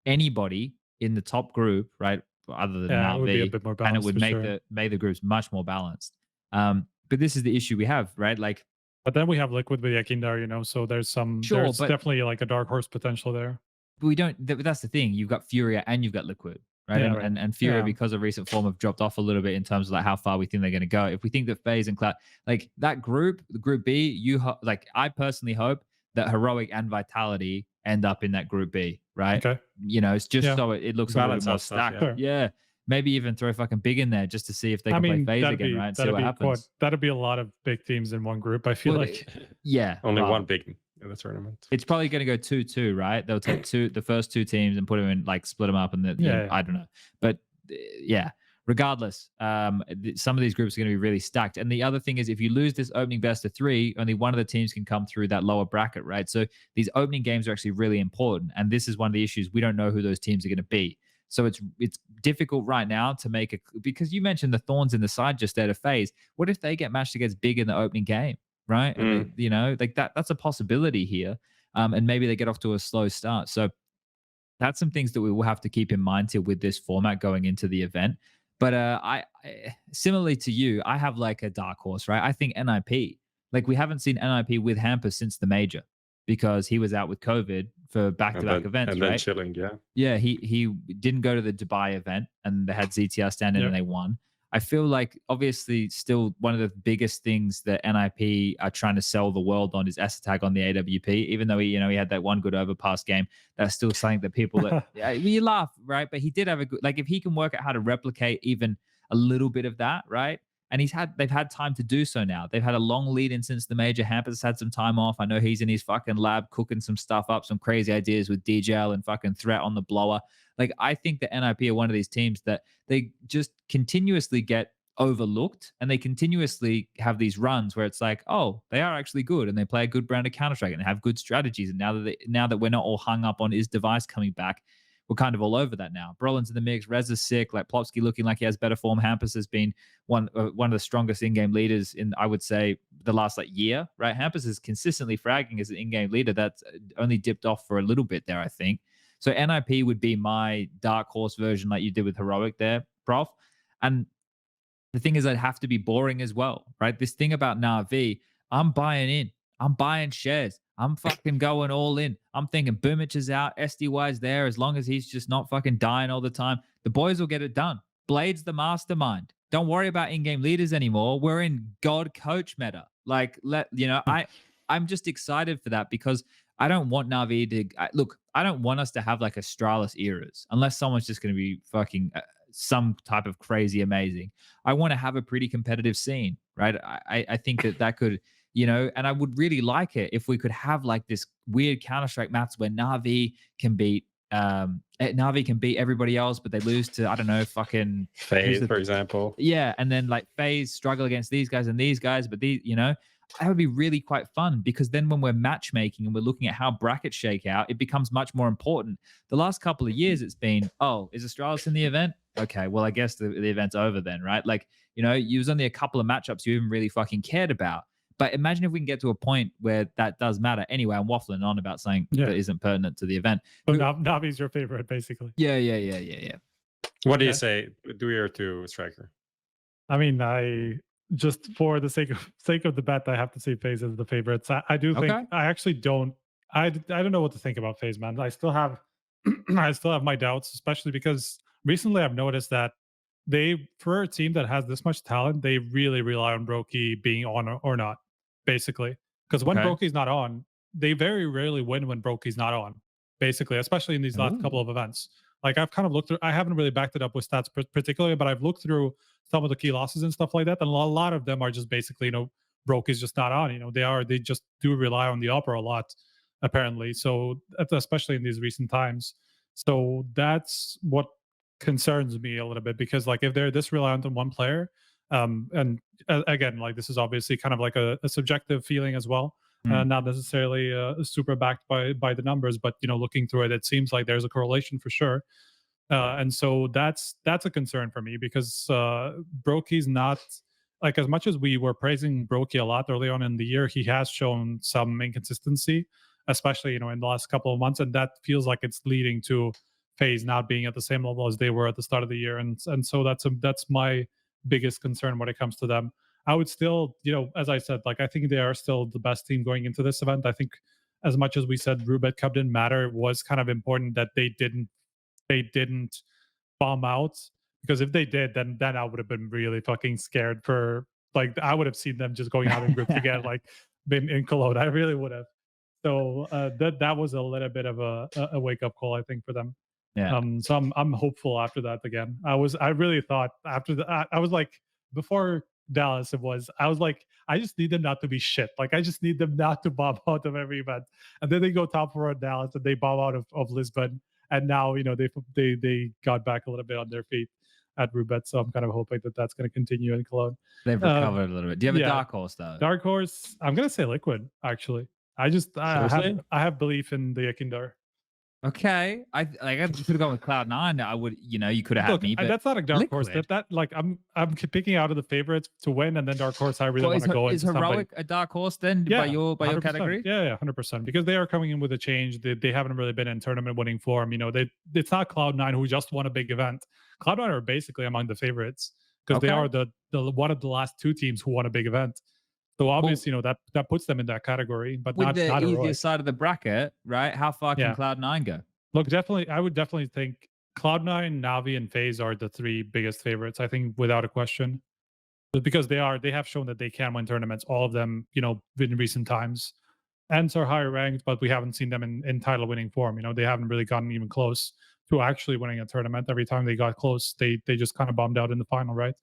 anybody in the top group, right? Other than Yeah, it would be a NAVI, bit more and it balanced would for make the groups much more balanced. But this is the issue we have, right? Like, But then we have Liquid with YEKINDAR, you know, so there's Sure, there's but- definitely like a dark horse potential there. but we don't. That's the thing. You've got Furia and you've got Liquid, right? Yeah, and, right. and Furia, Yeah. because of recent form, have dropped off a little bit in terms of like how far we think they're going to go. If we think that FaZe and Cloud, like that group, the Group B, like I personally hope that Heroic and Vitality end up in that Group B, right? Okay. You know, it's just Yeah. so it looks a little Balance bit more out stuff, stacked. Sure. Yeah. Maybe even throw fucking Big in there just to see if they can play FaZe again, right? And see what happens. That'd be a lot of big teams in one group. I feel Well, like Yeah. Only well, one big in the tournament. It's probably going to go 2-2, right? They'll take the first 2 teams and put them in, like split them up, and Yeah. I don't know, but yeah. Regardless, some of these groups are going to be really stacked. And the other thing is, if you lose this opening best of 3, only one of the teams can come through that lower bracket, right? So these opening games are actually really important, and this is one of the issues. We don't know who those teams are going to be. So it's difficult right now to make because you mentioned the thorns in the side just there to FaZe. What if they get matched against Big in the opening game, right? And they, like that's a possibility here. And maybe they get off to a slow start. So that's some things that we will have to keep in mind here with this format going into the event. But I similarly to you, I have like a dark horse, right? I think NIP, like we haven't seen NIP with Hamper since the major because he was out with COVID for back-to-back events, and right? then chilling, yeah. Yeah, he didn't go to the Dubai event, and they had ZTR stand in and they won. I feel like obviously still one of the biggest things that NIP are trying to sell the world on is S-Tag on the AWP. Even though he had that one good overpass game, that's still something that people you laugh, right? But he did have a good, like if he can work out how to replicate even a little bit of that, right? And they've had time to do so now. They've had a long lead in since the major. Hamper's had some time off. I know he's in his fucking lab cooking some stuff up, some crazy ideas with DJL and fucking Threat on the blower. Like, I think that NIP are one of these teams that they just continuously get overlooked, and they continuously have these runs where it's like, oh, they are actually good, and they play a good brand of Counter-Strike and have good strategies. And now that we're not all hung up on his device coming back, we're kind of all over that now. Brolin's in the mix. Rez is sick. Like Plopsky looking like he has better form. Hampus has been one of the strongest in-game leaders in, I would say, the last year, right? Hampus is consistently fragging as an in-game leader. That's only dipped off for a little bit there, I think. So NIP would be my dark horse version, like you did with Heroic there, Prof. And the thing is, I'd have to be boring as well, right? This thing about NAVI, I'm buying in. I'm buying shares. I'm fucking going all in. I'm thinking Boomich is out. SDY's there. As long as he's just not fucking dying all the time, the boys will get it done. Blade's the mastermind. Don't worry about in-game leaders anymore. We're in God coach meta. Like, I'm just excited for that because I don't want Navi to look. I don't want us to have like Astralis eras unless someone's just going to be fucking some type of crazy amazing. I want to have a pretty competitive scene, right? I think that could, and I would really like it if we could have like this weird Counter-Strike maps where Navi can beat everybody else, but they lose to, I don't know, fucking FaZe, for example. Yeah, and then like FaZe struggle against these guys and these guys, but these, that would be really quite fun because then when we're matchmaking and we're looking at how brackets shake out, it becomes much more important. The last couple of years, it's been, oh, is Astralis in the event? Okay, well, I guess the event's over then, right? Like, it was only a couple of matchups you even really fucking cared about. But imagine if we can get to a point where that does matter. Anyway, I'm waffling on about something that isn't pertinent to the event. So Navi's your favorite, basically. Yeah. What do you say? Dewey or to Striker? I mean, I just for the sake of the bet, I have to say FaZe is the favorites. I do think I actually don't. I don't know what to think about FaZe, man. I still have my doubts, especially because recently I've noticed that for a team that has this much talent, they really rely on Brokey being on or not, basically. Because when Okay. Brokey's not on, they very rarely win when Brokey's not on, basically, especially in these last couple of events. Like I've kind of looked through, I haven't really backed it up with stats particularly, but I've looked through some of the key losses and stuff like that, and a lot of them are just basically, Brokey's just not on. They just do rely on the Opera a lot, apparently. So especially in these recent times. So that's what concerns me a little bit, because like if they're this reliant on one player, and again, like this is obviously kind of like a subjective feeling as well, not necessarily super backed by the numbers, but looking through it, it seems like there's a correlation for sure. And so that's a concern for me, because Brokey's not, like, as much as we were praising Brokey a lot early on in the year, he has shown some inconsistency, especially in the last couple of months, and that feels like it's leading to FaZe not being at the same level as they were at the start of the year, and so that's my biggest concern when it comes to them. I would still, as I said, like I think they are still the best team going into this event. I think as much as we said Roobet Cup didn't matter, it was kind of important that they didn't bomb out, because if they did, then I would have been really fucking scared for, like, I would have seen them just going out in groups again, like in Cologne. I really would have. So that was a little bit of a wake up call, I think, for them. Yeah. So I'm hopeful after that again. I really thought after I was like, before Dallas, I was like, I just need them not to be shit. Like I just need them not to bomb out of every event. And then they go top 4 at Dallas and they bomb out of Lisbon. And now, they got back a little bit on their feet at Roobet. So I'm kind of hoping that that's going to continue in Cologne. They've recovered a little bit. Do you have a dark horse though? Dark horse, I'm going to say Liquid, actually. I have belief in the YEKINDAR. Okay, I could have gone with Cloud9. I would, you could have had me, but that's not a dark horse. Liquid. That like I'm picking out of the favorites to win, and then dark horse I really want to go. Is Heroic a dark horse then? Yeah, by your 100%. category? Yeah, 100%. Because they are coming in with a change. They haven't really been in tournament winning form. It's not Cloud9 who just won a big event. Cloud9 are basically among the favorites, because they are the one of the last 2 teams who won a big event. So obviously, that puts them in that category, but with not the Heroic. easiest side of the bracket, right? How far can Cloud9 go? Look, I would definitely think Cloud9, NAVI, and FaZe are the 3 biggest favorites, I think, without a question. Because they have shown that they can win tournaments, all of them, in recent times. ENCE are higher ranked, but we haven't seen them in title winning form. They haven't really gotten even close to actually winning a tournament. Every time they got close, they just kind of bombed out in the final, right?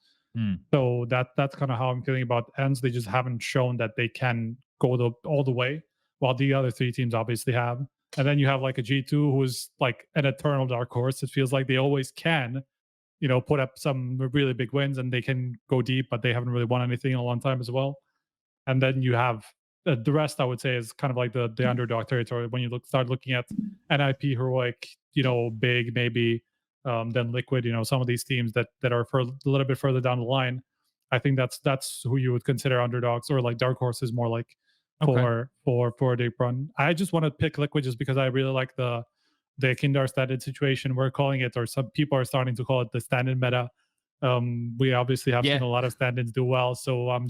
So that's kind of how I'm feeling about ENCE. They just haven't shown that they can go all the way, while the other 3 teams obviously have. And then you have like a G2 who's like an eternal dark horse. It feels like they always can, put up some really big wins and they can go deep, but they haven't really won anything in a long time as well. And then you have the rest, I would say, is kind of like the underdog territory. When you start looking at NIP, Heroic, Big, maybe, then Liquid, some of these teams that are a little bit further down the line. I think that's who you would consider underdogs, or like dark horses more like for a deep run. I just want to pick Liquid just because I really like the YEKINDAR stand-in situation. We're calling it, or some people are starting to call it, the stand-in meta. We obviously have seen a lot of stand-ins do well, so I'm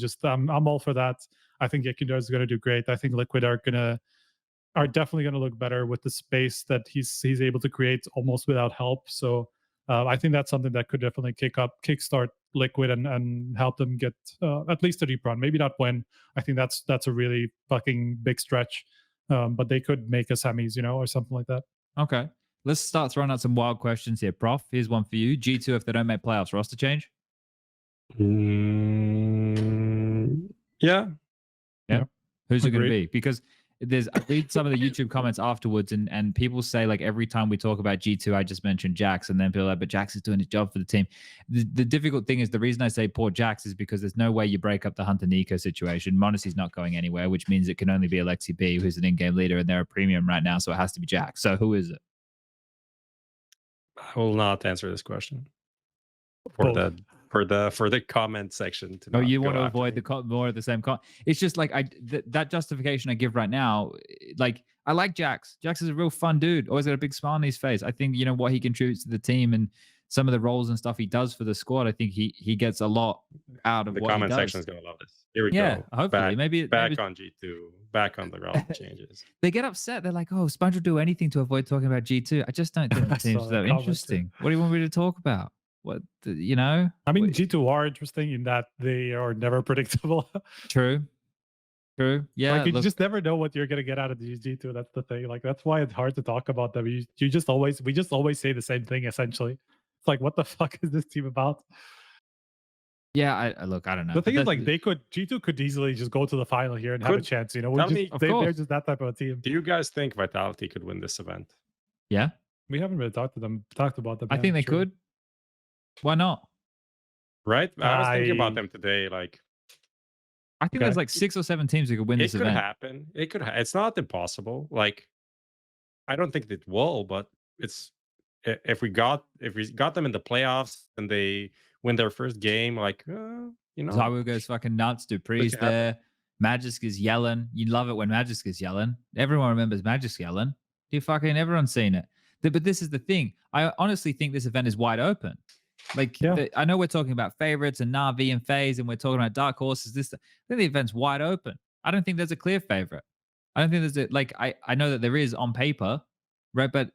all for that. I think YEKINDAR is going to do great. I think Liquid are definitely going to look better with the space that he's able to create almost without help. So I think that's something that could definitely kickstart Liquid and help them get at least a deep run. Maybe not win. I think that's a really fucking big stretch. But they could make a semis, or something like that. Okay. Let's start throwing out some wild questions here. Prof, here's one for you. G2, if they don't make playoffs, roster change? Yeah. Who's it going to be? Because I read some of the YouTube comments afterwards, and people say, like, every time we talk about G2, I just mention Jax, and then people are like, but Jax is doing his job for the team. The difficult thing is, the reason I say poor Jax is because there's no way you break up the Hunter Nico situation. Monacy's not going anywhere, which means it can only be Alexi B, who's an in-game leader, and they're a premium right now, so it has to be Jax. So who is it? I will not answer this question for the comment section. You want to avoid more of the same comment? It's just like that justification I give right now. Like, I like Jax. Jax is a real fun dude. Always got a big smile on his face. I think what he contributes to the team and some of the roles and stuff he does for the squad. I think he gets a lot out of the what comment he does. section is going to love this. Here we go. Hopefully, maybe on G2, back on the roster changes. They get upset. They're like, "Oh, SPUNJ will do anything to avoid talking about G2." I just don't think that seems so interesting. What do you want me to talk about? What you know? I mean, G2 are interesting in that they are never predictable. True. Yeah. Like you Look, just never know what you're gonna get out of these G2. That's the thing. Like that's why it's hard to talk about them. We just always say the same thing essentially. It's like, what the fuck is this team about? yeah. Look, I don't know. The thing But is, like, G2 could easily just go to the final here and have a Could- chance. You know, tell me- Of they're course. just that type of a team. Do you guys think Vitality could win this event? yeah, We haven't really talked about them. I yet, think they sure. could. Why not? Right? I was thinking I- about them today. Like, I think Okay. there's like 6 or 7 teams who could win it this could event. happen. It could. It's not impossible. Like, I don't think it will, but it's if we got them in the playoffs and they win their first game, like, you know, Zywo goes fucking nuts. Dupree's could happen. there. Magisk is yelling. You love it when Magisk is yelling. Everyone remembers Magisk yelling. Everyone's seen it. But this is the thing. I honestly think this event is wide open. Like, Yeah. I know we're talking about favorites and NAVI and FaZe, and we're talking about dark horses. I think the event's wide open. I don't think there's a clear favorite. I don't think there's I know that there is on paper, right? But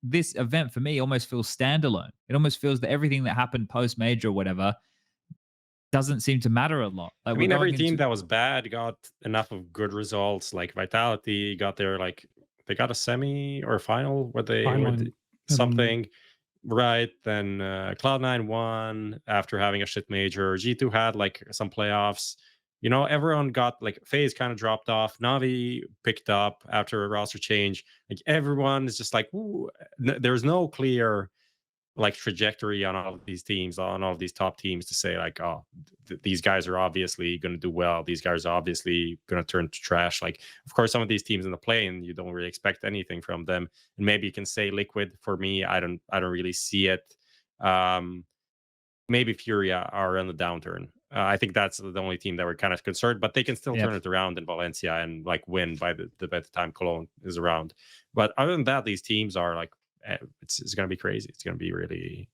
this event for me almost feels standalone. It almost feels that everything that happened post major or whatever doesn't seem to matter a lot. Like, I we're mean, every going team into- that was bad got enough of good results. Like Vitality got their they got a semi or final where they Final were and- something, right? Then Cloud9 won after having a shit major. G2 had like some playoffs. You know, everyone got like FaZe kind of dropped off. Navi picked up after a roster change. Like everyone is just like, ooh, there's no clear like trajectory on all of these teams, on all of these top teams to say like, oh, these guys are obviously going to do well. These guys are obviously going to turn to trash. Like, of course, some of these teams in the play-in, you don't really expect anything from them. And maybe you can say Liquid. For me, I don't really see it. Maybe Furia are on the downturn. I think that's the only team that we're kind of concerned, but they can still turn it around in Valencia and like win by the time Cologne is around. But other than that, these teams are like, it's going to be crazy. It's going to be really.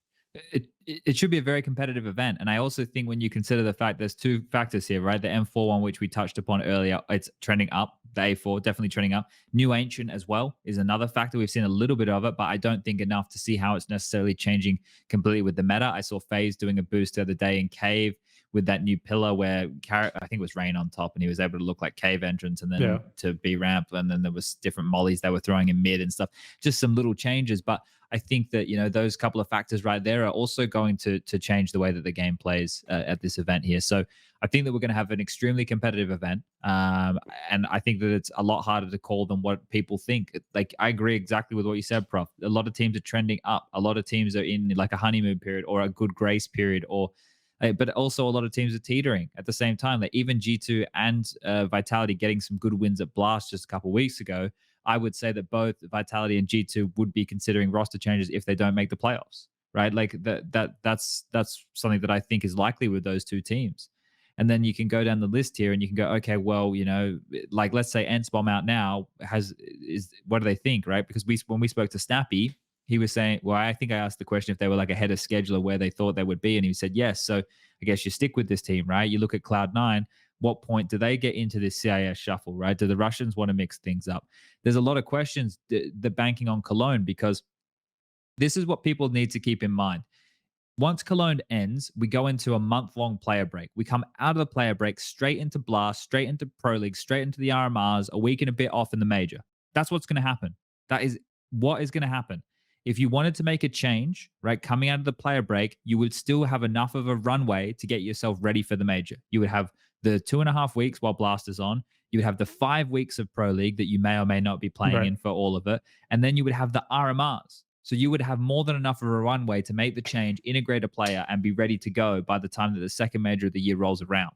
It should be a very competitive event. And I also think when you consider the fact there's 2 factors here, right? The M4 one, which we touched upon earlier, it's trending up. The A4 definitely trending up. New Ancient as well is another factor. We've seen a little bit of it, but I don't think enough to see how it's necessarily changing completely with the meta. I saw FaZe doing a boost the other day in Cave with that new pillar where I think it was Rain on top, and he was able to look like Cave entrance and then to B ramp, and then there was different mollies they were throwing in mid and stuff. Just some little changes, but I think that, you know, those couple of factors right there are also going to change the way that the game plays at this event here. So I think that we're going to have an extremely competitive event, and I think that it's a lot harder to call than what people think. Like, I agree exactly with what you said, Prof. A lot of teams are trending up. A lot of teams are in like a honeymoon period or a good grace period, or but also a lot of teams are teetering at the same time. Like even G2 and Vitality getting some good wins at Blast just a couple of weeks ago. I would say that both Vitality and G2 would be considering roster changes if they don't make the playoffs, right? Like that's something that I think is likely with those 2 teams. And then you can go down the list here and you can go, okay, well, you know, like let's say ENCE Bomb Out Now what do they think, right? Because when we spoke to Snappy, he was saying, well, I think I asked the question if they were like ahead of schedule or where they thought they would be. And he said, yes. So I guess you stick with this team, right? You look at Cloud9. What point do they get into this CIS shuffle, right? Do the Russians want to mix things up? There's a lot of questions, the banking on Cologne, because this is what people need to keep in mind. Once Cologne ends, we go into a month-long player break. We come out of the player break straight into Blast, straight into Pro League, straight into the RMRs, a week and a bit off in the major. That's what's going to happen. That is what is going to happen. If you wanted to make a change, right, coming out of the player break, you would still have enough of a runway to get yourself ready for the major. You would have the 2.5 weeks while Blast is on. You would have the 5 weeks of Pro League that you may or may not be playing in for all of it. And then you would have the RMRs. So you would have more than enough of a runway to make the change, integrate a player, and be ready to go by the time that the second major of the year rolls around.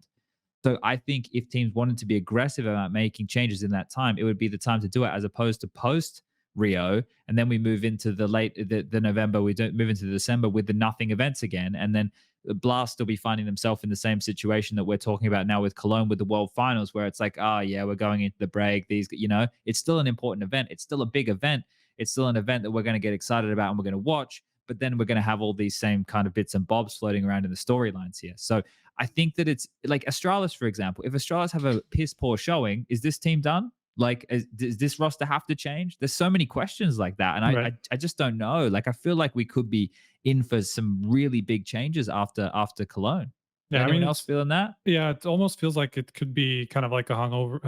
So I think if teams wanted to be aggressive about making changes in that time, it would be the time to do it, as opposed to post Rio, and then we move into the November, we don't move into the December with the nothing events again, and then Blast will be finding themselves in the same situation that we're talking about now with Cologne with the World Finals, where it's like, yeah, we're going into the break. These, you know, it's still an important event. It's still a big event. It's still an event that we're going to get excited about and we're going to watch. But then we're going to have all these same kind of bits and bobs floating around in the storylines here. So I think that it's like Astralis, for example. If Astralis have a piss poor showing, is this team done? Like, does this roster have to change? There's so many questions like that. And I just don't know. Like, I feel like we could be in for some really big changes after Cologne. Yeah, Anyone else feeling that? Yeah, it almost feels like it could be kind of like a hangover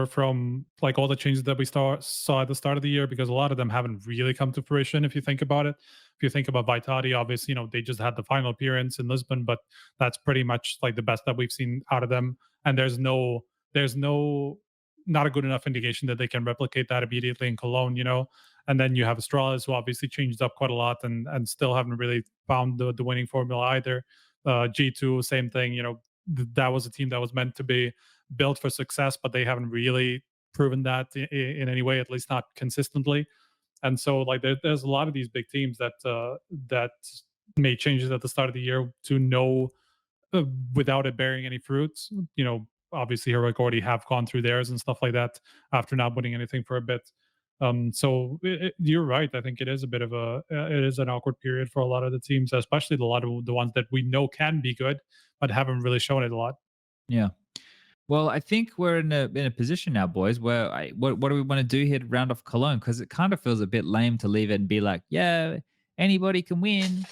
from like all the changes that we saw at the start of the year, because a lot of them haven't really come to fruition. If you think about it, if you think about Vitality, obviously, they just had the final appearance in Lisbon, but that's pretty much like the best that we've seen out of them. And there's not a good enough indication that they can replicate that immediately in Cologne, And then you have Astralis, who obviously changed up quite a lot and still haven't really found the winning formula either. G2, same thing. That was a team that was meant to be built for success, but they haven't really proven that in any way, at least not consistently. And so, like, there's a lot of these big teams that made changes at the start of the year to know without it bearing any fruits. Obviously, Heroic already have gone through theirs and stuff like that after not winning anything for a bit. So you're right. I think it is a bit of it is an awkward period for a lot of the teams, especially a lot of the ones that we know can be good, but haven't really shown it a lot. Yeah. Well, I think we're in a position now, boys, where what do we want to do here to round off Cologne? Because it kind of feels a bit lame to leave it and be like, yeah, anybody can win.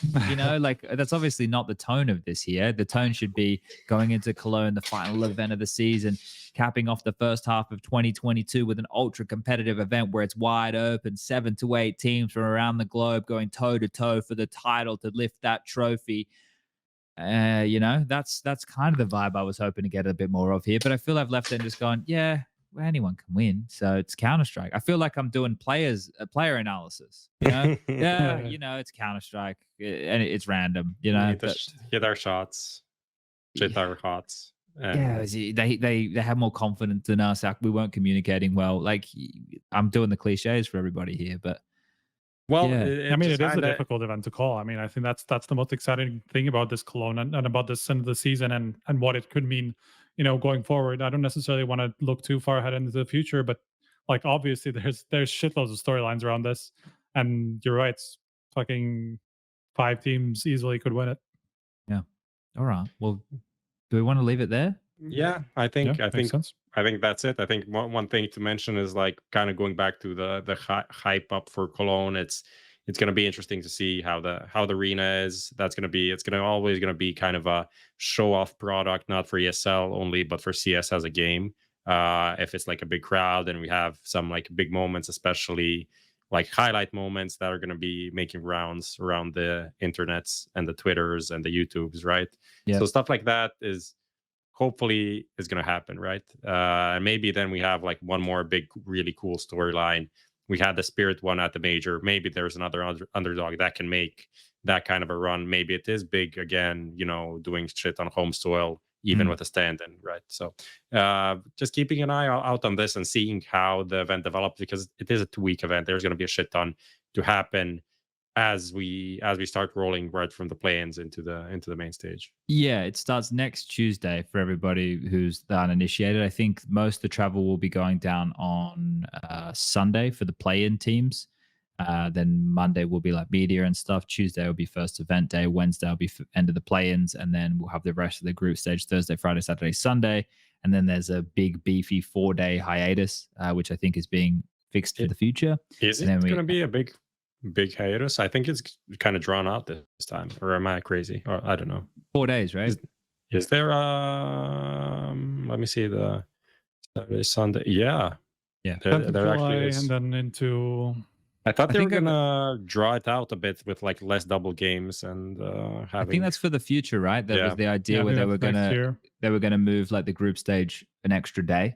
Like that's obviously not the tone of this here. The tone should be going into Cologne, the final event of the season, capping off the first half of 2022 with an ultra competitive event where it's wide open, 7 to 8 teams from around the globe going toe to toe for the title to lift that trophy. That's kind of the vibe I was hoping to get a bit more of here, but I feel I've left it and just gone, yeah, well, anyone can win. So it's Counter-Strike. I feel like I'm doing player analysis. Yeah, it's Counter-Strike and it's random. We need to hit our shots, hit our hots. Yeah, they have more confidence than us. We weren't communicating well. Like I'm doing the cliches for everybody here, but well, yeah. It is a difficult event to call. I think that's the most exciting thing about this Cologne and about this end of the season and what it could mean, going forward. I don't necessarily want to look too far ahead into the future, but like obviously there's shitloads of storylines around this, and you're right, it's fucking 5 teams easily could win it. Yeah. All right. Well, do we want to leave it there? Yeah, I think sense. I think that's it. I think one thing to mention is like kind of going back to the hype up for Cologne. It's going to be interesting to see how the arena is. It's always going to be kind of a show off product, not for ESL only, but for CS as a game. If it's like a big crowd and we have some like big moments, especially like highlight moments that are going to be making rounds around the internets and the Twitters and the YouTubes, right? Yeah. So stuff like that hopefully is going to happen, right? And maybe then we have like one more big, really cool storyline. We had the Spirit one at the major. Maybe there's another underdog that can make that kind of a run. Maybe it is big again, doing shit on home soil, even with a stand-in, right? So just keeping an eye out on this and seeing how the event develops, because it is a 2-week event. There's going to be a shit ton to happen as we start rolling right from the play-ins into the main stage. Yeah, it starts next Tuesday for everybody who's uninitiated. I think most of the travel will be going down on Sunday for the play-in teams. Then Monday will be like media and stuff. Tuesday will be first event day. Wednesday will be end of the play-ins, and then we'll have the rest of the group stage Thursday, Friday, Saturday, Sunday. And then there's a big beefy 4-day hiatus, which I think is being fixed for the future. Is it going to be a big hiatus? I think it's kind of drawn out this time, or am I crazy? Or I don't know. 4 days, right? Is there let me see, the Saturday, Sunday? Yeah. They're actually is. And then into I thought they were gonna draw it out a bit with like less double games and I think that's for the future, right? That was the idea where they were gonna move like the group stage an extra day,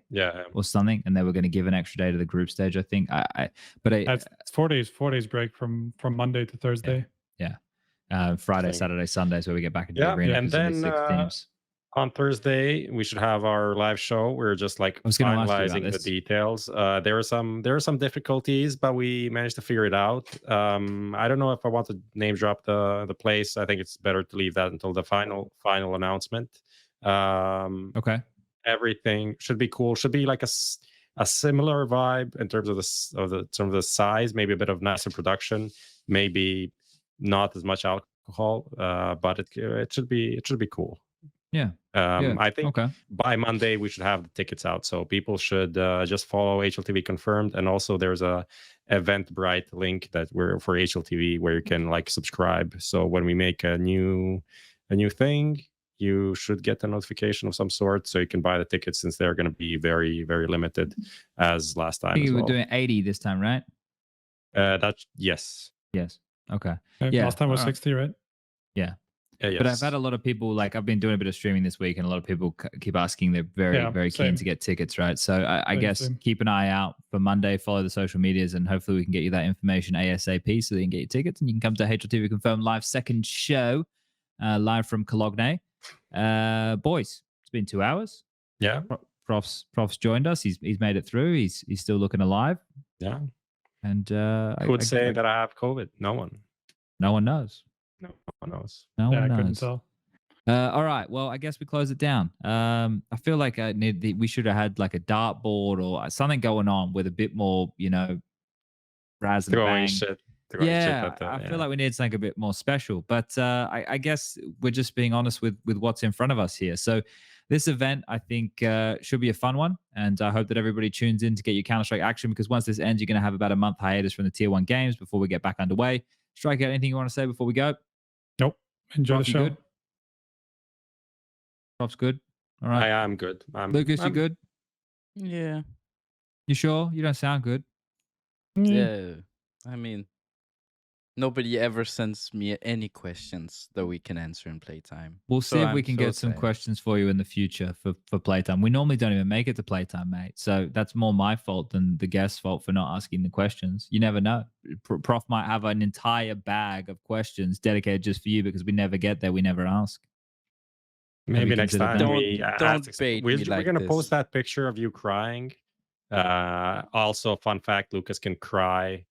or something, and they were gonna give an extra day to the group stage. I think. It's 4 days break from Monday to Thursday. Friday, Saturday, Sunday is where we get back into the arena. And then 6 teams. On Thursday, we should have our live show. We're just like finalizing the details. There are some difficulties, but we managed to figure it out. I don't know if I want to name drop the place. I think it's better to leave that until the final announcement. Okay. Everything should be cool. Should be like a similar vibe in terms of the size. Maybe a bit of nicer production. Maybe not as much alcohol. But it should be cool. Yeah. I think by Monday we should have the tickets out, so people should just follow HLTV Confirmed, and also there's a Eventbrite link that we're for HLTV where you can like subscribe. So when we make a new thing, you should get a notification of some sort so you can buy the tickets, since they're going to be very, very limited as last time. I think as you well. were doing 80 this time, right? Yes. Okay. Okay, Yeah. last time was all right. 60, right? Yeah. Yes. But I've had a lot of people, like I've been doing a bit of streaming this week, and a lot of people keep asking. They're very, very keen same. to get tickets, right? So I guess Same. keep an eye out for Monday, follow the social medias, and hopefully we can get you that information ASAP so that you can get your tickets and you can come to HLTV Confirmed live second show, live from Cologne. Boys, it's been 2 hours. Yeah. Prof's joined us. He's made it through. He's still looking alive. Yeah. And Who would say that I have COVID? No one. No one knows. No one knows. No Yeah, one I couldn't knows. tell. All right. Well, I guess we close it down. I feel like we should have had like a dartboard or something going on with a bit more, raz and Throwing bang. shit. I feel like we need something a bit more special. But I guess we're just being honest with what's in front of us here. So this event, I think, should be a fun one. And I hope that everybody tunes in to get your Counter-Strike action, because once this ends, you're going to have about a month hiatus from the Tier 1 games before we get back underway. Strike out, anything you want to say before we go? Nope. Enjoy Prof, the you show. good? Prof's good. All right. I am good. Lucas, you good? Yeah. You sure? You don't sound good. Yeah. I mean, nobody ever sends me any questions that we can answer in playtime. We'll see if we I'm can so get some sad. questions for you in the future for playtime. We normally don't even make it to playtime, mate. So that's more my fault than the guest's fault for not asking the questions. You never know. Prof might have an entire bag of questions dedicated just for you because we never get there. We never ask. Maybe next consider time. that. Don't bait me We're like going to this. post that picture of you crying. Also, fun fact: Lucas can cry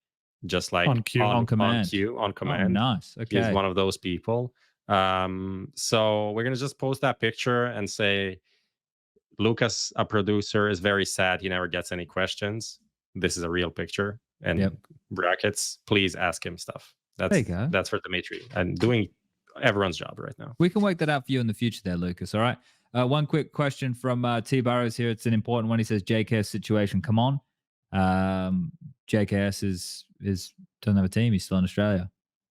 just like On cue. On command. On command. Oh, nice. Okay. He's one of those people. So we're gonna just post that picture and say, Lucas, a producer, is very sad he never gets any questions. This is a real picture, and brackets. Please ask him stuff. There you go. That's for Dimitri and doing everyone's job right now. We can work that out for you in the future there, Lucas. All right. One quick question from T Burrows here. It's an important one. He says, JKS situation, come on. JKS is doesn't have a team. He's still in Australia,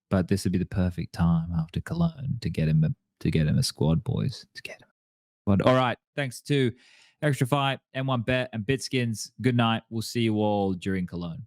but this would be the perfect time after Cologne to get him a squad, boys. To get him a squad. All right. Thanks to Xtrfy, N1Bet, and Bitskins. Good night. We'll see you all during Cologne.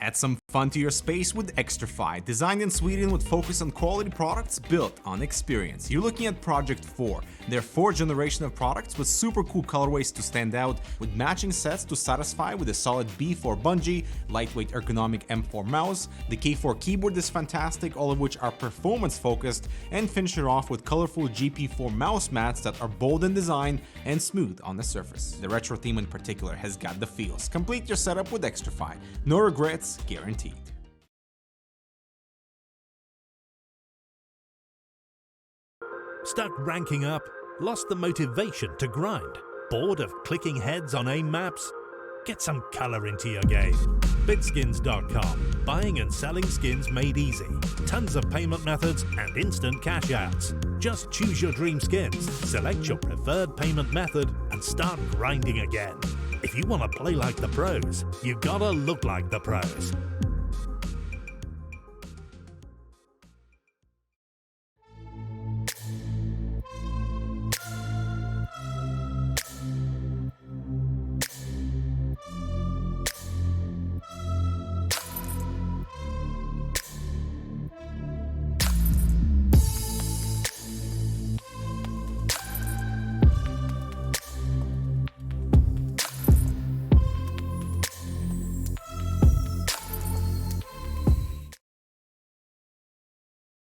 Add some fun to your space with Xtrfy, designed in Sweden with focus on quality products built on experience. You're looking at Project 4, their 4th generation of products with super cool colorways to stand out, with matching sets to satisfy with a solid B4 bungee, lightweight ergonomic M4 mouse, the K4 keyboard is fantastic, all of which are performance focused, and finish it off with colorful GP4 mouse mats that are bold in design and smooth on the surface. The retro theme in particular has got the feels. Complete your setup with Xtrfy. No regrets, guaranteed. Stuck ranking up? Lost the motivation to grind? Bored of clicking heads on aim maps? Get some color into your game. Bitskins.com. Buying and selling skins made easy. Tons of payment methods and instant cash outs. Just choose your dream skins, select your preferred payment method, and start grinding again. If you want to play like the pros, you gotta look like the pros.